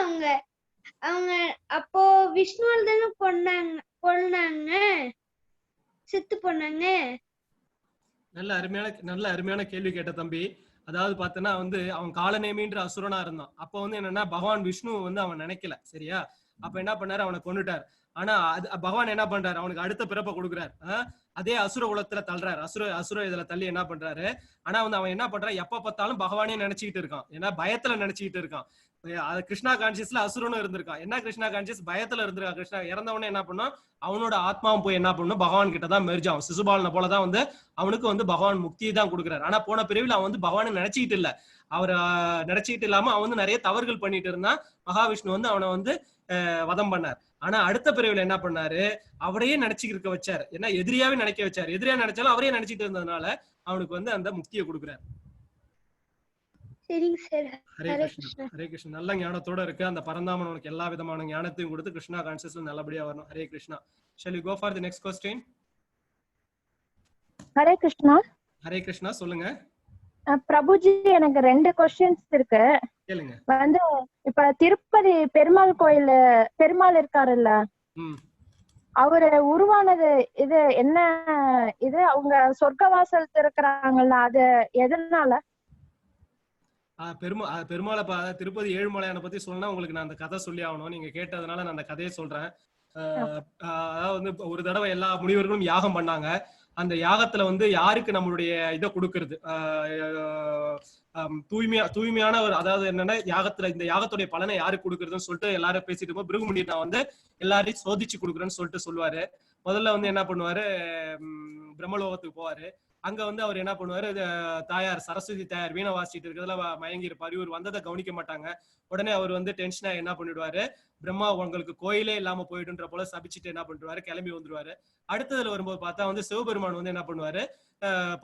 அவங்க அப்போ விஷ்ணுவால் தானே கொன்னாங்க, செத்து போனாங்க. நல்ல அருமையான கேள்வி கேட்ட தம்பி. அதாவது பார்த்தனா வந்து அவன் காலநேமின்ற அசுரனா இருந்தான். அப்ப வந்து என்னன்னா பகவான் விஷ்ணு வந்து அவன் நினைக்கல. சரியா? அப்ப என்ன பண்ணாரு, அவனை கொன்னுட்டார். ஆனா பகவான் என்ன பண்றாரு, அவனுக்கு அடுத்த பிறப்பை கொடுக்குறாரு. அதே அசுர குலத்துல தள்ளுறாரு. அசுர இதுல தள்ளி என்ன பண்றாரு, ஆனா வந்து அவன் என்ன பண்றான், எப்ப பார்த்தாலும் பகவானே நினைச்சுக்கிட்டு இருக்கான். ஏன்னா பயத்துல நினைச்சுக்கிட்டு இருக்கான். கிருஷ்ணா கான்சியஸ்ல அசுரனும் இருந்திருக்கான். என்ன கிருஷ்ணா கான்சியஸ் பயத்துல இருந்திருக்கான். கிருஷ்ணா இறந்தவனே என்ன பண்ணும், அவனோட ஆத்மாவும் போய் என்ன பண்ணும், பகவான் கிட்ட தான் மெர்ஜ் ஆகும். சிசுபாலனை போலதான் வந்து அவனுக்கு வந்து பகவான் முக்தியை தான் கொடுக்குறாரு. ஆனா போன பிரிவில் அவன் வந்து பகவானை நினைச்சுக்கிட்டு இல்ல. அவர் நினைச்சுக்கிட்டு இல்லாம அவன் வந்து நிறைய தவறுகள் பண்ணிட்டு இருந்தான். மகாவிஷ்ணு வந்து அவனை வந்து வதம் பண்ணார். ஆனா அடுத்த பிரிவில் என்ன பண்ணாரு, அவரையே நினைச்சுக்க இருக்க வச்சாரு. ஏன்னா எதிரியாவே நினைக்க வச்சாரு. எதிரியா நினைச்சாலும் அவரே நினைச்சிட்டு இருந்ததுனால அவனுக்கு வந்து அந்த முக்தியை கொடுக்குறாரு. ஹரே கிருஷ்ணா. ஹரே கிருஷ்ணா. நல்ல ஞானத்தோட இருக்கு. அந்த பரந்தாமன் உனக்கு எல்லா விதமான ஞானத்தையும் கொடுத்து கிருஷ்ணா கான்சியஸ்ல நல்லபடியா வரணும். Hare Krishna. Shall we go for the next question? Hare Krishna. Hare Krishna. சொல்லுங்க. பிரபுஜி, எனக்கு 2 கொஸ்டின்ஸ் இருக்கு. கேளுங்க. வந்து இப்ப திருப்பதி பெருமாள் கோயில் பெருமாள் இருக்காருல்ல, அவரு உருவானது இது என்ன? இது அவங்க சொர்க்கவாசல் திறக்கிறாங்கல்ல, அது எதனால? பெருமாளை திருப்பதி ஏழுமலையான பத்தி சொன்னா உங்களுக்கு நான் அந்த கதை சொல்லி ஆகணும். நீங்க கேட்டதுனால நான் அந்த கதையை சொல்றேன். அதாவது வந்து ஒரு தடவை எல்லா முனிவர்களும் யாகம் பண்ணாங்க. அந்த யாகத்துல வந்து யாருக்கு நம்மளுடைய இதை கொடுக்கறது, தூய்மையான ஒரு, அதாவது என்னன்னா யாகத்துல இந்த யாகத்துடைய பலனை யாருக்கு கொடுக்குறதுன்னு சொல்லிட்டு எல்லாரும் பேசிட்டு இருப்போம். பிருகுமுனி நான் வந்து எல்லாரையும் சோதிச்சு கொடுக்குறேன்னு சொல்லிட்டு சொல்லுவாரு. முதல்ல வந்து என்ன பண்ணுவாரு, பிரம்மலோகத்துக்கு போவாரு. அங்க வந்து அவர் என்ன பண்ணுவாரு, தாயார் சரஸ்வதி தாயார் வீணை வாசிட்டு இருக்கிறதுல மயங்கி இருப்பாரு. இவர் வந்ததை கவனிக்க மாட்டாங்க. உடனே அவர் வந்து டென்ஷனா என்ன பண்ணிடுவாரு, பிரம்மா உங்களுக்கு கோயிலே இல்லாம போயிடுன்ற போல சபிச்சுட்டு என்ன பண்ணிடுவாரு, கிளம்பி வந்துருவாரு. அடுத்ததுல வரும்போது பார்த்தா வந்து சிவபெருமான் வந்து என்ன பண்ணுவாரு,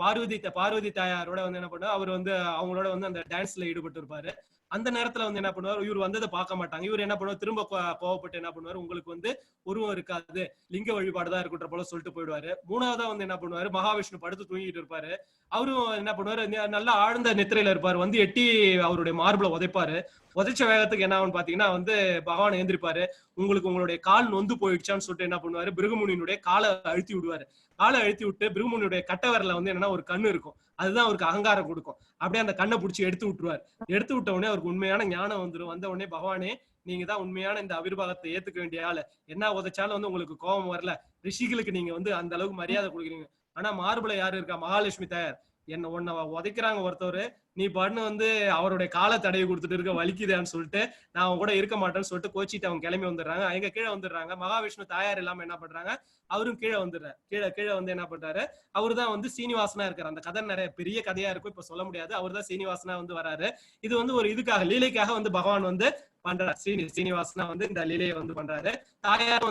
பார்வதி தாயாரோட வந்து என்ன பண்ணுவாரு, அவர் வந்து அவங்களோட வந்து அந்த டான்ஸ்ல ஈடுபட்டு இருப்பாரு. அந்த நேரத்துல வந்து என்ன பண்ணுவார், இவர் வந்ததை பார்க்க மாட்டாங்க. இவர் என்ன பண்ணுவார், திரும்ப கோவப்பட்டு என்ன பண்ணுவாரு, உங்களுக்கு வந்து உருவம் இருக்காது, லிங்க வழிபாடுதான் இருக்குன்ற போல சொல்லிட்டு போயிடுவாரு. மூணாவதா வந்து என்ன பண்ணுவாரு, மகாவிஷ்ணு படுத்து தூங்கிட்டு இருப்பாரு. அவரும் என்ன பண்ணுவாரு, நல்லா ஆழ்ந்த நித்திரையில இருப்பாரு. வந்து எட்டி அவருடைய மார்புல உதைப்பாரு. உதைச்ச வேகத்துக்கு என்ன ஆகும் பாத்தீங்கன்னா வந்து பகவான் எழுந்திருப்பாரு. உங்களுக்கு உங்களுடைய கால் நொந்து போயிடுச்சான்னு சொல்லிட்டு என்ன பண்ணுவாரு, பிருகுமுனியினுடைய காலை அழுத்தி விடுவாரு. காலை அழுத்தி விட்டு பிருகுமுனியுடைய கட்டை விரல்ல வந்து என்னன்னா ஒரு கண்ணு இருக்கும், அதுதான் அவருக்கு அகங்காரம் கொடுக்கும். அப்படியே அந்த கண்ணை பிடிச்சி எடுத்து விட்டுருவாரு. எடுத்து விட்ட உடனே அவருக்கு உண்மையான ஞானம் வந்துடும். வந்த உடனே பகவானே, நீங்க தான் உண்மையான இந்த அவிர்வாகத்தை ஏத்துக்க வேண்டிய ஆளு. என்ன உதைச்சாலும் வந்து உங்களுக்கு கோபம் வரல, ரிஷிகளுக்கு நீங்க வந்து அந்த அளவுக்கு மரியாதை கொடுக்குறீங்க. ஆனா மார்புல யாரு இருக்கா, மகாலட்சுமி தாயார். உன்னை உதைக்கிறாங்க ஒருத்தவர், நீ பாட்டு வந்து அவருடைய காலை தடவி கொடுத்துட்டு இருக்க, வலிக்குதான்னு சொல்லிட்டு நான் அவங்க கூட இருக்க மாட்டேன்னு சொல்லிட்டு கோச்சிட்டு அவங்க கிளம்பி வந்துடுறாங்க. எங்க கீழே வந்துடுறாங்க. மகாவிஷ்ணு தாயார் இல்லாம என்ன பண்றாங்க, அவரும் கீழே வந்துடுறாரு. கீழே வந்து என்ன பண்றாரு, அவருதான் வந்து சீனிவாசனா இருக்காரு. அந்த கதை நிறைய பெரிய கதையா இருக்கும், இப்ப சொல்ல முடியாது. அவர்தான் சீனிவாசனா வந்து வராரு. இது வந்து ஒரு இதுக்காக, லீலைக்காக வந்து பகவான் வந்து பண்றாரு. சீனிவாசனா வந்து இந்த லீலையை வந்து பண்றாரு. தாயார்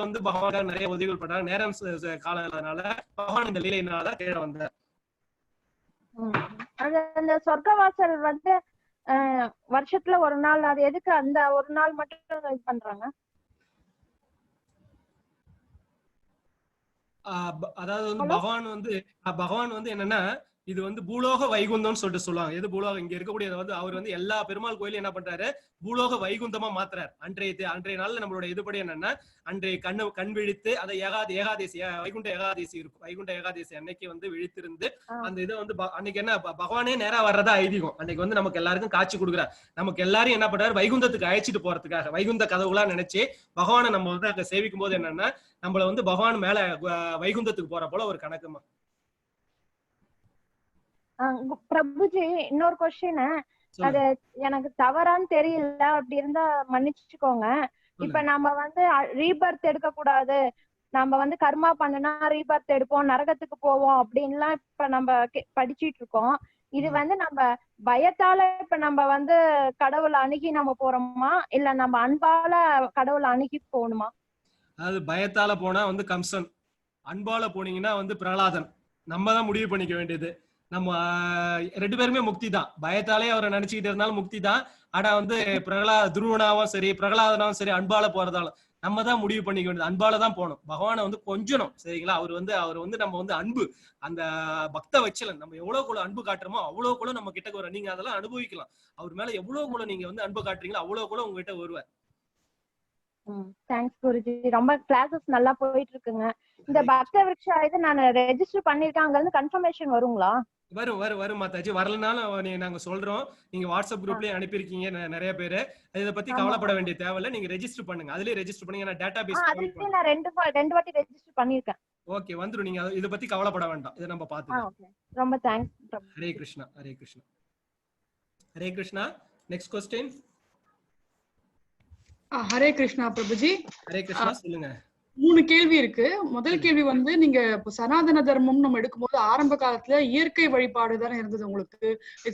வந்து பகவானுக்காக நிறைய உதவிகள் பண்றாங்க. நேரம் காலனால பகவான் இந்த லீலையினாலதான் கீழே வந்தார். அந்த சொர்க்கவாசல் வந்து வருஷத்துல ஒரு நாள், அது எதுக்கு அந்த ஒரு நாள் மட்டும் இது பண்றாங்க? அதாவது வந்து பகவான் வந்து என்னன்னா, இது வந்து பூலோக வைகுந்தம்னு சொல்லிட்டு சொல்லுவாங்க. எது பூலோகம், இங்க இருக்கக்கூடியது வந்து அவர் வந்து எல்லா பெருமாள் கோயிலும் என்ன பண்றாரு, பூலோக வைகுந்தமா மாத்துறாரு. அன்றைய நாள்ல நம்மளோட இதுபடி என்னன்னா, அன்றைய கண் விழித்து அதை ஏகாதேசி வைகுண்ட ஏகாதேசி இருக்கும். வைகுண்ட ஏகாதேசி அன்னைக்கு வந்து விழித்திருந்து அந்த இதை வந்து அன்னைக்கு என்ன பகவானே நேரா வர்றதா ஐதீகம். அன்னைக்கு வந்து நமக்கு எல்லாருக்கும் காட்சி கொடுக்குறாரு. நமக்கு எல்லாரும் என்ன பண்றாரு, வைகுந்தத்துக்கு அழைச்சிட்டு போறதுக்காக வைகுந்த கதவுகளா நினைச்சு பகவானை நம்ம வந்து அங்க சேவிக்கும் போது என்னன்னா, நம்மள வந்து பகவான் மேல வைகுந்தத்துக்கு போற போல ஒரு கணக்குமா. பிரபுஜி, இன்னொரு கொஸ்டின், அது எனக்கு தவறான்னு தெரியல, அப்படி இருந்தா மன்னிச்சுக்கோங்க. இப்ப நம்ம வந்து ரீபர்த் எடுக்க கூடாது, நம்ம வந்து கர்மா பண்ணுனா ரீபர்த் எடுப்போம், நரகத்துக்கு போவோம் அப்படின்லாம் இப்ப நம்ம படிச்சிட்டு இருக்கோம். இது வந்து நம்ம பயத்தால இப்ப நம்ம வந்து கடவுளை அணுகி நம்ம போறோமா, இல்ல நம்ம அன்பால கடவுளை அணுகி போகணுமா? அதாவது பயத்தால போனா வந்து கம்சன், அன்பால போனீங்கன்னா வந்து பிரகலாதன். நம்ம தான் முடிவு பண்ணிக்க வேண்டியது. நம்ம 2 பேருமே முக்தி தான். பயத்தாலே அவரை நினைச்சுக்கிட்டு இருந்தாலும் முக்தி தான். ஆனா வந்து துருவனாவும் சரி, பிரகலாதனாவும் சரி, அன்பால போறதாலும் நம்ம தான் முடிவு பண்ணிக்க வேண்டியது. அன்பால தான் போகணும். பகவானை வந்து கொஞ்சணும், சரிங்களா? அவர் வந்து நம்ம வந்து அன்பு, அந்த பக்த வச்சலன், நம்ம எவ்வளவுக்குள்ள அன்பு காட்டுறோமோ அவ்வளவுக்குள்ள நம்ம கிட்ட வரும். நீங்க அதெல்லாம் அனுபவிக்கலாம். அவர் மேல எவ்வளவுக்குள்ள நீங்க வந்து அன்பு காட்டுறீங்களோ அவ்வளவுக்குள்ள உங்ககிட்ட வருவார். தேங்க்ஸ் குருஜி, ரொம்ப கிளாஸஸ் நல்லா போயிட்டு இருக்குங்க. இந்த பக்த விருட்சா இது நான் ரெஜிஸ்டர் பண்ணிருக்கேன், அங்க இருந்து கன்ஃபர்மேஷன் வருங்களா? வரும் மாதாஜி. வரலனாலும் நாங்க சொல்றோம். நீங்க வாட்ஸ்அப் குரூப்லயே அனுப்பிருக்கீங்க நிறைய பேரு. இத பத்தி கவலைப்பட வேண்டிய தேவையில்லை. நீங்க ரெஜிஸ்டர் பண்ணுங்க. அதுலயே ரெஜிஸ்டர் பண்ணுங்க. நான் டேட்டாபேஸ் நான் ரெண்டு வாட்டி ரெஜிஸ்டர் பண்ணிருக்கேன். ஓகே, வந்துரும். நீங்க இத பத்தி கவலைப்பட வேண்டாம். இத நம்ம பாத்துக்கலாம். ஓகே, ரொம்ப thanks. Hare Krishna. Hare Krishna. Next question. Hare Krishna Prabhuji. Hare Krishna, சொல்லுங்க. 3 கேள்வி இருக்கு. முதல் கேள்வி வந்து, நீங்க சனாதன தர்மம் நம்ம எடுக்கும்போது ஆரம்ப காலத்துல இயற்கை வழிபாடு தானே இருந்தது உங்களுக்கு.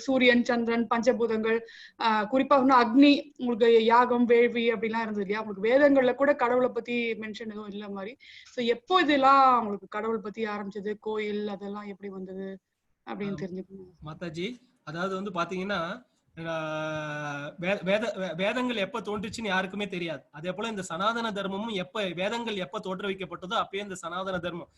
சூரியன், சந்திரன், பஞ்சபூதங்கள், குறிப்பாக அக்னி, உங்களுக்கு யாகம், வேள்வி அப்படிலாம் இருந்தது இல்லையா? உங்களுக்கு வேதங்கள்ல கூட கடவுளை பத்தி மென்ஷன் எதுவும் இல்ல மாதிரி. சோ எப்போ இதெல்லாம் உங்களுக்கு கடவுள் பத்தி ஆரம்பிச்சது, கோயில் அதெல்லாம் எப்படி வந்தது அப்படின்னு தெரிஞ்சுக்கணும் மாதாஜி. அதாவது வந்து பாத்தீங்கன்னா, வேதங்கள் எப்ப தோன்றுச்சுன்னு யாருக்குமே தெரியாது. அதே போல இந்த சனாதன தர்மமும் வேதங்கள் எப்ப தோற்றுவிக்கப்பட்டதோ அப்பயே இந்த சனாதன தர்மம்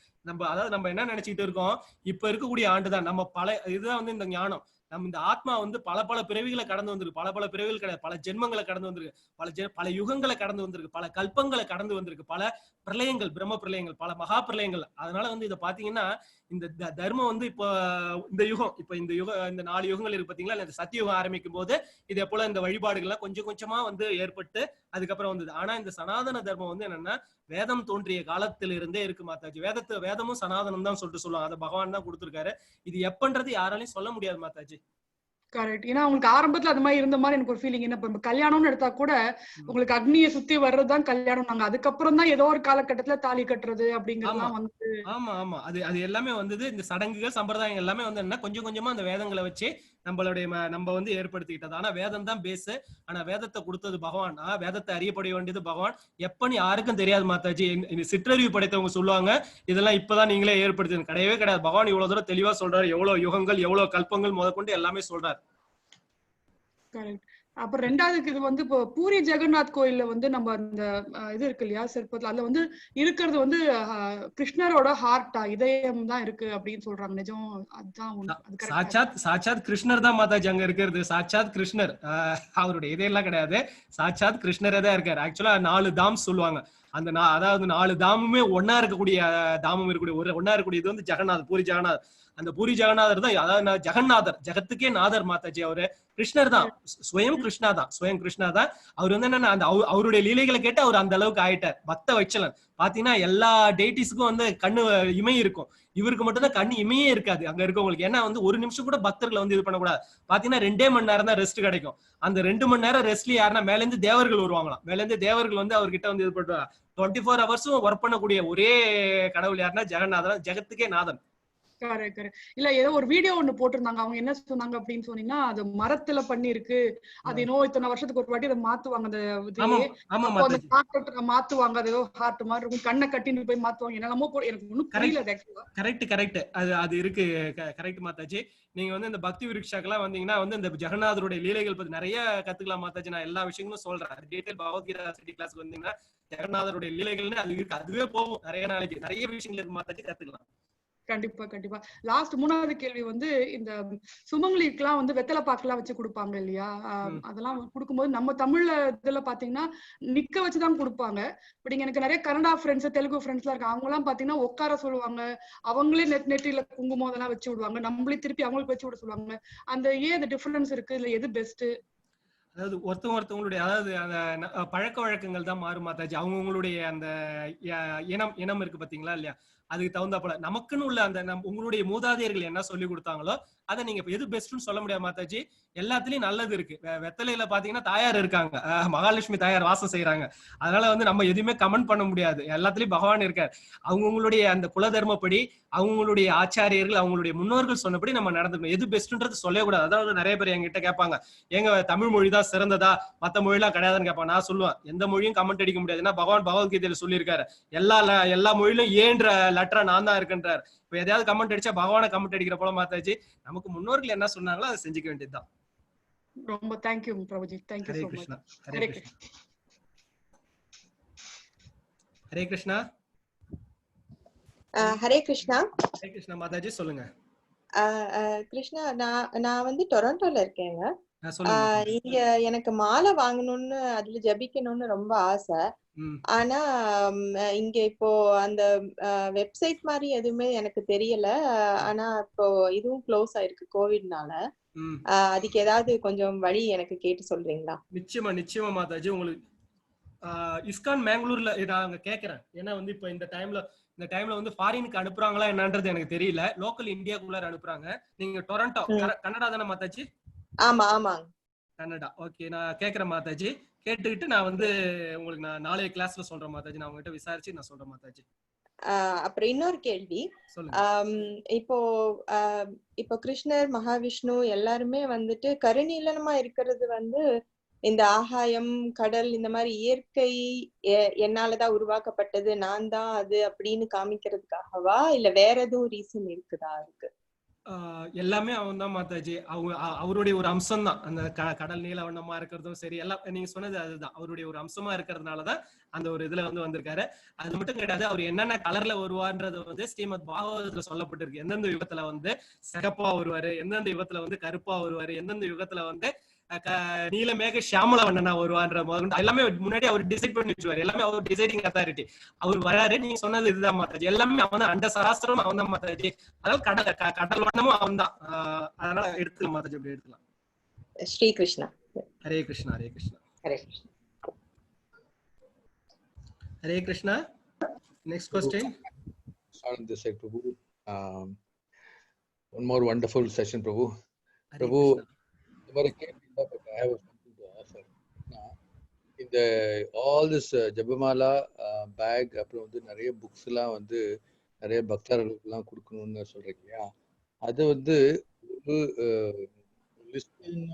நம்ம என்ன நினைச்சிட்டு இருக்கோம், இப்ப இருக்கக்கூடிய ஆண்டுதான் நம்ம இதுதான் வந்து இந்த ஞானம். நம்ம இந்த ஆத்மா வந்து பல பிறவிகளை கடந்து வந்திருக்கு. பல பிறவிகள் கிடையாது, பல ஜென்மங்களை கடந்து வந்திருக்கு, பல யுகங்களை கடந்து வந்திருக்கு, பல கல்பங்களை கடந்து வந்திருக்கு, பல பிரளயங்கள், பிரம்ம பிரளயங்கள், பல மகா பிரளயங்கள். அதனால வந்து இதை பாத்தீங்கன்னா, இந்த தர்மம் வந்து இப்போ இந்த யுகம், இந்த 4 யுகங்கள் இருக்கு பாத்தீங்களா? இந்த சத்தியுகம் ஆரம்பிக்கும் போது இதே போல இந்த வழிபாடுகள்லாம் கொஞ்சம் கொஞ்சமா வந்து ஏற்பட்டு அதுக்கப்புறம் வந்தது. ஆனா இந்த சனாதன தர்மம் வந்து என்னன்னா, வேதம் தோன்றிய காலத்துல இருந்தே இருக்கு மாதாஜி. வேதமும் சனாதனம் தான் சொல்லிட்டு சொல்லுவாங்க. அதை பகவான் தான் கொடுத்திருக்காரு. இது எப்பன்றது யாராலையும் சொல்ல முடியாது மாதாஜி. கரெக்ட். ஏன்னா உங்களுக்கு ஆரம்பத்துல அது மாதிரி இருந்த மாதிரி எனக்கு ஒரு ஃபீலிங். என்ன இப்ப கல்யாணம்னு எடுத்தா கூட உங்களுக்கு அக்னியை சுத்தி வர்றதுதான் கல்யாணம். நாங்க அதுக்கப்புறம் தான் ஏதோ ஒரு காலகட்டத்துல தாலி கட்டுறது அப்படிங்கறதுலாம் வந்து. ஆமா ஆமா, அது எல்லாமே வந்தது. இந்த சடங்குகள் சம்பிரதாயம் எல்லாமே வந்து என்ன கொஞ்சம் கொஞ்சமா அந்த வேதங்களை வச்சு நம்மளுடைய நம்ம வந்து ஏற்படுத்திக்கிட்டது. ஆனா வேதம் தான் பேஸ். ஆனா வேதத்தை கொடுத்தது பகவான். வேதத்தை அறியப்பட வேண்டியது பகவான். எப்பன்னு யாருக்கும் தெரியாது மாதாஜி. சிற்றறிவு படைத்தவங்க சொல்லுவாங்க இதெல்லாம் இப்பதான் நீங்களே ஏற்படுத்தி. கிடையவே கிடையாது. பகவான் இவ்வளவு தூரம் தெளிவா சொல்றாரு. எவ்வளவு யுகங்கள் எவ்வளவு கல்பங்கள் முதற்கொண்டு எல்லாமே சொல்றாரு. கரெக்ட். அப்புறம் ரெண்டாவதுக்கு இது வந்து இப்போ பூரி ஜெகநாத் கோயில்ல வந்து நம்ம அந்த இது இருக்கு இல்லையா சிற்பத்துல, அதுல வந்து இருக்கிறது வந்து கிருஷ்ணரோட ஹார்ட்டா இதயம் தான் இருக்கு அப்படின்னு சொல்றாங்க. நிஜம் அதுதான்? சாட்சாத் கிருஷ்ணர் தான் மாதாஜி அங்க இருக்கிறது. சாட்சாத் கிருஷ்ணர். அவருடைய இதெல்லாம் கிடையாது. சாட்சாத் கிருஷ்ணரே தான் இருக்காரு. ஆக்சுவலா 4 தாம் சொல்லுவாங்க. அந்த அதாவது 4 தாமுமே ஒன்னா இருக்கக்கூடிய தாமம் இருக்கக்கூடிய ஒன்னா இருக்கக்கூடிய இது வந்து ஜெகநாத், பூரி ஜெகநாத். அந்த பூரி ஜெகநாதர் தான், அதாவது ஜெகநாதர், ஜெகத்துக்கே நாதர் மாதாஜி. அவரு கிருஷ்ணர் தான், ஸ்வயம் கிருஷ்ணா தான். அவர் வந்து என்னன்னா அந்த அவருடைய லீலைகளை கேட்டு அவர் அந்த அளவுக்கு ஆயிட்டார். பக்த வைச்சலன். பாத்தீங்கன்னா எல்லா டேட்டிஸ்க்கும் வந்து கண்ணு இமை இருக்கும். இவருக்கு மட்டும் தான் கண்ணு இமையே இருக்காது அங்க இருக்கவங்களுக்கு. ஏன்னா வந்து ஒரு நிமிஷம் கூட பக்தர்களை வந்து இது பண்ணக்கூடாது. பாத்தீங்கன்னா 2 மணி நேரம் தான் ரெஸ்ட் கிடைக்கும். அந்த 2 மணி நேரம் ரெஸ்ட்ல யாருன்னா மேல இருந்து தேவர்கள் வருவாங்களாம். மேல இருந்து தேவர்கள் வந்து அவர்கிட்ட வந்து இது பண்ணுவாங்க. 24 ஹவர்ஸும் ஒர்க் பண்ணக்கூடிய ஒரே கடவுள் யாருன்னா ஜெகநாதன், ஜெகத்துக்கே நாதன். இல்ல ஏதோ ஒரு வீடியோ ஒண்ணு போட்டிருந்தாங்க. அவங்க என்ன சொன்னாங்க அப்படின்னு சொன்னீங்கன்னா, அது மரத்துல பண்ணிருக்கு. அது இன்னும் இத்தனை வருஷத்துக்கு ஒரு வாட்டி அதை மாத்துவாங்க. அந்த மாத்துவாங்க. அது ஏதோ ஹார்ட் மாதிரி இருக்கும். கண்ணை கட்டின்னு போய் மாத்துவாங்க. என்னென்னமோ எனக்கு ஒண்ணும் புரியல. கரெக்ட். அது இருக்கு. கரெக்ட் மாதாஜி. நீங்க வந்து இந்த பக்தி விருட்சாக்கெல்லாம் வந்தீங்கன்னா வந்து இந்த ஜெகநாதருடைய லீலைகள் பத்தி நிறைய கத்துக்கலாம் மாதாஜி. நான் எல்லா விஷயங்களும் சொல்றேன். டீடைல் பகவத்கீதா சிட்டி கிளாஸ்க்கு வந்தீங்கன்னா ஜெகநாதருடைய லீலைகள்னு அது இருக்கு. அதுவே போகும். நிறைய நாளைக்கு நிறைய விஷயங்கள் இருக்கு மாதாஜி, கத்துக்கலாம். கண்டிப்பா. லாஸ்ட் 3வது கேள்வி வந்து இந்த சுமங்கலிக்கெல்லாம் வந்து வெத்தலை பாக்கெல்லாம் வச்சு கொடுப்பாங்க இல்லையா? அதெல்லாம் கொடுக்கும்போது நம்ம தமிழ்ல இதுல பாத்தீங்கன்னா நிக்க வச்சுதான் கொடுப்பாங்க. பட் இங்க எனக்கு நிறைய கன்னடா ஃப்ரெண்ட்ஸ், தெலுங்கு ஃப்ரெண்ட்ஸ் எல்லாம் இருக்காங்க. அவங்க எல்லாம் பாத்தீங்கன்னா உட்கார சொல்லுவாங்க. அவங்களே நெற்றியில குங்குமம் அதெல்லாம் வச்சு விடுவாங்க. நம்மளே திருப்பி அவங்களுக்கு வச்சு விட சொல்லுவாங்க. அந்த அந்த டிஃபரன்ஸ் இருக்கு, இல்ல எது பெஸ்ட்? அதாவது ஒருத்தவங்களுடைய அதாவது அந்த பழக்க வழக்கங்கள் தான் மாறும் மாதாஜி. அவங்களுடைய அந்த இனம் இருக்கு பாத்தீங்களா இல்லையா, அதுக்கு தகுந்தா போல நமக்குன்னு உள்ள அந்த உங்களுடைய மூதாதையர்கள் என்ன சொல்லி கொடுத்தாங்களோ அதை நீங்க எது பெஸ்ட்னு சொல்ல முடியாது மாதாஜி. எல்லாத்துலயும் நல்லது இருக்கு. வெத்தலையில பாத்தீங்கன்னா தாயார் இருக்காங்க, மகாலட்சுமி தாயார் வாசம் செய்யறாங்க. அதனால வந்து நம்ம எதுவுமே கமெண்ட் பண்ண முடியாது. எல்லாத்துலயும் பகவான் இருக்கார். அவங்களுடைய அந்த குலதர்மப்படி அவங்களுடைய ஆச்சாரியர்கள் அவங்களுடைய முன்னோர்கள் சொன்னபடி நம்ம நடந்துக்கணும். எது பெஸ்ட்ன்றது சொல்லவே கூடாது. அதாவது நிறைய பேர் என்கிட்ட கேட்பாங்க, எங்க தமிழ் மொழி தான் சிறந்ததா மத்த மொழி எல்லாம் கிடையாதுன்னு கேட்பாங்க. நான் சொல்லுவேன் எந்த மொழியும் கமெண்ட் அடிக்க முடியாது. ஏன்னா பகவான் பகவத்கீதையில சொல்லியிருக்காரு எல்லா மொழியிலும் ஏன்ற லெட்டரா நான் தான் இருக்குன்றார். இப்ப எதையாவது கமெண்ட் அடிச்சா பகவான கமெண்ட் அடிக்கிற போல மாத்தாச்சு. நமக்கு முன்னோர்கள் என்ன சொன்னாங்களோ அதை செஞ்சுக்க வேண்டியதுதான். ரொம்ப thank you Prabhuji. Thank you so much. Hare Krishna. Hare Krishna. Hare Krishna. Hare Krishna Mataji, சொல்லுங்க. கிருஷ்ணா, நான் வந்து டொரண்டோல இருக்கேங்க. இங்க எனக்கு மாலை வாங்கணும்னு அதுல ஜபிக்கணும்னு ரொம்ப ஆசை. ஆனா இங்க இப்போ அந்த வெப்சைட் மாதிரி எதுவுமே எனக்கு தெரியல. ஆனா இப்போ இதுவும் க்ளோஸ் ஆயிருக்கு கோவிட்னால. அதுக்கு ஏதாவது கொஞ்சம் வழி எனக்கு கேட்டு சொல்றீங்களா? நிச்சயமா மாதாஜி. உங்களுக்கு இஸ்கான் மேங்களூர்ல நான் கேக்குறேன். ஏன்னா வந்து இப்போ இந்த டைம்ல வந்து ஃபாரினுக்கு அனுப்புறாங்களா என்னன்றது எனக்கு தெரியல. லோக்கல் இந்தியாக்குள்ளார அனுப்புறாங்க. நீங்க டொரண்டோ கனடா தானே மாதாஜி? ஆமா கனடா. ஓகே, நான் கேக்குறேன் மாதாஜி. கேட்டுக்கிட்டு நான் வந்து உங்களுக்கு நான் நாளைய கிளாஸ்ல சொல்றேன் மாதாஜி. நான் உங்ககிட்ட விசாரிச்சு நான் சொல்றேன் மாதாஜி. அப்புறம் இன்னொரு கேள்வி. இப்போ கிருஷ்ணர், மகாவிஷ்ணு எல்லாருமே வந்துட்டு கருநீலமா இருக்கிறது வந்து இந்த ஆகாயம், கடல், இந்த மாதிரி இயற்கை என்னாலதான் உருவாக்கப்பட்டது, நான் தான் அது அப்படின்னு காமிக்கிறதுக்காகவா இல்ல வேற எதுவும் ரீசன் இருக்குதா? இருக்கு. எல்லாமே அவன் தான் மாதாஜி. அவருடைய ஒரு அம்சம் தான் அந்த கடல் நீல வண்ணமா இருக்கிறதும் சரி. எல்லாம் நீங்க சொன்னது அதுதான். அவருடைய ஒரு அம்சமா இருக்கிறதுனாலதான் அந்த ஒரு இதுல வந்து வந்திருக்காரு. அது மட்டும் கிடையாது, அவர் என்னென்ன கலர்ல வருவார்ன்றது வந்து ஸ்ரீமத் பாகவதத்துல சொல்லப்பட்டிருக்கு. எந்தெந்த யுகத்துல வந்து சிகப்பா வருவாரு, எந்தெந்த யுகத்துல வந்து கருப்பா வருவாரு, எந்தெந்த யுகத்துல வந்து நீலமேக ஷியாமல வண்ணனா வருவான்ற முதல் எல்லாமே முன்னாடி அவர் டிசைட் பண்ணி வச்சுவாரு. எல்லாமே அவர் டிசைடிங் அத்தாரிட்டி. அவர் வராரு. நீங்க சொன்னது இதுதான் மாதாஜி. எல்லாமே அவன் தான். அண்ட சராஸ்திரம் அவன் தான் மாதாஜி. அதாவது கடல் வண்ணமும் அவன் தான். அதனால எடுத்துக்கலாம் மாதாஜி, அப்படி எடுத்துக்கலாம். Shri Krishna. Hare Krishna. Hare Krishna. Hare Krishna. Hare Krishna. Next question. On this side, Prabhu. One more wonderful session, Prabhu. Prabhu, இந்த ஆல் திஸ் ஜபமாலா பேக் அப்புறம் வந்து நிறைய புக்ஸ் எல்லாம் வந்து நிறைய பக்தர்களுக்கு எல்லாம் கொடுக்கணும்னு சொல்றீங்க இல்லையா? அது வந்து ஒரு லிஸ்டிங்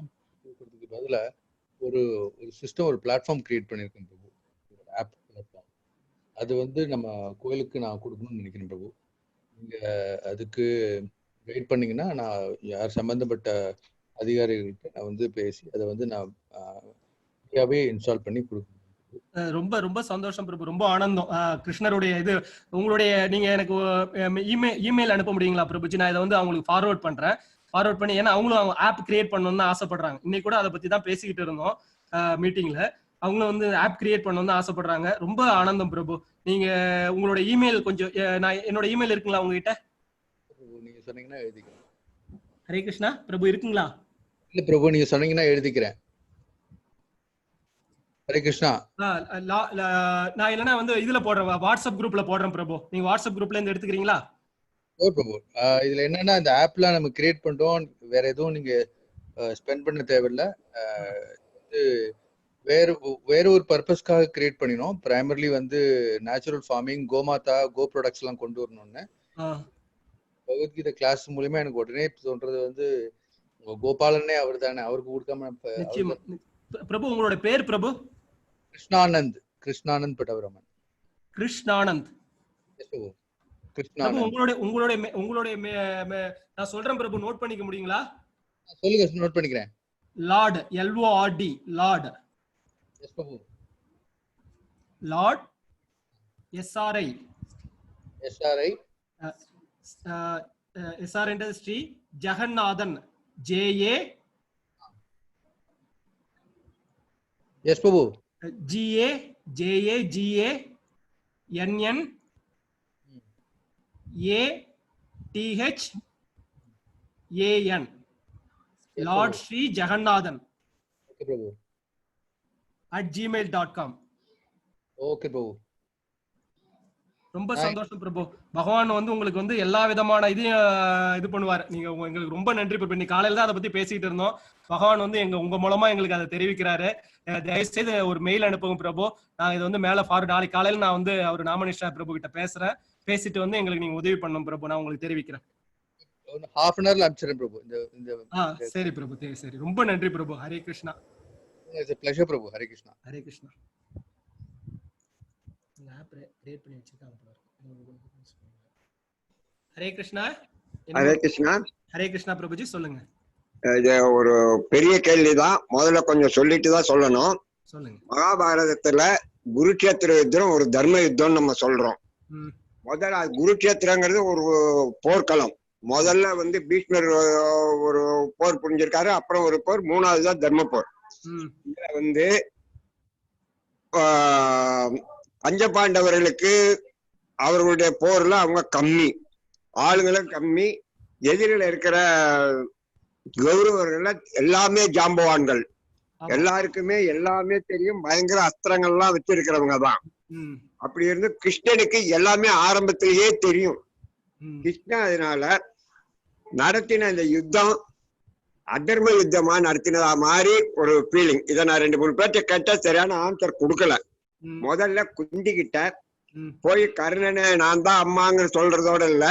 கொடுக்கறதுக்கு பதிலா ஒரு சிஸ்டம், ஒரு பிளாட்ஃபார்ம் கிரியேட் பண்ணியிருக்கேன் பிரபு, ஆப் பிளாட்ஃபார்ம். அது வந்து நம்ம கோயிலுக்கு நான் கொடுக்கணும்னு நினைக்கிறேன் பிரபு. நீங்க அதுக்கு கைட் பண்ணீங்கன்னா நான் யார் சம்பந்தப்பட்ட அதிகாரிகள்கிட்ட நான் வந்து பேசி அதை வந்து நான் இன்ஸ்டால் பண்ணி கொடுக்கணும். ரொம்ப ரொம்ப சந்தோஷம் பிரபு, ரொம்ப ஆனந்தம். கிருஷ்ணருடைய இது உங்களுடைய நீங்க எனக்கு இமெயில் அனுப்ப முடியுங்களா பிரபுஜி? நான் இதை வந்து அவங்களுக்கு ஃபார்வர்ட் பண்ணி, ஏன்னா அவங்களும் ஆப் கிரியேட் பண்ணணும்னு ஆசைப்படுறாங்க. இன்னைக்கு கூட அதை பத்தி தான் பேசிக்கிட்டு இருந்தோம் மீட்டிங்ல. அவங்களும் வந்து ஆப் கிரியேட் பண்ணணும்னு ஆசைப்படுறாங்க. ரொம்ப ஆனந்தம் பிரபு. நீங்க உங்களோட இமெயில் கொஞ்சம், நான் என்னோட இமெயில் இருக்குங்களா உங்ககிட்ட? நீங்க சொன்னீங்கன்னா எழுதிக்கிறேன். ஹரே கிருஷ்ணா பிரபு, இருக்குங்களா? இல்ல பிரபு, நீங்க சொன்னீங்கன்னா எழுதிக்கிறேன். ஹரே கிருஷ்ணா. நான் இல்லைன்னா வந்து இதுல போடுறேன், வாட்ஸ்அப் குரூப்ல போடுறேன் பிரபு. நீங்க வாட்ஸ்அப் குரூப்ல இருந்து எடுத்துக்கிறீங்களா? ஓ பிரபு, இதுல என்னன்னா இந்த ஆப்லாம் நம்ம கிரியேட் பண்றோம், வேற எதுவும் நீங்க ஸ்பெண்ட் பண்ண தேவையில்லை. வேற ஒரு பர்பஸ்க்காக கிரியேட் பண்ணினோம். பிரைமர்லி வந்து நேச்சுரல் ஃபார்மிங், கோமாதா, கோ ப்ராடக்ட்ஸ் எல்லாம் கொண்டு வரணும்னு. பகவத்கீதை கிளாஸ் மூலியமா எனக்கு உடனே தோன்றது வந்து கோபாலனே அவர் தானே, அவருக்கு கொடுக்காம பிரபு. உங்களோட பேர் பிரபு? கிருஷ்ணானந்த் பட்டவரமன். கிருஷ்ணானந்த். உங்களுடைய நான் சொல்றேன் பிரபு, நோட் பண்ணிக்க முடியுங்களா? சொல்லுங்க, நோட் பண்ணிக்கிறேன். Lord, LORD, lord. எஸ் பிரபு. Lord, SRI Sri Jagannathan, JA. Yes பிரபு. GAJAGANN ATHAN, lord Sri Jagannathan @gmail.com. Okay பிரபு. ரொம்ப சந்தோஷம் பிரபு. பகவான் வந்து உங்களுக்கு வந்து எல்லா விதமான இதையும் இது பண்ணுவார். நீங்க எங்களுக்கு ரொம்ப நன்றி பிரபு. இன்னைக்கு காலையில தான் அதை பத்தி பேசிட்டு இருந்தோம். பகவான் வந்து உங்க மூலமா எங்களுக்கு அதை தெரிவிக்கிறாரு. தயவு செய்து ஒரு மெயில் அனுப்புங்க பிரபு. நான் இது வந்து மேல ஃபார்வர்ட், நாளைக்கு காலையில நான் வந்து அவர் நாமனிஷ்டா பிரபு கிட்ட பேசிட்டு வந்து எங்களுக்கு நீங்க உதவி பண்ணணும் பிரபு. நான் உங்களுக்கு தெரிவிக்கிறேன். half an hourல அனுப்பிச்சிரேன் பிரபு. சரி பிரபு, சரி. ரொம்ப நன்றி பிரபு. Hare Krishna. It's a pleasure பிரபு. ஹரே கிருஷ்ணா. ஹரே கிருஷ்ணா. ஆப் கிரியேட் பண்ணி வச்சிருக்காங்க. ஹரே கிருஷ்ணா. ஹரே கிருஷ்ணா. ஹரே கிருஷ்ணா பிரபுஜி, சொல்லுங்க. இது ஒரு பெரிய கேள்விதான். முதல்ல கொஞ்சம் சொல்லிட்டு தான் சொல்லணும். சொல்லுங்க. மகாபாரதத்துல குருக்ஷேத்திர யுத்தம் ஒரு தர்ம யுத்தம் நம்ம சொல்றோம். முதல்ல குருக்ஷேத்திரங்கிறது ஒரு போர்க்களம். முதல்ல வந்து பீஷ்மர் ஒரு போர் புரிஞ்சிருக்காரு, அப்புறம் ஒரு போர், மூணாவது தான் தர்ம போர். இதுல வந்து பஞ்சபாண்டவர்களுக்கு அவர்களுடைய போர்ல அவங்க கம்மி, ஆளுங்களும் கம்மி, எதிரில இருக்கிற கௌரவர்கள் எல்லாமே ஜாம்பவான்கள், எல்லாருக்குமே எல்லாமே தெரியும், பயங்கர அஸ்திரங்கள்லாம் வச்சிருக்கிறவங்க தான். அப்படி இருந்து கிருஷ்ணனுக்கு எல்லாமே ஆரம்பத்திலேயே தெரியும். கிருஷ்ணன் அதனால நடத்தின இந்த யுத்தம் அதர்ம யுத்தமா நடத்தினதா மாதிரி ஒரு ஃபீலிங். இதை நான் 2-3 பேர்ட்ட கேட்ட சரியான ஆன்சர் கொடுக்கல. முதல்ல குந்திக்கிட்ட போய் கர்ணனை நான் தான் அம்மாங்கிற சொல்றதோட இல்ல,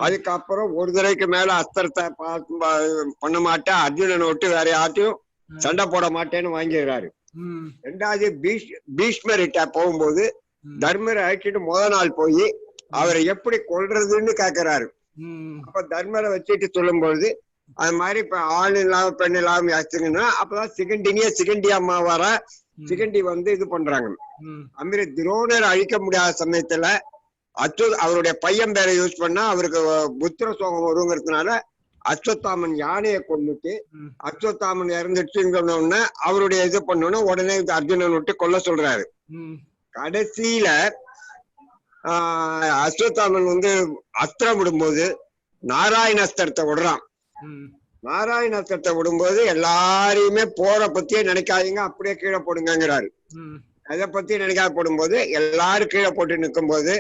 அதுக்கப்புறம் ஒரு தடவைக்கு மேல அஸ்திரத்தை பண்ண மாட்டேன், அர்ஜுனனை விட்டு வேற யார்ட்டையும் சண்டை போட மாட்டேன்னு வாங்கிடுறாரு. ரெண்டாவது பீஷ்மர்கிட்ட போகும்போது தர்மரை அழைச்சிட்டு முதல் நாள் போய் அவரை எப்படி கொல்றதுன்னு கேக்குறாரு. அப்ப தர்மரை வச்சுட்டு சொல்லும் பொழுது அது மாதிரி இப்ப ஆண் இல்லாம பெண் இல்லாம யாச்சுங்கன்னா அப்பதான் சிகண்டி அம்மா வர சிகண்டி வந்து இது பண்றாங்க. அதுமாரி துரோணர் அழிக்க முடியாத சமயத்துல அவருடைய பையன் பேரை யூஸ் பண்ணா அவருக்கு புத்திர சோகம் வருங்கிறதுனால அஸ்வத்தாமன் யானையை கொண்டுட்டு அஸ்வத்தாமன் இறந்துச்சுன்னு சொன்ன உடனே அவருடைய இது பண்ணோன்னா உடனே அர்ஜுனன் விட்டு கொல்ல சொல்றாரு. கடைசியில அஸ்வத்தாமன் வந்து அஸ்திரம் விடும்போது நாராயண அஸ்திரத்தை விடுறான். நாராயண அஸ்திரத்தை விடும்போது எல்லாரையுமே போற பத்தியே நினைக்காதீங்க, அப்படியே கீழே போடுங்கிறாரு. அதை பத்தி நினைக்காத போடும்போது எல்லாரும் கீழே போட்டு நிற்கும் போது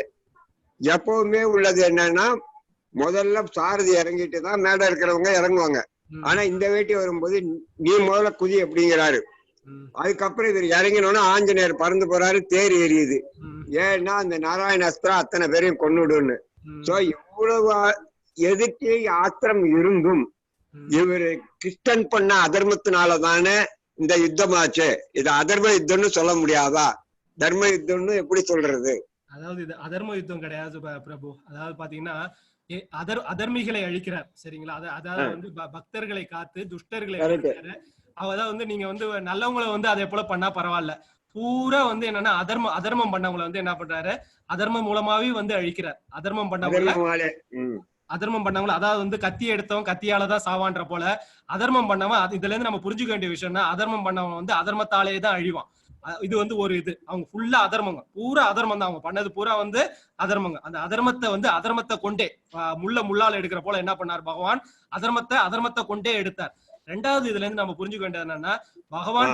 எப்பவுமே உள்ளது என்னன்னா முதல்ல சாரதி இறங்கிட்டு தான் மேல இருக்கிறவங்க இறங்குவாங்க. ஆனா இந்த வேட்டி வரும்போது நீ முதல்ல குதி அப்படிங்கிறாரு. அதுக்கப்புறம் இவர் இறங்கினோன்னா ஆஞ்சநேயர் பறந்து போறாரு, தேர் எரியுது. ஏன்னா அந்த நாராயண அஸ்திரம் அத்தனை பேரையும் கொன்னுடுன்னு. சோ இவ்வளவு எதிர்த்து ஆத்திரம் இருந்தும் இவரு கிருஷ்ணன் பண்ண அதர்மத்தினாலதானே இந்த யுத்தமாச்சு. இது அதர்ம யுத்தம்னு சொல்ல முடியாதா? தர்ம யுத்தம்னு எப்படி சொல்றது? அதாவது இது அதர்ம யுத்தம் கிடையாது பிரபு. அதாவது பாத்தீங்கன்னா அதர்மிகளை அழிக்கிறார், சரிங்களா? அதாவது வந்து பக்தர்களை காத்து துஷ்டர்களை அழிக்கிறாரு. அதான் வந்து நீங்க வந்து நல்லவங்களை வந்து அதே போல பண்ணா பரவாயில்ல, பூரா வந்து என்னன்னா அதர்மம் பண்ணவங்களை வந்து என்ன பண்றாரு, அதர்மம் மூலமாவே வந்து அழிக்கிறார். அதர்மம் பண்ணவங்களை அதாவது வந்து கத்தி எடுத்தவன் கத்தியாலதான் சாவான்ற போல அதர்மம் பண்ணவன், இதுல இருந்து நம்ம புரிஞ்சுக்க வேண்டிய விஷயம்னா அதர்மம் பண்ணவன் வந்து அதர்மத்தாலே தான் அழிவான். இது வந்து ஒரு இது அவங்க ஃபுல்லா அதர்மங்க, பூரா அதர்மம் தான் அவங்க பண்ணது, பூரா வந்து அதர்மங்க. அந்த அதர்மத்தை கொண்டே முள்ளால எடுக்கிற போல என்ன பண்ணார் பகவான், அதர்மத்தை கொண்டே எடுத்தார். ரெண்டாவது இதுல இருந்து நம்ம புரிஞ்சுக்க வேண்டியது என்னன்னா, பகவான்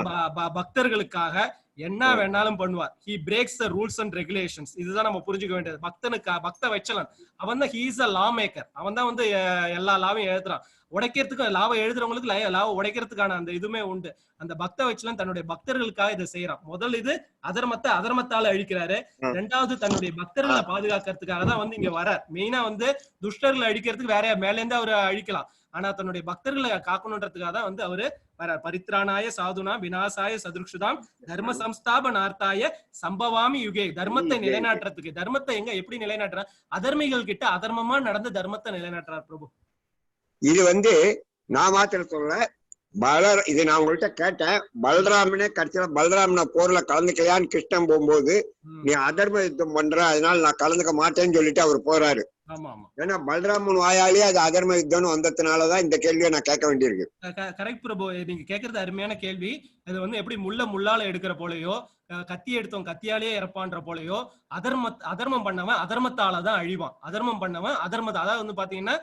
பக்தர்களுக்காக என்ன வேணாலும் பண்ணுவார். He breaks the rules and regulations. இதுதான் நம்ம புரிஞ்சுக்க வேண்டியது. பக்த வச்சலன் அவன் தான், he is a law maker. அவன் தான் வந்து எல்லா லாவையும் எழுதுறான். உடைக்கிறதுக்கு லாவை எழுதுறவங்களுக்கு லாவை உடைக்கிறதுக்கான அந்த இதுமே உண்டு. அந்த பக்த வச்சலன் தன்னுடைய பக்தர்களுக்காக இதை செய்யறான். முதல் இது அதர்மத்தால அழிக்கிறாரு. ரெண்டாவது தன்னுடைய பக்தர்களை பாதுகாக்கிறதுக்காக தான் வந்து இங்க வரார். மெயினா வந்து துஷ்டர்களை அழிக்கிறதுக்கு வேற மேல இருந்து அவரு அழிக்கலாம், ஆனா தன்னுடைய பக்தர்களை காக்கணுன்றதுக்காக தான் வந்து அவரு வரார். பரித்ராணாய சாதுனா விநாசாய சதுருக்ஷுதாம் தர்ம சம்ஸ்தாபனார்த்தாய சம்பவாமி யுகே. தர்மத்தை நிலைநாட்டுறதுக்கு, தர்மத்தை எப்படி நிலைநாட்டுற, அதர்மிகள் கிட்ட அதர்மமா நடந்து தர்மத்தை நிலைநாட்டுறார் பிரபு. இது வந்து நான் மாத்திரம் சொல்ல, இது நான் உங்கள்கிட்ட கேட்டேன். பலராமனே கடைசியில பலராமனை போர்ல கலந்துக்கலையான்னு கிருஷ்ணன் போகும்போது, நீ அதர்ம யுத்தம் பண்ற, அதனால நான் கலந்துக்க மாட்டேன்னு சொல்லிட்டு அவர் போறாரு. ஏன்னா பலராமன் வாயாலே அது அதர்ம யுத்தம்னு வந்ததுனாலதான் இந்த கேள்வியை நான் கேட்க வேண்டியிருக்கு. கரெக்ட் பிரபு, நீங்க கேட்கறது அருமையான கேள்வி. இது வந்து எப்படி முள்ளால எடுக்கிற போலயோ, கத்தி எடுத்தவன் கத்தியாலே இறப்பான்ற போலயோ, அதர்மம் பண்ணவன் அதர்மத்தாலதான் அழிவான். அதர்மம் பண்ணவன் அதாவது வந்து பாத்தீங்கன்னா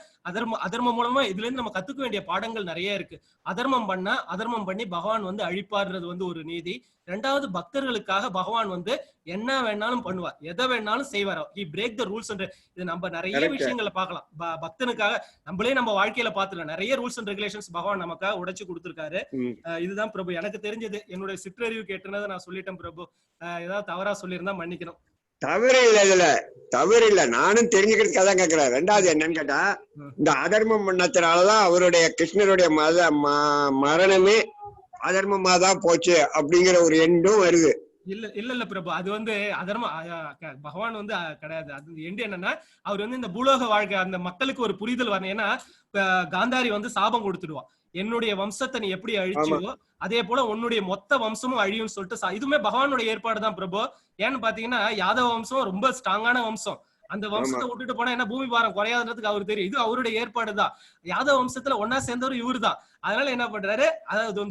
அதர்மம் மூலமா இதுல இருந்து நம்ம கத்துக்க வேண்டிய பாடங்கள் நிறைய இருக்கு. அதர்மம் பண்ணி பகவான் வந்து அழிப்பாடுறது வந்து ஒரு நீதி. ரெண்டாவது பக்தர்களுக்காக பகவான் வந்து என்ன வேணாலும் பண்ணுவார், எதை வேணாலும் செய்வார். He break the rules. இது நம்ம நிறைய விஷயங்களை பார்க்கலாம். பக்தனுக்காக நம்ம வாழ்க்கையில பாத்துக்கலாம். நிறைய ரூல்ஸ் அண்ட் ரெகுலேஷன்ஸ் பகவான் நமக்காக உடைச்சு கொடுத்திருக்காரு. இதுதான் பிரபு எனக்கு தெரிஞ்சது. என்னுடைய சிற்றறிவு கேட்டுனதை நான் சொல்லிட்டேன் பிரபு. ஏதாவது தவறா சொல்லியிருந்தா மன்னிக்கணும். தவறு இல்ல, இதுல தவறு இல்ல. நானும் தெரிஞ்சுக்கிறதுக்காக தான் கேட்கிறேன். ரெண்டாவது என்னன்னு கேட்டா, இந்த அதர்மம் பண்ணத்தினாலதான் அவருடைய கிருஷ்ணருடைய மரணமே அதர்மமா தான் போச்சு அப்படிங்கிற ஒரு எண்டும் வருது. இல்ல பிரபு, அது வந்து அதர்ம பகவான் வந்து கிடையாது. அது எண்டு என்னன்னா, அவர் வந்து இந்த பூலோக வாழ்க்கை அந்த மக்களுக்கு ஒரு புரிதல் வரணும். ஏன்னா காந்தாரி வந்து சாபம் கொடுத்துடுவான், என்னுடைய வம்சத்தை நீ எப்படி அழிச்சியோ அதே போல உன்னுடைய மொத்த வம்சமும் அழியும் சொல்லிட்டு. இதுவுமே பகவானுடைய ஏற்பாடு தான் பிரபு. ஏன்னு பாத்தீங்கன்னா யாதவ வம்சம் ரொம்ப ஸ்ட்ராங்கான வம்சம். அந்த வம்சத்தை விட்டுட்டு போனா என்ன பூமி பாரம் குறையாதுன்றதுக்கு அவருக்கு தெரியும். இது அவருடைய ஏற்பாடு தான். யாதவ வம்சத்துல ஒன்னா சேர்ந்தவர் இவரு தான். அதனால என்ன பண்றாரு, அதாவது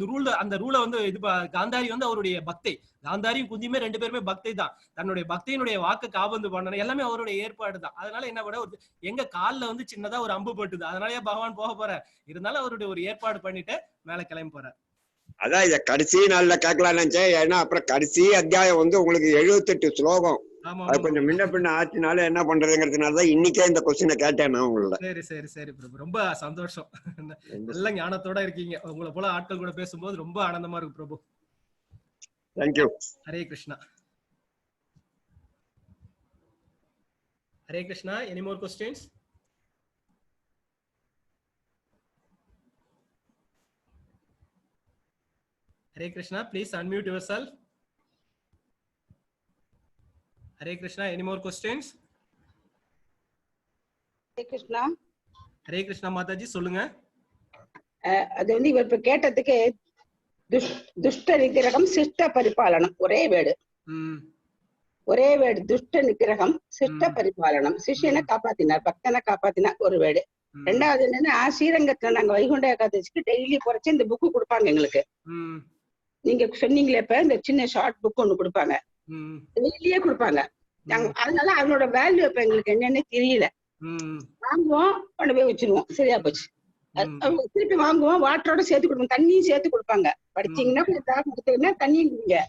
அந்த ரூலை வந்து இது காந்தாரி வந்து அவருடைய பக்தை. காந்தாரியும் குந்தியுமே ரெண்டு பேருமே பக்தை தான். தன்னுடைய பக்தையினுடைய வாக்கு காபந்து பண்ணணும் எல்லாமே அவருடைய ஏற்பாடு தான். அதனால என்ன பண்ண, எங்க காலில் வந்து சின்னதா ஒரு அம்பு பட்டுது, அதனாலயே பகவான் போக போறார். இருந்தாலும் அவருடைய ஒரு ஏற்பாடு பண்ணிட்டு மேல கிளம்பி போறார். அதான் இத கடைசி நாள்ல கேட்கலாம்னு நினைச்சேன். ஏன்னா அப்புறம் கடைசி அத்தியாயம் வந்து உங்களுக்கு 78 ஸ்லோகம், அது கொஞ்சம் முன்ன பின்ன ஆச்சுனால என்ன பண்றதுங்கிறதுனாலதான் இன்னைக்கே இந்த கொஸ்டினை கேட்டேன் நான் உங்களோட. சரி பிரபு, ரொம்ப சந்தோஷம். நல்ல ஞானத்தோட இருக்கீங்க. உங்களை போல ஆட்கள் கூட பேசும்போது ரொம்ப ஆனந்தமா இருக்கு பிரபு. Thank you. Hare Krishna. Hare Krishna. Any more questions? Hare Krishna, please unmute yourself. Hare Krishna, any more questions? Hare Krishna. Hare Krishna Mataji, சொல்லுங்க. அது வந்து இவர் இப்ப கேட்டதுக்கு துஷ்ட நிகிரகம் சிஷ்ட பரிபாலனம் ஒரே வேடு. துஷ்ட நிகிரகம் சிஷ்ட பரிபாலனம். சிஷ்யனை காப்பாத்தினார், பக்தனை காப்பாத்தினார் ஒரு வேடு. ரெண்டாவது என்னன்னா, ஸ்ரீரங்கத்துல நாங்க வைகுண்ட ஏகாதசிக்கு டெய்லி குறைச்சு இந்த புக்கு கொடுப்பாங்க எங்களுக்கு. நீங்க சொன்னீங்களே இப்ப இந்த சின்ன ஷார்ட் புக் ஒண்ணு கொடுப்பாங்க, டெய்லியே கொடுப்பாங்க. அதனால அதனோட வேல்யூ இப்ப எங்களுக்கு என்னன்னு தெரியல. வாங்குவோம், கொண்டு போய் வச்சிருவோம், சரியா போச்சு. திருப்பி வாங்குவோம், வாட்டரோட சேர்த்து கொடுப்போம், தண்ணியும் சேர்த்து கொடுப்பாங்க. படிச்சீங்கன்னா கொஞ்சம் தாகம் கொடுத்தீங்கன்னா தண்ணியும் குடிங்க,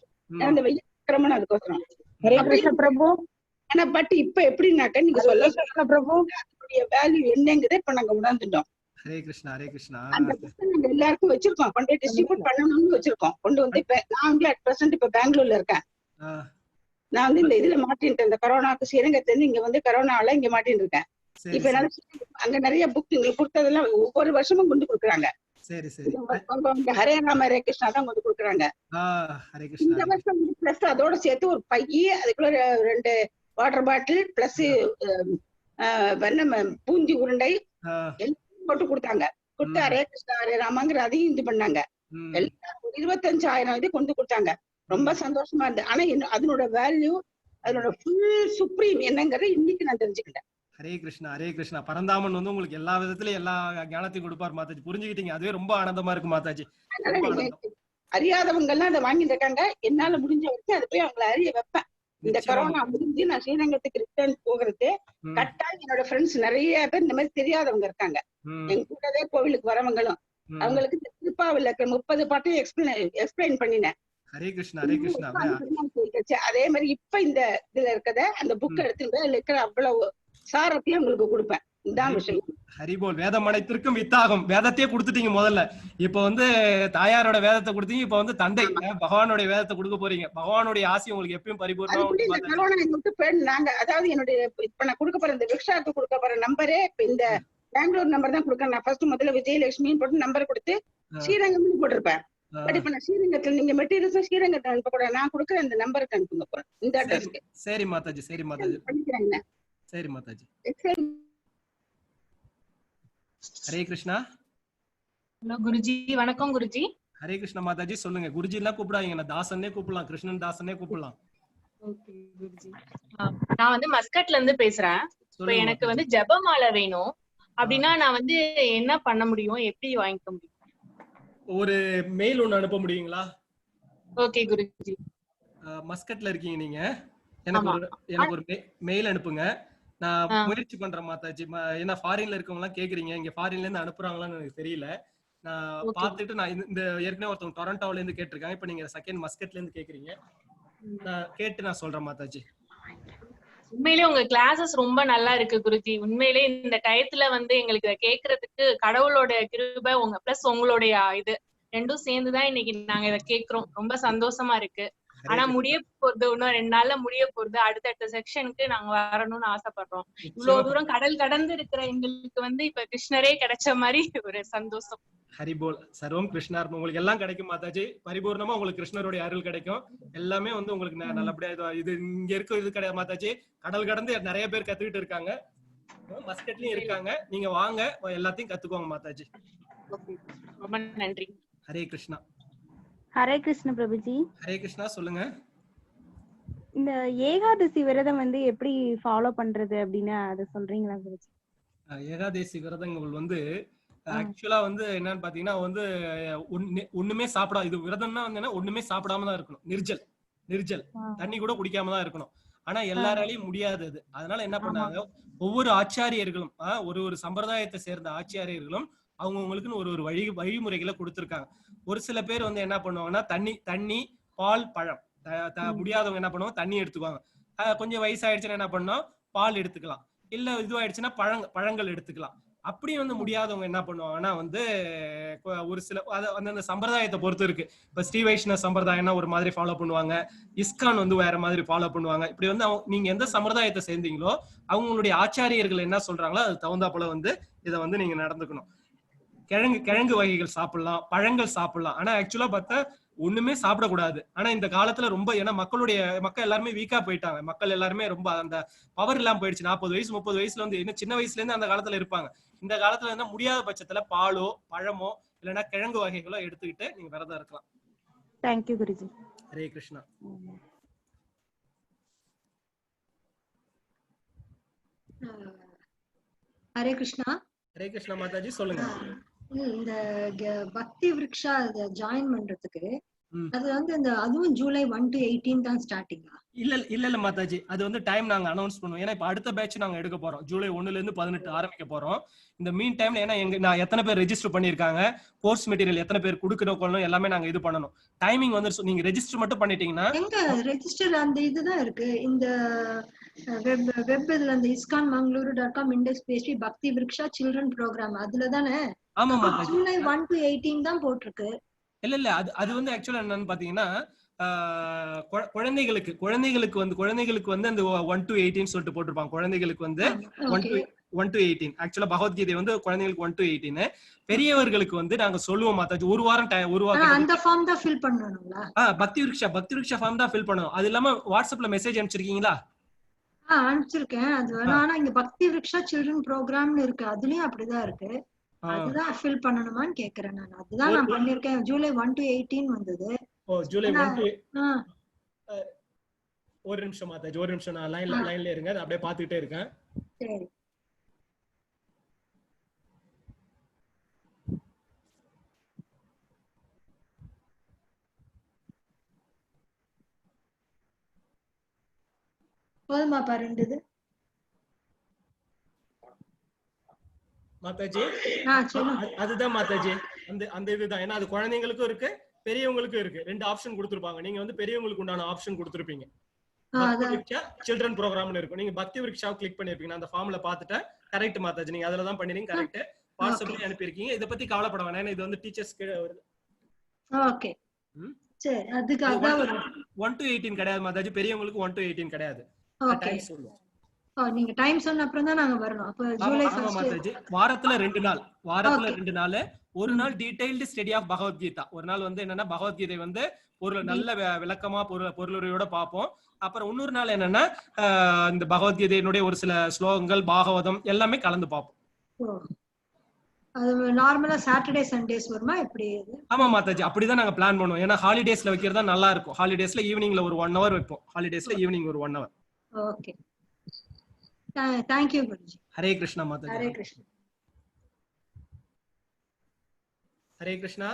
அந்த வெயில் கிரமணம் அதுக்கோசரம் பிரபு. ஆனா பட் இப்ப எப்படின்னாக்க நீங்க சொல்ல பிரபு அதனுடைய வேல்யூ என்னங்கிறத இப்ப நாங்க உணர்ந்துட்டோம். ஹரே கிருஷ்ணா ஹரே கிருஷ்ணா. அந்த புக் நாங்க எல்லாருக்கும் வச்சிருக்கோம், கொண்டு போய் டிஸ்ட்ரிபியூட் பண்ணணும்னு வச்சிருக்கோம். கொண்டு வந்து இப்ப நான் வந்து அட் பிரசன்ட் இப்ப பெங்களூர்ல இருக்கேன். நான் வந்து இந்த இதுல மாட்டின்ட்டேன், இந்த கொரோனாக்கு ஸ்ரீரங்கத்துல இருந்து இங்க வந்து கொரோனால இங்க மாட்டின்னு இருக்கேன். இப்ப என்னால அங்க நிறைய புக் எங்களுக்கு கொடுத்ததெல்லாம் ஒவ்வொரு வருஷமும் கொண்டு கொடுக்குறாங்க. சரி சரி. ஹரே ராம ஹரே கிருஷ்ணா தான் கொண்டு கொடுக்குறாங்க. ஹரே கிருஷ்ணா. இந்த வருஷம் பிளஸ் அதோட சேர்த்து ஒரு பையி, அதுக்குள்ள 2 வாட்டர் பாட்டில் பிளஸ் பூந்தி உருண்டை எல்லாம் போட்டு கொடுத்தாங்க. கொடுத்து ஹரே கிருஷ்ணா ஹரே ராமாங்கிற அதையும் இது பண்ணாங்க. எல்லாம் 25,000 இது கொண்டு கொடுத்தாங்க. ரொம்ப சந்தோஷமா இருந்தது. ஆனா அதனோட வேல்யூ, அதனோட ஃபுல் சுப்ரீம் என்னங்கறத இன்னைக்கு நான் தெரிஞ்சுக்கிட்டேன். ஹரே கிருஷ்ணா ஹரே கிருஷ்ணா. பரந்தாமன் வந்து உங்களுக்கு எல்லா விதத்திலயும் எல்லா ஞானத்தையும் கொடுப்பார் மாதாஜி. புரிஞ்சுக்கிட்டீங்க, அதுவே ரொம்ப ஆனந்தமா இருக்கு மாதாஜி. அறியாதவங்க எல்லாம் அதை வாங்கிட்டு இருக்காங்க. என்னால முடிஞ்ச வரைக்கும் அதை போய் அவங்களை அறிய வைப்பேன். இந்த கொரோனா முடிஞ்சு நான் ஸ்ரீரங்கத்துக்கு ரிட்டர்ன் போகிறது கட்டாயம் என்னோட ஃப்ரெண்ட்ஸ் நிறைய பேர் இந்த மாதிரி தெரியாதவங்க இருக்காங்க. எங்க கூடவே கோவிலுக்கு வரவங்களும் அவங்களுக்கு திருப்பாவில் இருக்கிற 30 பாட்டையும் எக்ஸ்பிளைன் பண்ணினேன். ஹரே கிருஷ்ணா ஹரே கிருஷ்ணா. அதே மாதிரி இப்ப இந்த இதுல இருக்கத அந்த புக் எடுத்துட்டு இருக்கிற அவ்வளவு சாரத்தையும் உங்களுக்கு கொடுப்பேன். இதான் விஷயம். ஹரிபோல். வேதம் அனைத்திற்கும் வித்தாகும். வேதத்தையே கொடுத்துட்டீங்க முதல்ல. இப்ப வந்து தாயாரோட வேதத்தை கொடுத்தீங்க, இப்ப வந்து தந்தை பகவானுடைய வேதத்தை கொடுக்க போறீங்க. பகவானுடைய ஆசி உங்களுக்கு எப்பயும் பரிபூர்ணமா. நாங்க அதாவது என்னுடைய இப்ப நான் கொடுக்க போற இந்த விக்ஷாக்கு கொடுக்க போற நம்பரே இப்ப இந்த பெங்களூர் நம்பர் தான் கொடுக்கறேன். நான் ஃபர்ஸ்ட் முதல்ல விஜயலட்சுமின்னு போட்டு நம்பர் கொடுத்து ஸ்ரீரங்கம் போட்டிருப்பேன். பட் இப்ப நான் ஸ்ரீரங்கத்துல நீங்க மெட்டீரியல்ஸ் ஸ்ரீரங்கத்தை அனுப்ப கூட நான் கொடுக்குற இந்த நம்பருக்கு அனுப்புங்க போறேன், இந்த அட்ரஸ்க்கு. சரி மாதாஜி சரி மாதாஜி பண்ணிக்கிறேன். சரி மாதாஜி. ஹரே கிருஷ்ணா. ஹலோ குருஜி. வணக்கம் குருஜி. ஹரே கிருஷ்ணா மாதாஜி. சொல்லுங்க. குருஜி எல்லாம் கூப்பிடாதீங்க, நான் தாசனே கூப்பிடலாம், கிருஷ்ணன் தாசனே கூப்பிடலாம். ஓகே குருஜி. நான் வந்து மஸ்கட்ல இருந்து பேசுறேன். இப்போ எனக்கு வந்து ஜெபமாலை வேணும் அப்படின்னா நான் வந்து என்ன பண்ண முடியும், எப்படி வாங்கிக்க முடியும்? ஒரு மெயில் ஒன்னு அனுப்ப முடியுங்களா? ஓகே குருஜி. மஸ்கட்ல இருக்கீங்க நீங்க, எனக்கு ஒரு மெயில் அனுப்புங்க. நான் முயற்சி பண்றேன் மாதாஜி. ஏன்னா ஃபாரின்ல இருக்கவங்க எல்லாம் கேக்குறீங்க, இங்க ஃபாரின்ல இருந்து அனுப்புறாங்களான்னு எனக்கு தெரியல. நான் பாத்துட்டு நான் இந்த ஏற்கனவே ஒருத்தவங்க டொரண்டோல இருந்து கேட்டிருக்காங்க, இப்ப நீங்க செகண்ட் மஸ்கட்ல இருந்து கேக்குறீங்க. நான் கேட்டு நான் சொல்றேன் மாதாஜி. உண்மையிலேயே உங்க கிளாஸஸ் ரொம்ப நல்லா இருக்கு குருஜி. உண்மையிலேயே இந்த டயத்துல வந்து எங்களுக்கு கேக்குறதுக்கு கடவுளோட கிருபை உங்க பிளஸ் உங்களுடைய இது ரெண்டும் சேர்ந்துதான் இன்னைக்கு நாங்க இதை கேக்குறோம். ரொம்ப சந்தோஷமா இருக்கு. ஆனா முடிய போறது இன்னும் 2 நாள்ல முடிய போறது. அடுத்தடுத்த செக்ஷனுக்கு நாங்க வரணும்னு ஆசைப்படுறோம். இவ்வளவு தூரம் கடல் கடந்து இருக்கிற எங்களுக்கு வந்து இப்ப கிருஷ்ணரே கிடைச்ச மாதிரி ஒரு சந்தோஷம். ஹரிபோல். சர்வம் கிருஷ்ணார். உங்களுக்கு எல்லாம் கிடைக்கும் மாதாஜி. பரிபூர்ணமா உங்களுக்கு கிருஷ்ணருடைய அருள் கிடைக்கும். எல்லாமே வந்து உங்களுக்கு நல்லபடியா இது இங்க இருக்க இது கிடையாது மாதாஜி. கடல் கடந்து நிறைய பேர் கத்துக்கிட்டு இருக்காங்க, மஸ்கட்லயும் இருக்காங்க. நீங்க வாங்க, எல்லாத்தையும் கத்துக்கோங்க மாதாஜி. ரொம்ப நன்றி. ஹரே கிருஷ்ணா. ஹரே கிருஷ்ண பிரபுஜி. ஹரே கிருஷ்ணா. சொல்லுங்க. இந்த ஏகாதசி விரதம் வந்து எப்படி ஃபாலோ பண்றது அப்படின்னு அதை சொல்றீங்களா பிரபுஜி? ஏகாதசி விரதங்கள் வந்து ஆக்சுவலா வந்து என்னன்னு பாத்தீங்கன்னா வந்து ஒண்ணுமே சாப்பிடாம, இது விரதம்னா வந்து ஒண்ணுமே சாப்பிடாம தான் இருக்கணும். நிர்ஜல் தண்ணி கூட குடிக்காம தான் இருக்கணும். ஆனா எல்லாராலையும் முடியாது அது. அதனால என்ன பண்ணாங்க, ஒவ்வொரு ஆச்சாரியர்களும் ஒரு சம்பிரதாயத்தை சேர்ந்த ஆச்சாரியர்களும் அவங்கவுங்களுக்குன்னு ஒரு வழிமுறைகளை கொடுத்திருக்காங்க. ஒரு சில பேர் வந்து என்ன பண்ணுவாங்கன்னா தண்ணி பால் பழம், முடியாதவங்க என்ன பண்ணுவாங்க தண்ணி எடுத்துக்குவாங்க. கொஞ்சம் வயசாயிடுச்சுன்னா என்ன பண்ணோம், பால் எடுத்துக்கலாம். இல்ல இதுவாயிடுச்சுன்னா பழங்கள் எடுத்துக்கலாம். அப்படி வந்து முடியாதவங்க என்ன பண்ணுவாங்கன்னா வந்து ஒரு சில அந்த சம்பிரதாயத்தை பொறுத்து இருக்கு. இப்ப ஸ்ரீ வைஷ்ணவ சம்பிரதாயம்னா ஒரு மாதிரி ஃபாலோ பண்ணுவாங்க, இஸ்கான் வந்து வேற மாதிரி ஃபாலோ பண்ணுவாங்க. இப்படி வந்து நீங்க எந்த சம்பிரதாயத்தை சேர்ந்தீங்களோ அவங்களுடைய ஆச்சாரியர்கள் என்ன சொல்றாங்களோ அது தகுந்தா போல வந்து இதை வந்து நீங்க நடந்துக்கணும். கிழங்கு வகைகள் சாப்பிடலாம், பழங்கள் சாப்பிடலாம். ஆனா ஆக்சுவலா பார்த்தா ஒண்ணுமே சாப்பிடக்கூடாது. ஆனா இந்த காலத்துல ரொம்ப, ஏன்னா மக்கள் எல்லாருமே வீக்கா போயிட்டாங்க. மக்கள் எல்லாருமே ரொம்ப அந்த பவர் எல்லாம் போயிடுச்சு. 40 வயசு 30 வயசுல வந்து இன்னும் சின்ன வயசுல இருந்து அந்த காலத்துல இருப்பாங்க. இந்த காலத்துல இருந்தா முடியாத பட்சத்துல பாலோ பழமோ இல்லைன்னா கிழங்கு வகைகளோ எடுத்துக்கிட்டு நீங்க விரதம் இருக்கலாம். தேங்க்யூ குருஜி. ஹரே கிருஷ்ணா. ஹரே கிருஷ்ணா. ஹரே கிருஷ்ணா மாதாஜி. சொல்லுங்க. இந்த பக்தி விருக்ஷா ஜாயின் பண்றதுக்கு அது வந்து இந்த அதுவும் ஜூலை 1 to 18 தான் ஸ்டார்டிங்கா? இல்ல மாதாஜி, அது வந்து டைம் நாங்க அனௌன்ஸ் பண்ணுவோம். ஏன்னா இப்ப அடுத்த பேட்ச் நாங்க எடுக்க போறோம். ஜூலை 1ல இருந்து 18 ஆரம்பிக்க போறோம். இந்த மீன் டைம்ல ஏன்னா நான் எத்தனை பேர் ரெஜிஸ்டர் பண்ணிருக்காங்க, கோர்ஸ் மெட்டீரியல் எத்தனை பேர் கொடுக்கணும் எல்லாமே நாங்க இது பண்ணணும். டைமிங் வந்து நீங்க ரெஜிஸ்டர் மட்டும் பண்ணிட்டீங்கன்னா எங்க ரெஜிஸ்டர் அந்த இதுதான் இருக்கு. இந்த வெப் இதுல அந்த iskanmangaluru.com இண்டெக்ஸ் பேஜ் பக்தி விருக்ஷா சில்ட்ரன் ப்ரோக்ராம் அதுல தானே? ஆமா மாதாஜி, ஜூலை 1 to 18 தான் போட்டிருக்கு. இல்ல அது வந்து ஆக்சுவலா என்னன்னு பாத்தீங்கன்னா குழந்தைகளுக்கு வந்து அந்த 1 to 18 சொல்லிட்டு போட்டிருப்பாங்க. குழந்தைகளுக்கு வந்து 1 to 18 ஆக்சுவலா பகவத்கீதை வந்து குழந்தைகளுக்கு 1 to 18. பெரியவர்களுக்கு வந்து நாங்க சொல்லுவோம் மாதாஜி, ஒரு வாரம் அந்த ஃபார்ம் தான் ஃபில் பண்ணணும்ல? பக்தி விருக்ஷா ஃபார்ம் தான் ஃபில் பண்ணணும். அது இல்லாம வாட்ஸ்அப்ல மெசேஜ் அனுப்பிச்சிருக்கீங்களா? அனுப்பிச்சிருக்கேன். அது வேணும். ஆனா இங்க பக்தி விருக்ஷா சில்ட்ரன் ப்ரோக்ராம்னு இருக்கு, அதுலயும் அப்படிதான் இருக்கு. அதுதான் ஃபில் பண்ணணுமான்னு கேக்குறேன் நான். அதுதான் நான் பண்ணிருக்கேன். ஜூலை 1 to 18 வந்தது. ஜூலை 1 to ஒரு நிமிஷம் மாதாஜி, ஒரு நிமிஷம் நான் லைன்ல இருங்க, அப்படியே பாத்துக்கிட்டே இருக்கேன். சரி. போதுமாப்பா ரெண்டு மாதாஜி? அதுதான் மாதாஜி, அந்த இதுதான். ஏன்னா அது குழந்தைங்களுக்கும் இருக்கு பெரியவங்களுக்கும் இருக்கு. 2 ஆப்ஷன் கொடுத்திருப்பாங்க. நீங்க வந்து பெரியவங்களுக்கு உண்டான ஆப்ஷன் கொடுத்திருப்பீங்க. சில்ட்ரன் ப்ரோக்ராம்னு இருக்கும். நீங்க பக்தி விருக்ஷா கிளிக் பண்ணிருப்பீங்க. அந்த ஃபார்ம்ல பாத்துட்டேன். கரெக்ட் மாதாஜி, நீங்க அதுல தான் பண்ணிருக்கீங்க. கரெக்ட். வாட்ஸ்அப்ல அனுப்பியிருக்கீங்க. இத பத்தி கவலைப்பட வேணாம், இது வந்து டீச்சர்ஸ் கீழ வருது. ஓகே சரி. அதுக்கு அதான் 1 to 18 கிடையாது மாதாஜி, பெரியவங்களுக்கு 1 to 18 கிடையாது. டைம் சொல்லுவோம். நீங்க டைம் சொன்ன அப்புறம் தான் நாங்க வரணும். அப்ப ஜூலை 1 மாதாஜி வாரத்துல 2 நாள் ஒரு நாள் டீடைல்டு ஸ்டடி ஆஃப் பகவத்கீதா. ஒரு நாள் வந்து என்னன்னா பகவத்கீதை வந்து ஒரு நல்ல விளக்கமா பொருளுரையோட பார்ப்போம். அப்புறம் இன்னொரு நாள் என்னன்னா இந்த பகவத்கீதையினுடைய ஒரு சில ஸ்லோகங்கள் பாகவதம் எல்லாமே கலந்து பார்ப்போம். அது நார்மலா சாட்டர்டே சண்டேஸ் வருமா எப்படி? ஆமா மாதாஜி, அப்படிதான் நாங்க பிளான் பண்ணுவோம். ஏன்னா ஹாலிடேஸ்ல வைக்கிறதா நல்லா இருக்கும். ஹாலிடேஸ்ல ஈவினிங்ல ஒரு 1 hour வைப்போம். ஹாலிடேஸ்ல ஈவினிங் ஒரு 1 hour. Okay, thank you Guruji. Hare Krishna Mataji. Hare Krishna. Hare Krishna.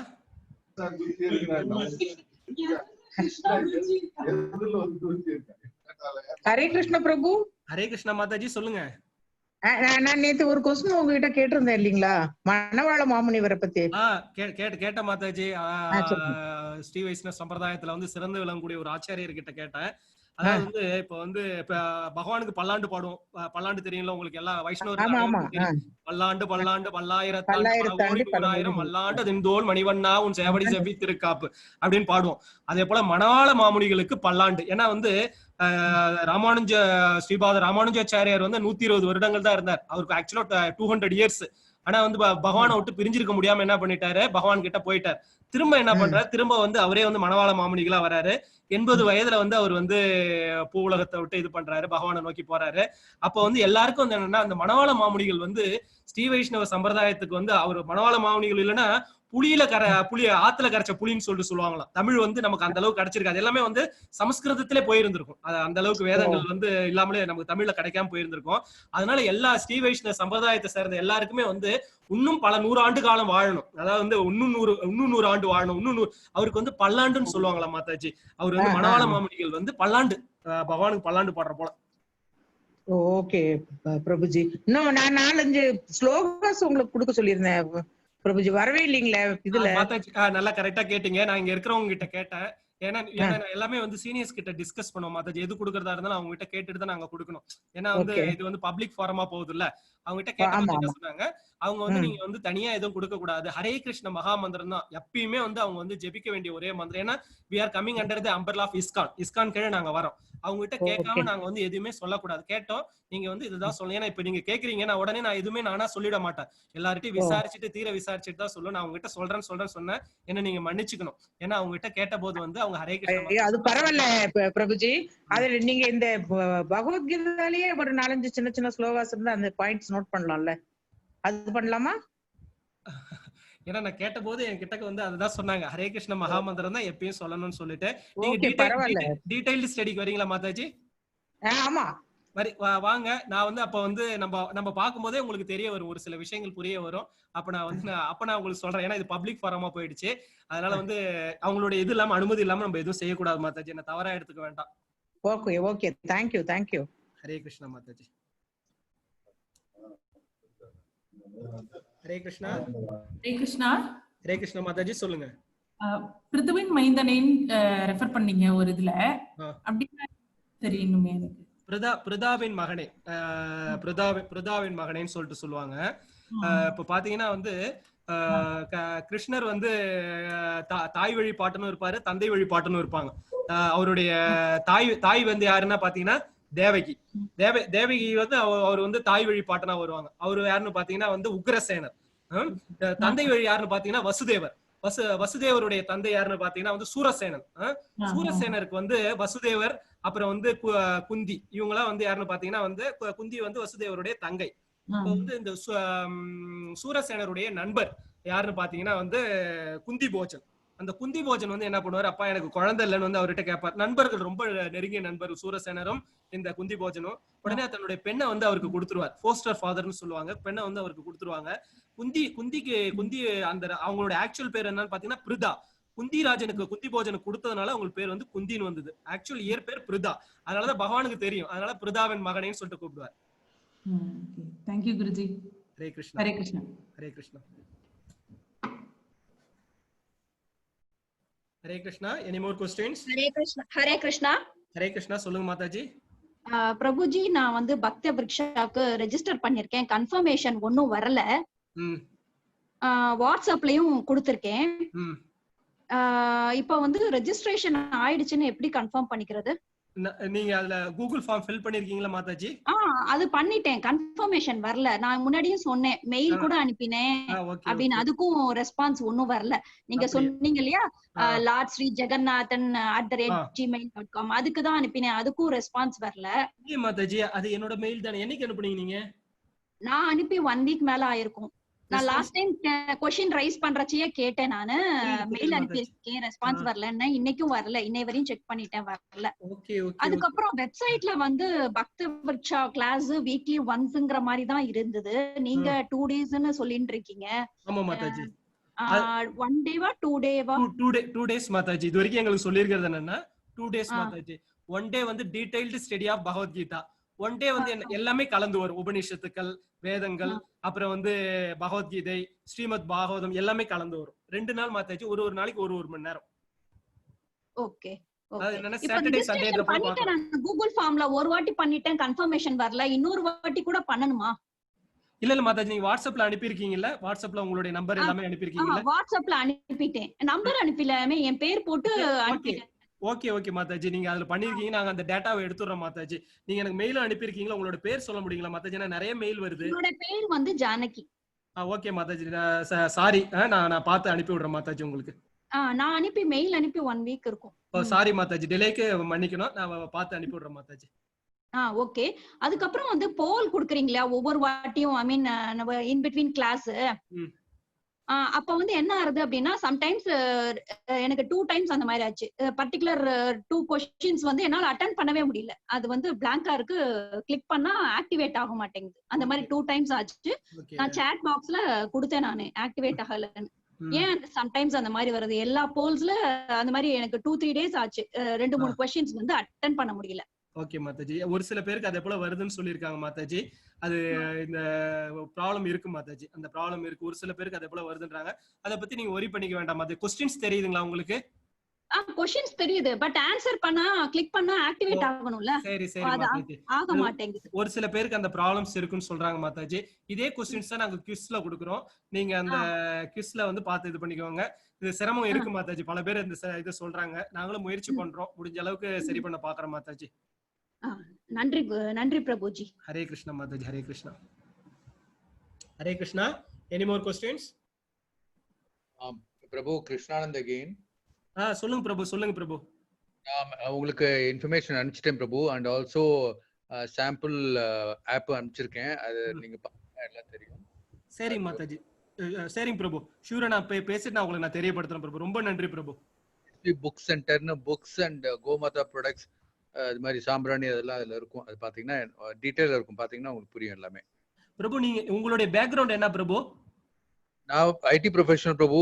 Hare Krishna பிரபு. ஹரே கிருஷ்ணா மாதாஜி, சொல்லுங்க. நான் நேத்து ஒரு கொஸ்டின் உங்ககிட்ட கேட்டிருந்தேன் இல்லீங்களா, மணவாள மாமுனிவரை பத்தி? கேட்ட மாதாஜி. ஸ்ரீ வைஷ்ணவ சம்பிரதாயத்துல வந்து சிறந்து விளங்கக்கூடிய ஒரு ஆச்சாரியர் கிட்ட கேட்டேன். அதாவது வந்து இப்ப வந்து பகவானுக்கு பல்லாண்டு பாடுவோம். பல்லாண்டு தெரியும்ல உங்களுக்கு எல்லாம் வைஷ்ணவர். பல்லாண்டு பல்லாயிரத்தாண்டு மல்லாண்டு தின்தோல் மணிவண்ணா உன் சேவடி செவ்வி திருக்காப்பு அப்படின்னு பாடுவோம். அதே போல மணவாள மாமுனிகளுக்கு பல்லாண்டு. ஏன்னா வந்து ஸ்ரீபாத ராமானுஜாச்சாரியார் வந்து 120 வருடங்கள் தான் இருந்தார். அவருக்கு ஆக்சுவலா 200 years. ஆனா வந்து பகவானை விட்டு பிரிஞ்சிருக்க முடியாம என்ன பண்ணிட்டாரு, பகவான் கிட்ட போயிட்டார். திரும்ப என்ன பண்றாரு, திரும்ப வந்து அவரே வந்து மணவாள மாமுனிகளா வராரு. 80 வயதுல வந்து அவர் வந்து பூ உலகத்தை விட்டு இது பண்றாரு, பகவானை நோக்கி போறாரு. அப்ப வந்து எல்லாருக்கும் வந்து என்னன்னா அந்த மணவாள மாமுனிகள் வந்து ஸ்ரீ வைஷ்ணவ சம்பிரதாயத்துக்கு வந்து அவர் மணவாள மாமுனிகள் இல்லைன்னா புளி ஆத்துல கரைச்ச புளின்னு சொல்லிட்டு சொல்லுவாங்களாம். தமிழ் வந்து நமக்கு அந்த அளவுக்கு கிடைச்சிருக்காது. எல்லாமே வந்து சமஸ்கிருதத்திலே போயிருந்திருக்கும். அந்த அளவுக்கு வேதங்கள் வந்து இல்லாமலே நமக்கு தமிழ்ல கிடைக்காம போயிருந்திருக்கும். அதனால எல்லா ஸ்ரீ வைஷ்ணவ சம்பிரதாயத்தை சேர்ந்த எல்லாருக்குமே வந்து இன்னும் பல 100 ஆண்டு காலம் வாழணும். அதாவது வந்து இன்னும் 100 ஆண்டு வாழணும். அவருக்கு வந்து பல்லாண்டுன்னு சொல்லுவாங்களா மாதாஜி. அவர் வந்து மணவாள மாமுனிகள் வந்து பல்லாண்டு பகவானுக்கு பல்லாண்டு பாடுற போல. ஓகே பிரபுஜி, இன்னும் நான் 4-5 ஸ்லோகாஸ் உங்களுக்கு கொடுக்க சொல்லியிருந்தேன் பிரபுஜி, வரவே இல்லீங்களே இதுல. நல்லா கரெக்டா கேட்டீங்க. நான் இங்க இருக்கிறவங்க கிட்ட கேட்டேன். ஏன்னா எல்லாமே வந்து சீனியர்ஸ் கிட்ட டிஸ்கஸ் பண்ணுவோம் மாதாஜி. எது கொடுக்கறதா இருந்தாலும் அவங்க கிட்ட கேட்டுட்டு தான் நாங்க கொடுக்கணும். ஏன்னா வந்து இது வந்து பப்ளிக் ஃபாரமா போகுது இல்ல. அவங்க கிட்ட கேட்ட சொன்னாங்க, அவங்க வந்து நீங்க வந்து தனியா எதுவும் கொடுக்க கூடாது, ஹரே கிருஷ்ண மகா மந்திரம் தான் எப்பயுமே வந்து அவங்க வந்து ஜெபிக்க வேண்டிய ஒரே மந்திரம். ஏன்னா we are coming under the umbrella of ISKCON கீழே நாங்க வரோம். அவங்க கிட்ட கேட்காம நாங்க வந்து எதுவுமே சொல்லக்கூடாது. கேட்டோம் நீங்க வந்து இதுதான் சொல்லணும். ஏன்னா இப்ப நீங்க கேக்குறீங்க, நான் உடனே நான் எதுவுமே நானா சொல்லிட மாட்டேன். எல்லார்ட்டையும் விசாரிச்சுட்டு தீர விசாரிச்சுட்டு தான் சொல்லுவேன். நான் அவங்க கிட்ட சொல்றேன்னு சொன்னேன். என்ன நீங்க மன்னிச்சுக்கணும். ஏன்னா அவங்க கிட்ட கேட்ட போது வந்து அவங்க ஹரே கிருஷ்ண. அது பரவாயில்ல பிரபுஜி. அதுல நீங்க இந்த பகவத்கீதையிலேயே ஒரு 4-5 சின்ன சின்ன ஸ்லோகாஸ் இருந்தா அந்த பாயிண்ட்ஸ் நோட் பண்ணலாம்ல, அது பண்ணலாமா? ஏன்னா நான் கேட்ட போது என் கிட்ட வந்து அதுதான் சொன்னாங்க, ஹரே கிருஷ்ண மகா மந்திரம் தான் எப்பயும் சொல்லணும்னு சொல்லிட்டு. நீங்க டீடைல்டு ஸ்டடிக்கு வரீங்களா மாதாஜி? ஆமா வாங்க. நான் வந்து அப்ப வந்து நம்ம பார்க்கும்போதே உங்களுக்கு தெரிய வரும், ஒரு சில விஷயங்கள் புரிய வரும். அப்ப நான் உங்களுக்கு சொல்றேன். ஏன்னா இது பப்ளிக் ஃபாரமா போயிடுச்சு. அதனால வந்து அவங்களுடைய இது இல்லாம, அனுமதி இல்லாம நம்ம எதுவும் செய்யக்கூடாது மாதாஜி. என்ன தவறா எடுத்துக்க வேண்டாம். Okay okay, thank you thank you. Hare Krishna Mataji. Hare Krishna. Hare Krishna. Hare Krishna Mataji, சொல்லுங்க. பிருதுவின் மைந்தனேன்னு ரெஃபர் பண்ணீங்க ஒரு இதுல, அப்படின்னா தெரியணுமே எனக்கு. பிரதாவின் மகனே, பிரதாவின் மகனேன்னு சொல்லிட்டு சொல்லுவாங்க. இப்ப பாத்தீங்கன்னா வந்து கிருஷ்ணர் வந்து தாய் வழி பாட்டனும் இருப்பாரு, தந்தை வழி பாட்டனும் இருப்பாங்க. அவருடைய தாய் வந்து யாருன்னா பாத்தீங்கன்னா தேவகி. தேவகி வந்து அவர் வந்து தாய் வழி பாட்டனா வருவாங்க. அவரு யாருன்னு பாத்தீங்கன்னா வந்து உக்ரசேனர். தந்தை வழி யாருன்னு பாத்தீங்கன்னா வசுதேவர். வசுதேவருடைய தந்தை யாருன்னு பாத்தீங்கன்னா வந்து சூரசேனன். சூரசேனருக்கு வந்து வசுதேவர், அப்புறம் வந்து குந்தி, இவங்க எல்லாம் வந்து யாருன்னு பாத்தீங்கன்னா வந்து குந்தி வந்து வசுதேவருடைய தங்கை. இப்போ வந்து இந்த சூரசேனருடைய நண்பர் யாருன்னு பாத்தீங்கன்னா வந்து குந்தி போஜன். அந்த குந்தி போஜன் வந்து என்ன பண்ணுவாரு, அப்பா எனக்கு குழந்தை இல்லைன்னு வந்து அவர்கிட்ட கேட்பார். நண்பர்கள், ரொம்ப நெருங்கிய நண்பர் சூரசேனரும் இந்த குந்தி போஜனும். உடனே தன்னுடைய பெண்ணை வந்து அவருக்கு கொடுத்துருவார். போஸ்டர் ஃபாதர்னு சொல்லுவாங்க. பெண்ணை வந்து அவருக்கு கொடுத்துருவாங்க. குந்தி அந்த அவங்களோட ஆக்சுவல் பேர் என்னன்னு பாத்தீங்கன்னா பிருதா. குந்திராஜனுக்கு குந்தி போஜனுக்கு கொடுத்ததுனால உங்களுக்கு பேர் வந்து குந்தின்னு வந்தது. ஆக்சுவல் இயர் பேர் பிருதா. அதனாலதான் பகவானுக்கு தெரியும். அதனால பிருதாவின் மகனேன்னு சொல்லிட்டு கூப்பிடுவார். Thank you Guruji. Hare Krishna. Hare Krishna. Hare Krishna. Hare Krishna. Any more questions? Hare Krishna. Hare Krishna. Hare Krishna. சொல்லுங்க மாதாஜி. பிரபுஜி, நான் வந்து பக்த விருக்ஷாக்கு ரெஜிஸ்டர் பண்ணிருக்கேன். கன்ஃபர்மேஷன் ஒன்னும் வரல. வாட்ஸ்அப்லயும் கொடுத்திருக்கேன். இப்போ வந்து ரெஜிஸ்ட்ரேஷன் ஆயிடுச்சுன்னு எப்படி கன்ஃபார்ம் பண்ணிக்கிறது? நீங்க அதுல கூகுள் ஃபார்ம் ஃபில் பண்ணிருக்கீங்களா மாதாஜி? அது பண்ணிட்டேன். கன்ஃபர்மேஷன் வரல. நான் முன்னாடியும் சொன்னேன், மெயில் கூட அனுப்பினேன் அப்படின்னு. அதுக்கும் ரெஸ்பான்ஸ் ஒன்னும் வரல. நீங்க சொன்னீங்க இல்லையா, லார்ட் ஸ்ரீ ஜெகநாதன் @gmail.com, அதுக்கு தான் அனுப்பினேன். அதுக்கும் ரெஸ்பான்ஸ் வரல. மாதாஜி, அது என்னோட மெயில் தானே. என்னைக்கு அனுப்புனீங்க நீங்க? நான் அனுப்பி 1 வீக் மேல ஆயிருக்கும். நான் லாஸ்ட் டைம் क्वेश्चन ரைஸ் பண்றச்சே கேட்டேன். நானு மெயில் அனுப்பியிருக்கேன், ரெஸ்பான்ஸ் வரலன்னா. இன்னைக்கும் வரல. இன்னை வரையும் செக் பண்ணிட்டேன், வரல. அதுக்கப்புறம் வெப்சைட்ல வந்து பக்த விருக்ஷா கிளாஸ் வீக்லி ஒன்ஸ்ங்கற மாதிரி தான் இருந்தது. நீங்க 2 டேஸ்னு சொல்லிட்டு இருக்கீங்க. ஆமா மாதாஜி. 1 டேவா 2 டேவா? 2 டேஸ் மாதாஜி. இது வரைக்கும் எங்களுக்கு சொல்லியிருக்கிறது என்னன்னா 2 டேஸ் மாதாஜி. 1 டே வந்து டீடைல்டு ஸ்டடி ஆஃப் பகவத்கீதா. 1 டே வந்து எல்லாமே கலந்து வரும். உபநிஷத்துக்கள், வேதங்கள், அப்புறம் வந்து பகவத்கீதை, ஸ்ரீமத் பாகவதம் எல்லாமே கலந்து வரும். 2 நாள் மாத்தாச்சு. ஒரு நாளைக்கு ஒரு மணி நேரம். ஓகே. சாட்டர்டே சண்டே கூகுள் ஃபார்ம்ல ஒரு வாட்டி பண்ணிட்டேன், கன்ஃபர்மேஷன் வரல. இன்னொரு வாட்டி கூட பண்ணணுமா? இல்ல மாதாஜி, நீங்க வாட்ஸ்அப்ல அனுப்பிருக்கீங்கல்ல? வாட்ஸ்அப்ல உங்களுடைய நம்பர் எல்லாமே அனுப்பிருக்கீங்கல்ல? வாட்ஸ்அப்ல அனுப்பிட்டேன். நம்பர் அனுப்பிலாமே, என் பேர் போட்டு அனுப்பிட்டேன். ஓகே மாதாஜி, நீங்க அதுல பண்ணிருக்கீங்க. நாங்க அந்த டேட்டாவை எடுத்துறோம் மாதாஜி. நீங்க எனக்கு மெயில் அனுப்பிருக்கீங்களா? உங்களோட பேர் சொல்ல முடியுங்களா மாதாஜி? நிறைய மெயில் வருது. என்னோட பேர் வந்து ஜானகி. ஓகே மாதாஜி, சாரி, நான் பார்த்து அனுப்பி விடுறேன் மாதாஜி உங்களுக்கு. நான் அனுப்பி மெயில் அனுப்பி 1 வீக் இருக்கும். சாரி மாதாஜி, டிலேக்கு மன்னிக்கணும். நான் பார்த்து அனுப்பி விடுறேன் மாதாஜி. ஓகே. அதுக்கப்புறம் வந்து போல் குடுக்குறீங்களா ஒவ்வொரு வாட்டியும்? ஐ மீன் இன் பிட்வீன் கிளாஸ். அப்ப வந்து என்ன ஆறுது அப்படின்னா, சம்டைம்ஸ் எனக்கு 2 டைம்ஸ் அந்த மாதிரி ஆச்சு. பர்டிகுலர் 2 கொஸ்டின்ஸ் வந்து என்னால அட்டெண்ட் பண்ணவே முடியல. அது வந்து பிளாங்கா இருக்கு, கிளிக் பண்ணா ஆக்டிவேட் ஆக மாட்டேங்குது. அந்த மாதிரி 2 டைம்ஸ் ஆச்சு. நான் சாட் பாக்ஸ்ல கொடுத்தேன், நானு ஆக்டிவேட் ஆகலன்னு. ஏன் சம்டைம்ஸ் அந்த மாதிரி வருது? எல்லா போல்ஸ்ல அந்த மாதிரி எனக்கு 2-3 டேஸ் ஆச்சு. 2-3 கொஸ்டின்ஸ் வந்து அட்டெண்ட் பண்ண முடியல. ஓகே மாதாஜி, ஒரு சில பேருக்கு அதே போல வருதுன்னு சொல்லியிருக்காங்க மாதாஜி. அது இந்த ப்ராப்ளம் இருக்கு மாதாஜி, அந்த ப்ராப்ளம் இருக்கு. ஒரு சில பேருக்கு அதே போல வருதுன்றாங்க. அதை பத்தி நீங்க ஒரி பண்ணிக்க வேண்டாம் மாதாஜி. கொஸ்டின்ஸ் தெரியுதுங்களா உங்களுக்கு? क्वेश्चंस தெரியுது, பட் ஆன்சர் பண்ணா கிளிக் பண்ணா ஆக்டிவேட் ஆகணும்ல. சரி மாதாஜி, ஆக மாட்டேங்குது. ஒரு சில பேருக்கு அந்த ப்ராப்ளம்ஸ் இருக்குன்னு சொல்றாங்க மாதாஜி. இதே क्वेश्चंस தான் நாங்க குவிஸ்ல கொடுக்குறோம். நீங்க அந்த குவிஸ்ல வந்து பார்த்து இது பண்ணிக்கோங்க. இது சிரமம் இருக்கு மாதாஜி. பல பேர் இந்த இத சொல்றாங்க. நாங்களும் முயற்சி பண்றோம். முடிஞ்ச அளவுக்கு சரி பண்ண பாக்குறோம் மாதாஜி. நன்றி Prabhuji. Hare Krishna Mataji. Hare Krishna. Hare Krishna. Any more questions? பிரபு, கிருஷ்ணானந்த் again. சொல்லுங்க பிரபு, சொல்லுங்க பிரபு. உங்களுக்கு இன்ஃபர்மேஷன் அனுப்பிச்சிட்டேன் பிரபு. அண்ட் ஆல்சோ சாம்பிள் ஆப் அனுப்பிச்சிருக்கேன். அது நீங்க பாத்தீங்கன்னா எல்லாம் தெரியும். சரி மாதாஜி, சரிங்க பிரபு. ஷூரா நான் பேசிட்டு நான் உங்களுக்கு தெரியப்படுத்துறேன் பிரபு. ரொம்ப நன்றி பிரபு. புக் சென்டர்னு புக்ஸ் அண்ட் கோமாதா ப்ராடக்ட்ஸ் அது மாதிரி சாம்பிராணி அதெல்லாம் அதுல இருக்கும். அது பாத்தீங்கன்னா டீட்டெயிலா இருக்கும், பாத்தீங்கன்னா உங்களுக்கு புரியும் எல்லாமே. பிரபு நீங்க உங்களுடைய பேக்ரவுண்ட் என்ன பிரபு? நான் ஐடி ப்ரொஃபஷனல் பிரபு.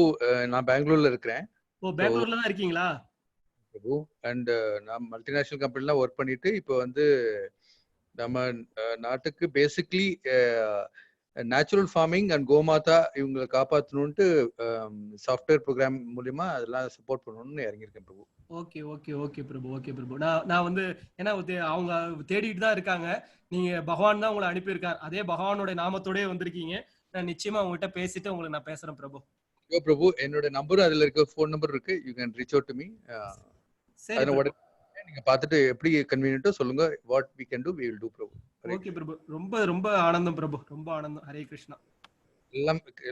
நான் பெங்களூர்ல இருக்கிறேன். ஓ பெங்களூர்ல தான் இருக்கீங்களா பிரபு? அண்ட் நான் மல்டிநேஷனல் கம்பெனிலாம் ஒர்க் பண்ணிட்டு இப்போ வந்து நம்ம நாட்டுக்கு பேசிக்லி நேச்சுரல் ஃபார்மிங் அண்ட் கோமாதா இவங்களை காப்பாற்றணுன்ட்டு சாஃப்ட்வேர் ப்ரோக்ராம் மூலியமா அதெல்லாம் சப்போர்ட் பண்ணணும்னு இறங்கியிருக்கேன் பிரபு. ஓகே ஓகே ஓகே பிரபு, ஓகே பிரபு. நான் வந்து ஏன்னா அவங்க தேடிட்டு தான் இருக்காங்க. நீங்க பகவான் தான் உங்களை அனுப்பியிருக்கார். அதே பகவானோட நாமத்தோடய வந்திருக்கீங்க. நான் நிச்சயமா உங்ககிட்ட பேசிட்டு உங்களுக்கு நான் பேசுறேன் பிரபு. பிரபு என்னோட நம்பரும் அதுல இருக்க ஃபோன் நம்பர் இருக்கு. You can reach out to me. சரி உடனே நீங்க பார்த்துட்டு எப்படி கன்வீனியன்ட்டோ சொல்லுங்க. What we can do we will do பிரபு. ஓகே பிரபு, ரொம்ப ரொம்ப ஆனந்தம் பிரபு, ரொம்ப ஆனந்தம். ஹரே கிருஷ்ணா.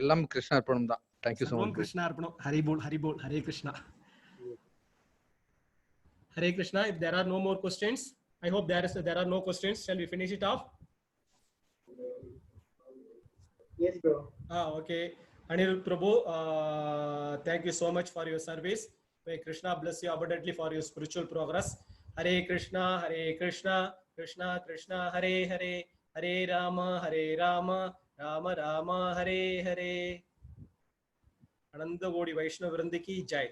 எல்லாம் கிருஷ்ண அர்ப்பணம் தான். Thank you so much. கிருஷ்ணா அர்ப்பணம். ஹரி போல் ஹரி போல். Hare Krishna. Hare Krishna. If there are no more questions, I hope there are no questions. Shall we finish it off? Yes, bro. Okay. Anirudh Prabhu, thank you so much for your service. May Krishna bless you abundantly for your spiritual progress. Hare Krishna, Krishna Krishna, Hare Hare, Hare Rama, Rama Rama, Hare Hare. Ananda Godi Vaishnava Vrindi ki jai.